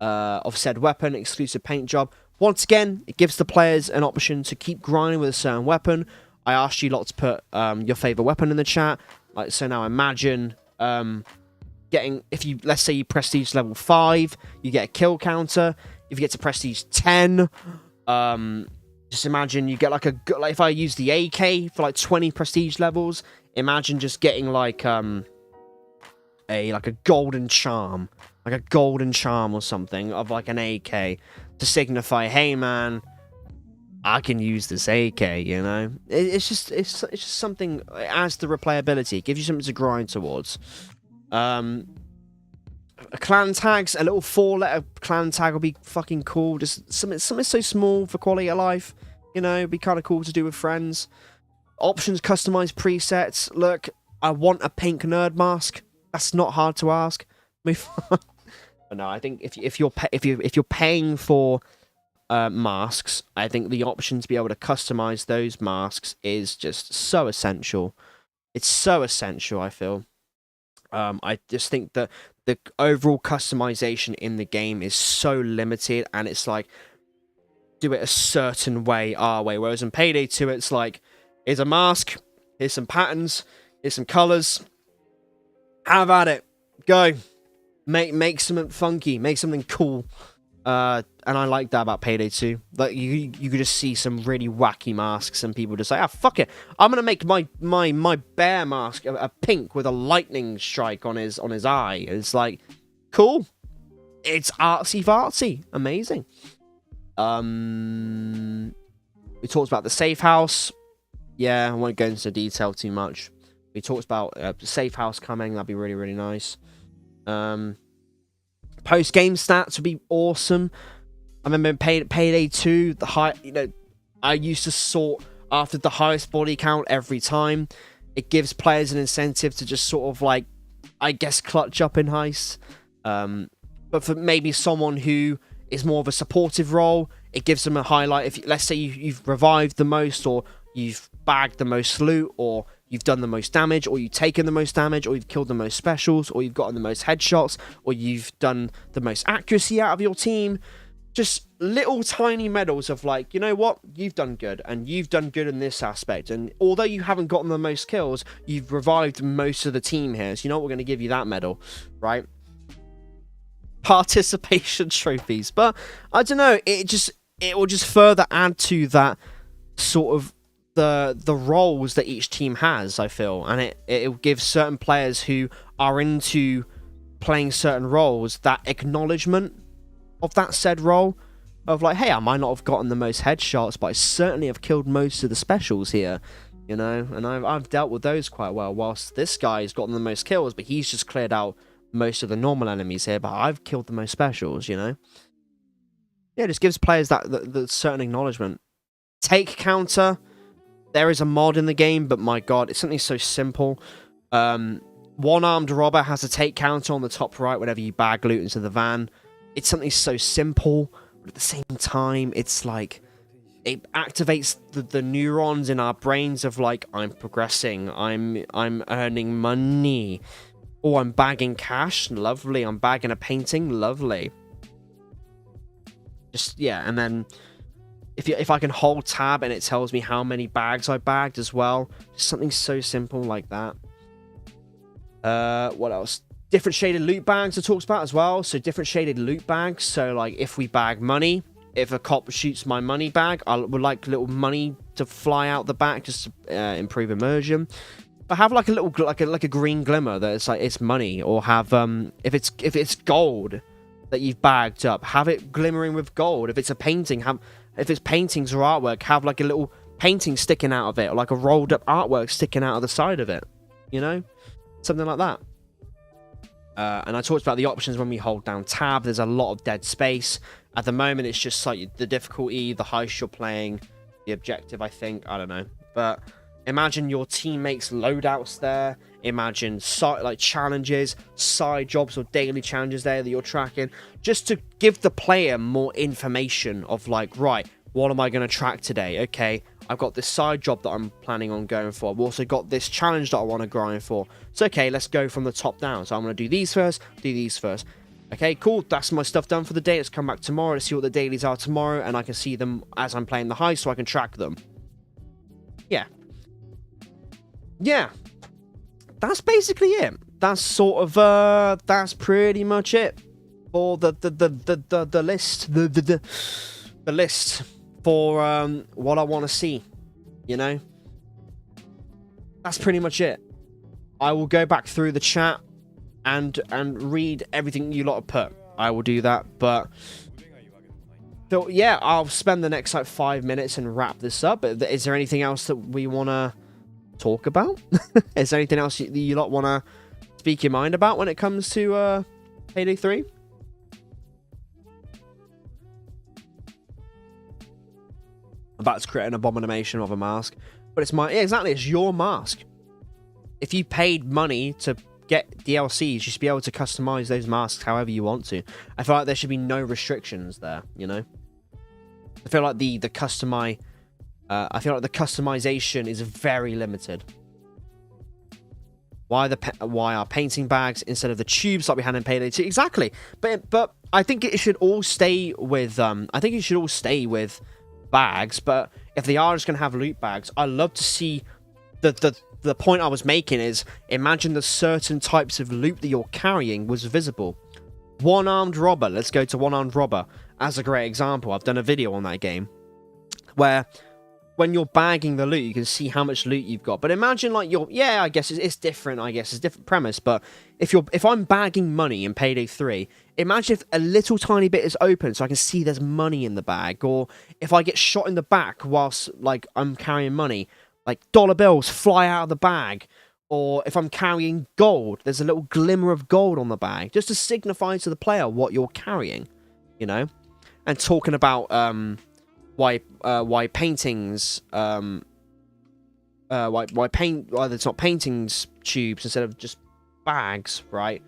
of said weapon, exclusive paint job. Once again, it gives the players an option to keep grinding with a certain weapon. I asked you lot to put your favorite weapon in the chat. Like, so now imagine getting, if you, let's say you prestige level 5, you get a kill counter. If you get to prestige 10, just imagine you get like if I use the AK for like 20 prestige levels, imagine just getting like a golden charm, like a golden charm or something of like an AK to signify, hey man, I can use this AK, you know? It's just something, it adds the replayability, it gives you something to grind towards. Clan tags, a little 4-letter clan tag will be fucking cool. Just something so small for quality of life, you know, it'd be kind of cool to do with friends. Options, customized presets. Look, I want a pink nerd mask. That's not hard to ask. But no, I think if you're paying for masks, I think the option to be able to customize those masks is just so essential. It's so essential, I feel. I just think that the overall customization in the game is so limited, and it's like, do it a certain way, our way. Whereas in Payday 2, it's like, here's a mask, here's some patterns, here's some colors. Have at it. Go. Make something funky, make something cool. And I like that about Payday 2. Like you could just see some really wacky masks, and people just say, "Ah, fuck it, I'm gonna make my bear mask a pink with a lightning strike on his eye." It's like, cool. It's artsy fartsy, amazing. We talked about the safe house. Yeah, I won't go into detail too much. We talked about the safe house coming. That'd be really, really nice. Post-game stats would be awesome. I remember in Payday 2, I used to sort after the highest body count every time. It gives players an incentive to just sort of like, I guess, clutch up in heists. But for maybe someone who is more of a supportive role, it gives them a highlight. If let's say you've revived the most, or you've bagged the most loot, or you've done the most damage, or you've taken the most damage, or you've killed the most specials, or you've gotten the most headshots, or you've done the most accuracy out of your team. Just little tiny medals of like, you know what, you've done good, and you've done good in this aspect, and although you haven't gotten the most kills, you've revived most of the team here, so you know what, we're going to give you that medal, right? Participation trophies. But I don't know, it will just further add to that sort of the roles that each team has, I feel, and it will give certain players who are into playing certain roles that acknowledgement of that said role, of like, hey, I might not have gotten the most headshots, but I certainly have killed most of the specials here, you know, and I've dealt with those quite well, whilst this guy's gotten the most kills, but he's just cleared out most of the normal enemies here, but I've killed the most specials, you know. Yeah, it just gives players that certain acknowledgement. Take counter. There is a mod in the game, but my god, it's something so simple. One-armed robber has a take counter on the top right whenever you bag loot into the van. It's something so simple, but at the same time, it's like, it activates the neurons in our brains of like, I'm progressing, I'm earning money. Oh, I'm bagging cash, lovely. I'm bagging a painting, lovely. Just, yeah, and then if I can hold tab and it tells me how many bags I bagged as well. Just something so simple like that. What else? Different shaded loot bags it talks about as well. So different shaded loot bags. So like if we bag money, if a cop shoots my money bag, I would like little money to fly out the back just to improve immersion. But have like a little like a green glimmer that it's like it's money, or have if it's gold that you've bagged up, have it glimmering with gold. If it's a painting, if it's paintings or artwork, have like a little painting sticking out of it, or like a rolled up artwork sticking out of the side of it, you know, something like that. And I talked about the options when we hold down tab. There's a lot of dead space at the moment. It's just like the difficulty, the heist you're playing, the objective, I think, I don't know, but imagine your teammates loadouts there. Imagine like challenges, side jobs, or daily challenges there that you're tracking, just to give the player more information of like, right, What am I going to track today? Okay, I've got this side job that I'm planning on going for. I've also got this challenge that I want to grind for. So, okay, let's go from the top down. So I'm going to do these first, do these first. Okay, cool. That's my stuff done for the day. Let's come back tomorrow to see what the dailies are tomorrow, and I can see them as I'm playing the heist, so I can track them. Yeah. Yeah. That's basically it. That's sort of, that's pretty much it for the list. The list for, what I want to see, you know? That's pretty much it. I will go back through the chat and read everything you lot have put. I will do that, but so yeah, I'll spend the next like 5 minutes and wrap this up. Is there anything else that we want to talk about? Is there anything else you lot want to speak your mind about when it comes to Payday 3? About to create an abomination of a mask, but it's my exactly, it's your mask. If you paid money to get DLCs, you should be able to customize those masks however you want to. I feel like there should be no restrictions there, you know? I feel like the customization is very limited. Why are painting bags instead of the tubes like we had in Payday 2? Exactly. But I think it should all stay with bags, but if they are just going to have loot bags, I love to see the point I was making is, imagine the certain types of loot that you're carrying was visible. One-armed robber, let's go to one-armed robber as a great example. I've done a video on that game where when you're bagging the loot, you can see how much loot you've got. But imagine like I guess it's different. I guess it's a different premise. But if I'm bagging money in Payday 3, imagine if a little tiny bit is open so I can see there's money in the bag. Or if I get shot in the back whilst like I'm carrying money, like dollar bills fly out of the bag. Or if I'm carrying gold, there's a little glimmer of gold on the bag, just to signify to the player what you're carrying, you know. And talking about why paintings why there's not paintings tubes instead of just bags, right?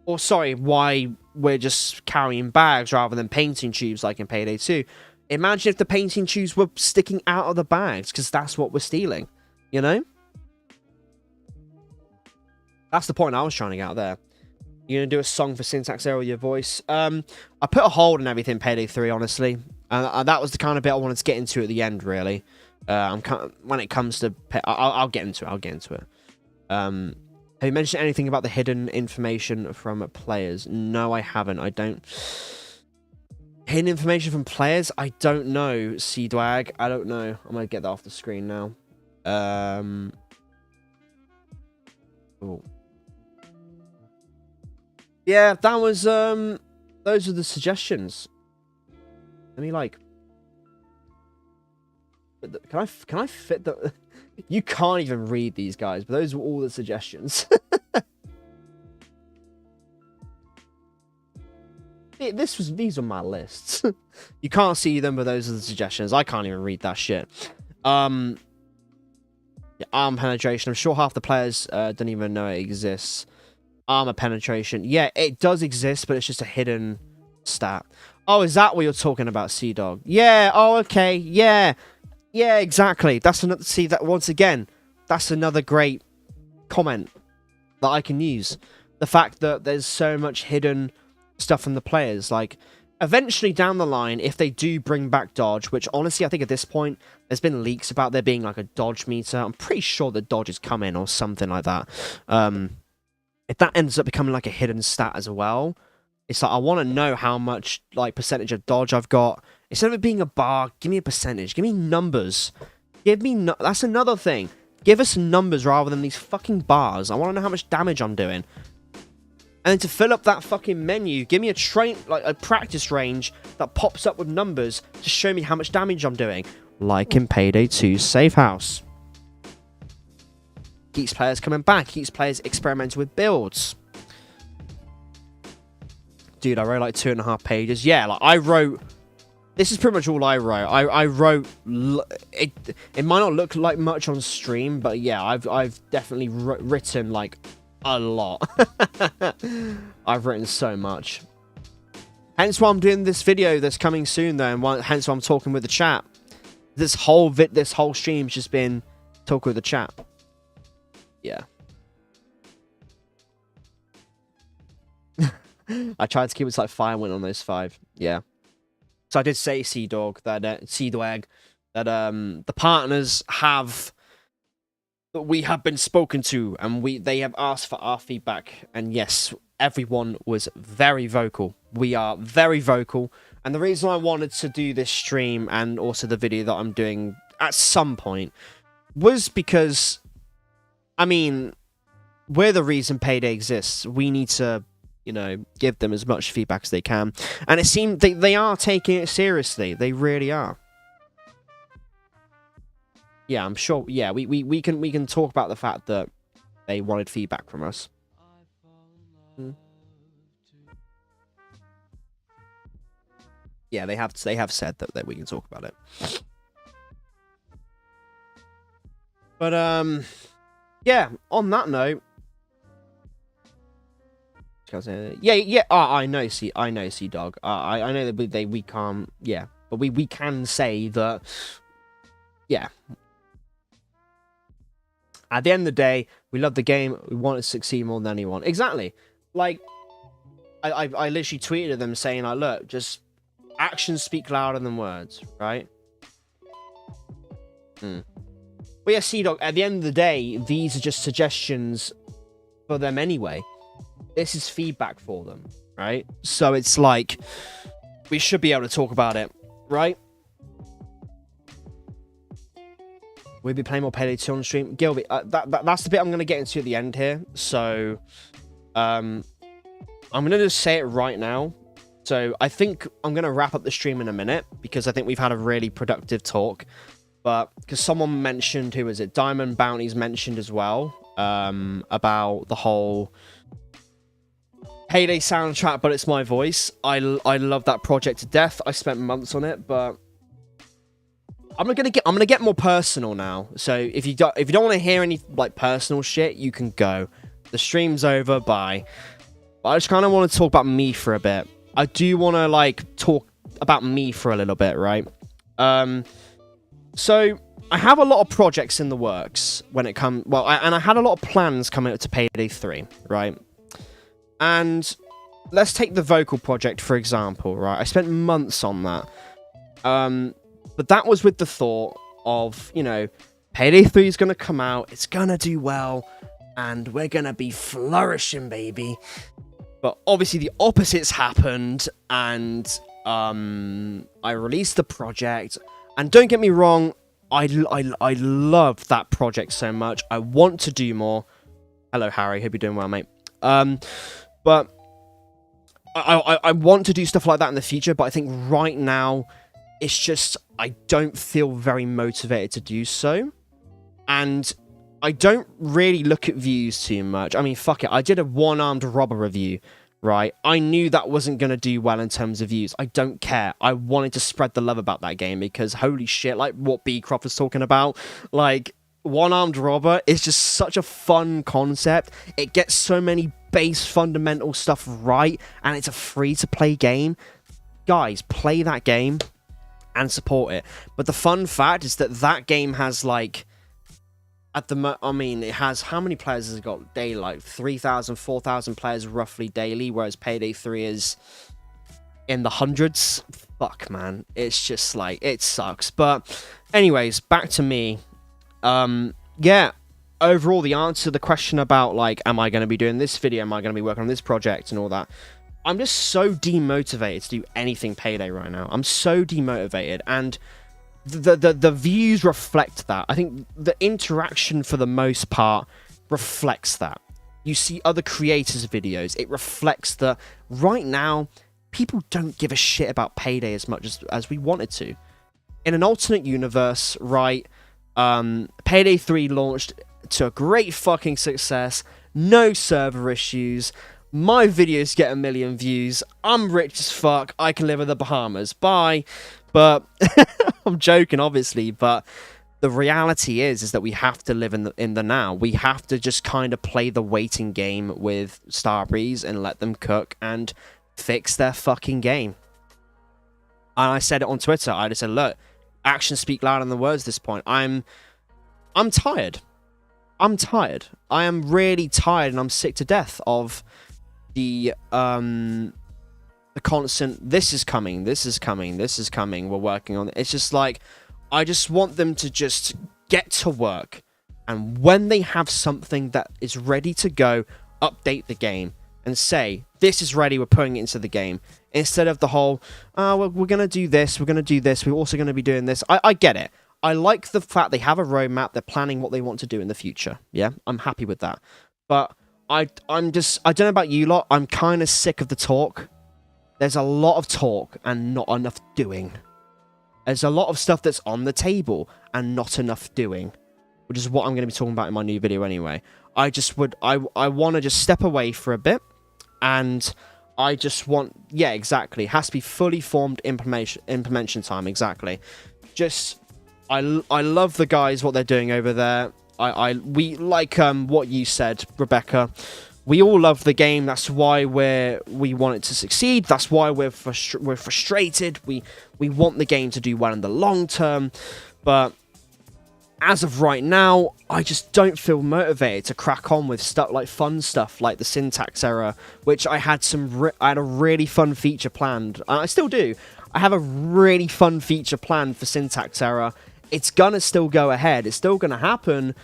Or sorry, why we're just carrying bags rather than painting tubes like in Payday 2. Imagine if the painting tubes were sticking out of the bags, because that's what we're stealing, you know? That's the point I was trying to get out there. You're going to do a song for Syntax Error with your voice? I put a hold on everything Payday 3, honestly. And that was the kind of bit I wanted to get into at the end, really. When it comes to... I'll get into it. Have you mentioned anything about the hidden information from players? No, I haven't. I don't... Hidden information from players? I don't know, C-Dwag. I don't know. I'm going to get that off the screen now. Oh. Yeah, that was, those are the suggestions. Let me, like... Can I fit the... You can't even read these guys, but those were all the suggestions. These are my lists. You can't see them, but those are the suggestions. I can't even read that shit. Yeah, arm penetration. I'm sure half the players don't even know it exists. Armor penetration. Yeah, it does exist, but it's just a hidden stat. Oh, is that what you're talking about, Sea-Dog? Yeah, oh, okay, yeah. Yeah, exactly. That's another... See, that once again, that's another great comment that I can use. The fact that there's so much hidden stuff from the players. Like, eventually down the line, if they do bring back dodge, which honestly, I think at this point, there's been leaks about there being like a dodge meter. I'm pretty sure the dodge is coming or something like that. If that ends up becoming like a hidden stat as well, it's like, I want to know how much like percentage of dodge I've got. Instead of it being a bar, give me a percentage. Give me numbers. That's another thing. Give us numbers rather than these fucking bars. I want to know how much damage I'm doing. And then to fill up that fucking menu, give me a practice range that pops up with numbers to show me how much damage I'm doing. Like in Payday 2's Safe House. Keeps players coming back. Keeps players experimenting with builds. Dude, I wrote like 2.5 pages. Yeah, like I wrote... This is pretty much all I wrote. I wrote... It might not look like much on stream, but yeah, I've definitely written like a lot. I've written so much. Hence why I'm doing this video that's coming soon, though, and hence why I'm talking with the chat. This whole stream's just been talking with the chat. Yeah. I tried to keep it like Firewind on those 5. Yeah. So I did say Sea-Dog that the partners have we have been spoken to, and they have asked for our feedback, and yes, everyone was very vocal. We are very vocal, and the reason I wanted to do this stream and also the video that I'm doing at some point was because, I mean, we're the reason Payday exists. We need to, you know, give them as much feedback as they can, and it seemed they are taking it seriously. They really are. Yeah, I'm sure. Yeah, we can talk about the fact that they wanted feedback from us. Yeah, they have said that we can talk about it. But yeah. On that note, yeah. I know. Sea-Dog. I know that we can't. Yeah, but we can say that. Yeah. At the end of the day, we love the game. We want it to succeed more than anyone. Exactly. Like, I literally tweeted at them saying, like, look, just actions speak louder than words, right? But yeah, Sea-Dog, at the end of the day, these are just suggestions for them anyway. This is feedback for them, right? So it's like, we should be able to talk about it, right? We'll be playing more Payday 2 on stream. Gilby, that's the bit I'm going to get into at the end here. So, I'm going to just say it right now. So, I think I'm going to wrap up the stream in a minute, because I think we've had a really productive talk. But, because someone mentioned, who was it? Diamond Bounties mentioned as well, about the whole Payday soundtrack, but it's my voice. I love that project to death. I spent months on it, but I'm gonna get more personal now. So if you don't want to hear any like personal shit, you can go. The stream's over. Bye. But I just kind of want to talk about me for a bit. I do want to like talk about me for a little bit, right? So I have a lot of projects in the works when it comes. Well, I had a lot of plans coming up to Payday 3, right? And let's take the vocal project for example, right? I spent months on that. But that was with the thought of, you know, Payday 3 is going to come out, it's going to do well, and we're going to be flourishing, baby. But obviously the opposite's happened, and I released the project, and don't get me wrong, I love that project so much. I want to do more. Hello, Harry. Hope you're doing well, mate. But I want to do stuff like that in the future, but I think right now, it's just, I don't feel very motivated to do so. And I don't really look at views too much. I mean, fuck it. I did a one-armed robber review, right? I knew that wasn't going to do well in terms of views. I don't care. I wanted to spread the love about that game because, holy shit, like what Beecroft was talking about, like, one-armed robber is just such a fun concept. It gets so many base fundamental stuff right, and it's a free-to-play game. Guys, play that game and support it. But the fun fact is that that game has like, I mean, it has, how many players has it got daily? Like 3,000, 4,000 players roughly daily, whereas Payday 3 is in the hundreds. Fuck, man. It's just like, it sucks. But anyways, back to me. Yeah, overall, the answer to the question about like, am I going to be doing this video? Am I going to be working on this project and all that? I'm just so demotivated to do anything Payday right now. I'm so demotivated, and the views reflect that. I think the interaction for the most part reflects that. You see other creators' videos, it reflects that right now people don't give a shit about Payday as much as we wanted to. In an alternate universe, right, Payday 3 launched to a great fucking success, no server issues, my videos get 1 million views, I'm rich as fuck, I can live in the Bahamas, bye. But I'm joking, obviously, but the reality is that we have to live in the now. We have to just kind of play the waiting game with Starbreeze and let them cook, and fix their fucking game. And I said it on Twitter. I just said, look, actions speak louder than the words at this point. I'm tired. I'm tired. I am really tired, and I'm sick to death of the constant, this is coming, we're working on it. It's just like, I just want them to just get to work, and when they have something that is ready to go, update the game and say, this is ready, we're putting it into the game, instead of the whole, we're going to do this, we're also going to be doing this. I get it. I like the fact they have a roadmap, they're planning what they want to do in the future. Yeah, I'm happy with that. But I don't know about you lot, I'm kind of sick of the talk. There's a lot of talk and not enough doing. There's a lot of stuff that's on the table and not enough doing, which is what I'm going to be talking about in my new video anyway. I want to just step away for a bit, and I just want, yeah, exactly. It has to be fully formed implementation time, exactly. Just, I love the guys, what they're doing over there. We like what you said, Rebecca. We all love the game. That's why we want it to succeed. That's why we're frustrated. We want the game to do well in the long term. But as of right now, I just don't feel motivated to crack on with stuff like fun stuff like the syntax error, which I had I had a really fun feature planned, and I still do. I have a really fun feature planned for syntax error. It's gonna still go ahead. It's still gonna happen.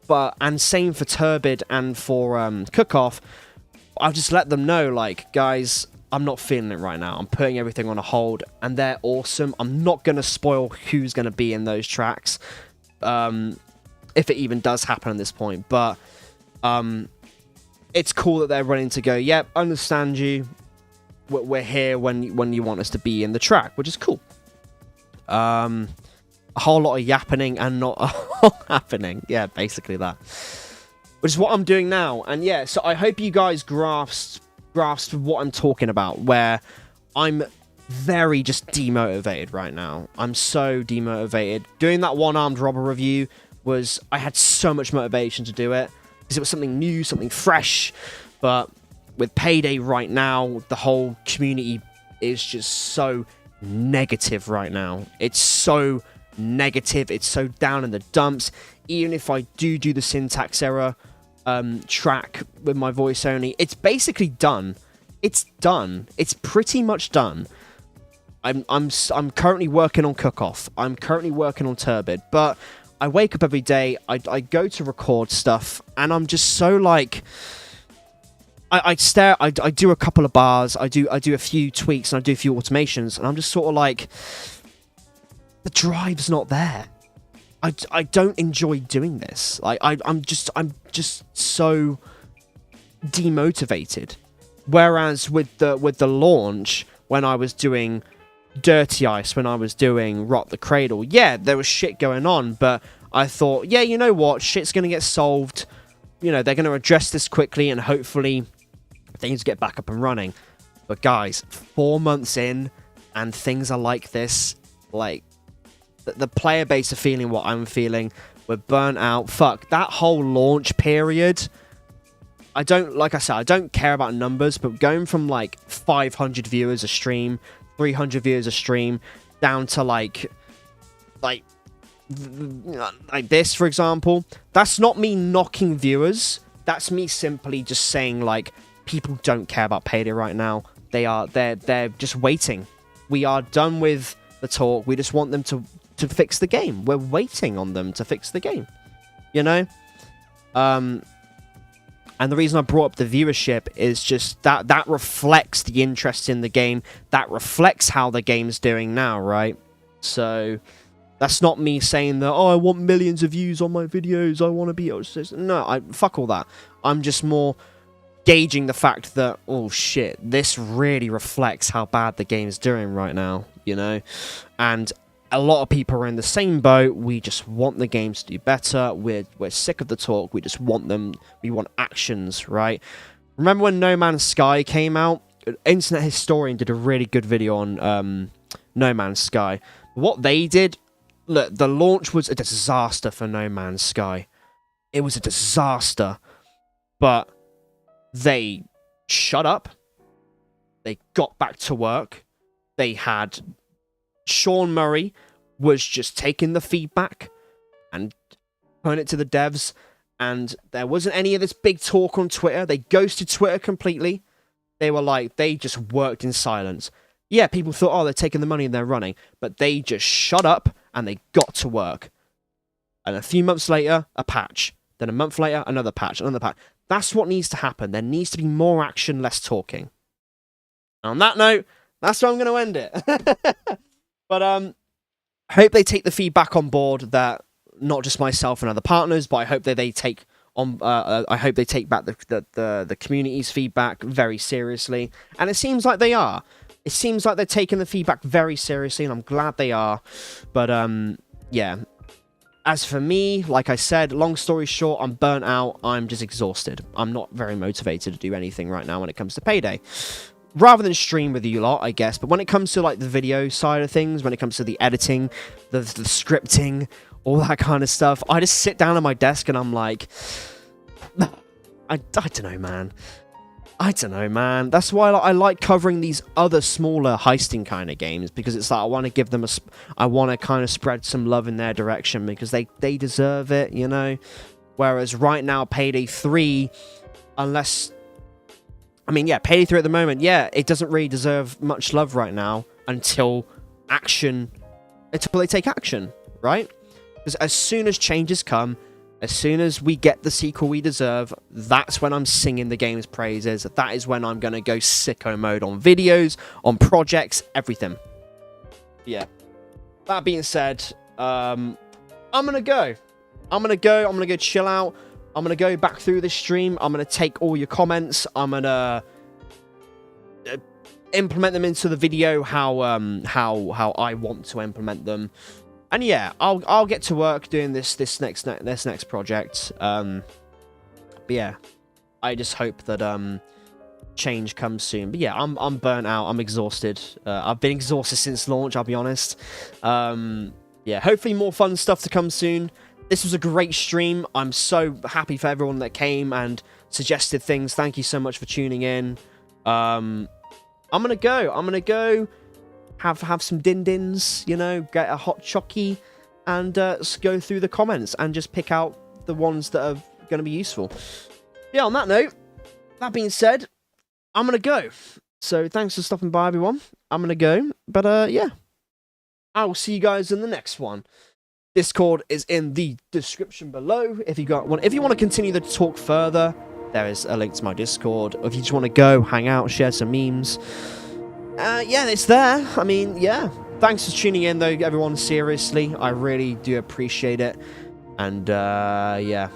And same for Turbid and for Cookoff. I've just let them know, like, guys, I'm not feeling it right now. I'm putting everything on a hold, and they're awesome. I'm not going to spoil who's going to be in those tracks, if it even does happen at this point. But it's cool that they're running to go, yep, understand you. We're here when you want us to be in the track, which is cool. A whole lot of yappening and not a whole happening. Yeah, basically that. Which is what I'm doing now. And yeah, so I hope you guys grasped what I'm talking about, where I'm very just demotivated right now. I'm so demotivated. Doing that one-armed robber review was, I had so much motivation to do it, because it was something new, something fresh. But with Payday right now, the whole community is just so negative right now. It's so negative, it's so down in the dumps. Even if I do the syntax error track with my voice only, it's basically done. It's done. It's pretty much done. I'm currently working on Cookoff. I'm currently working on Turbid, but I wake up every day, I go to record stuff, and I'm just so like, I do a couple of bars, I do a few tweaks, and I do a few automations, and I'm just sort of like, the drive's not there. I don't enjoy doing this. Like I'm just so demotivated. Whereas with the launch, when I was doing Dirty Ice, when I was doing Rot the Cradle, yeah, there was shit going on, but I thought, yeah, you know what, shit's gonna get solved. You know, they're gonna address this quickly, and hopefully things get back up and running. But guys, 4 months in, and things are like this. Like, the player base are feeling what I'm feeling. We're burnt out. Fuck, that whole launch period, like I said, I don't care about numbers, but going from like 500 viewers a stream, 300 viewers a stream, down to like this, for example, that's not me knocking viewers. That's me simply just saying, like, people don't care about Payday right now. They're just waiting. We are done with the talk. We just want them to fix the game. We're waiting on them to fix the game, you know? And the reason I brought up the viewership is just that reflects the interest in the game. That reflects how the game's doing now, right? So that's not me saying that, oh, I want millions of views on my videos, I want to be... No, fuck all that. I'm just more gauging the fact that, oh shit, this really reflects how bad the game's doing right now, you know? And a lot of people are in the same boat. We just want the games to do better. We're sick of the talk. We just want them. We want actions, right? Remember when No Man's Sky came out? Internet Historian did a really good video on No Man's Sky. What they did, look, the launch was a disaster for No Man's Sky. It was a disaster. But they shut up. They got back to work. They had Sean Murray was just taking the feedback and putting it to the devs, and there wasn't any of this big talk on Twitter. They ghosted Twitter completely. They were like, they just worked in silence. Yeah, people thought, oh, they're taking the money and they're running, but they just shut up and they got to work. And a few months later, a patch. Then a month later, another patch, another patch. That's what needs to happen. There needs to be more action, less talking. On that note, that's where I'm going to end it. But I hope they take the feedback on board, that not just myself and other partners, but I hope that they take on. I hope they take back the community's feedback very seriously, and it seems like they are. It seems like they're taking the feedback very seriously, and I'm glad they are. But yeah. As for me, like I said, long story short, I'm burnt out. I'm just exhausted. I'm not very motivated to do anything right now when it comes to Payday. Rather than stream with you lot, I guess. But when it comes to like the video side of things, when it comes to the editing, the scripting, all that kind of stuff, I just sit down at my desk and I'm like, I don't know, man. I don't know, man. That's why I like covering these other smaller heisting kind of games, because it's like I want to give them I want to kind of spread some love in their direction, because they deserve it, you know. Whereas right now, Payday 3, unless, I mean, yeah, Payday 3 at the moment, yeah, it doesn't really deserve much love right now until they take action, right? Because as soon as changes come, as soon as we get the sequel we deserve, that's when I'm singing the game's praises. That is when I'm going to go sicko mode on videos, on projects, everything. Yeah. That being said, I'm going to go. I'm going to go chill out. I'm going to go back through the stream. I'm going to take all your comments. I'm going to implement them into the video how I want to implement them. And yeah, I'll get to work doing this next project. But yeah, I just hope that change comes soon. But yeah, I'm burnt out. I'm exhausted. I've been exhausted since launch, I'll be honest. Yeah, hopefully more fun stuff to come soon. This was a great stream. I'm so happy for everyone that came and suggested things. Thank you so much for tuning in. I'm gonna go. Have some din-dins, you know, get a hot chockey, and go through the comments and just pick out the ones that are going to be useful. Yeah, on that note, that being said, I'm going to go. So thanks for stopping by, everyone. I'm going to go. But yeah, I will see you guys in the next one. Discord is in the description below. If you want to continue the talk further, there is a link to my Discord. Or if you just want to go, hang out, share some memes, yeah, it's there. I mean, yeah. Thanks for tuning in, though, everyone. Seriously, I really do appreciate it. And, yeah,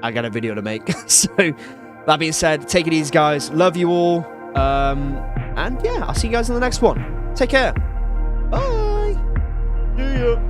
I got a video to make. So, that being said, take it easy, guys. Love you all. And, yeah, I'll see you guys in the next one. Take care. Bye. See ya.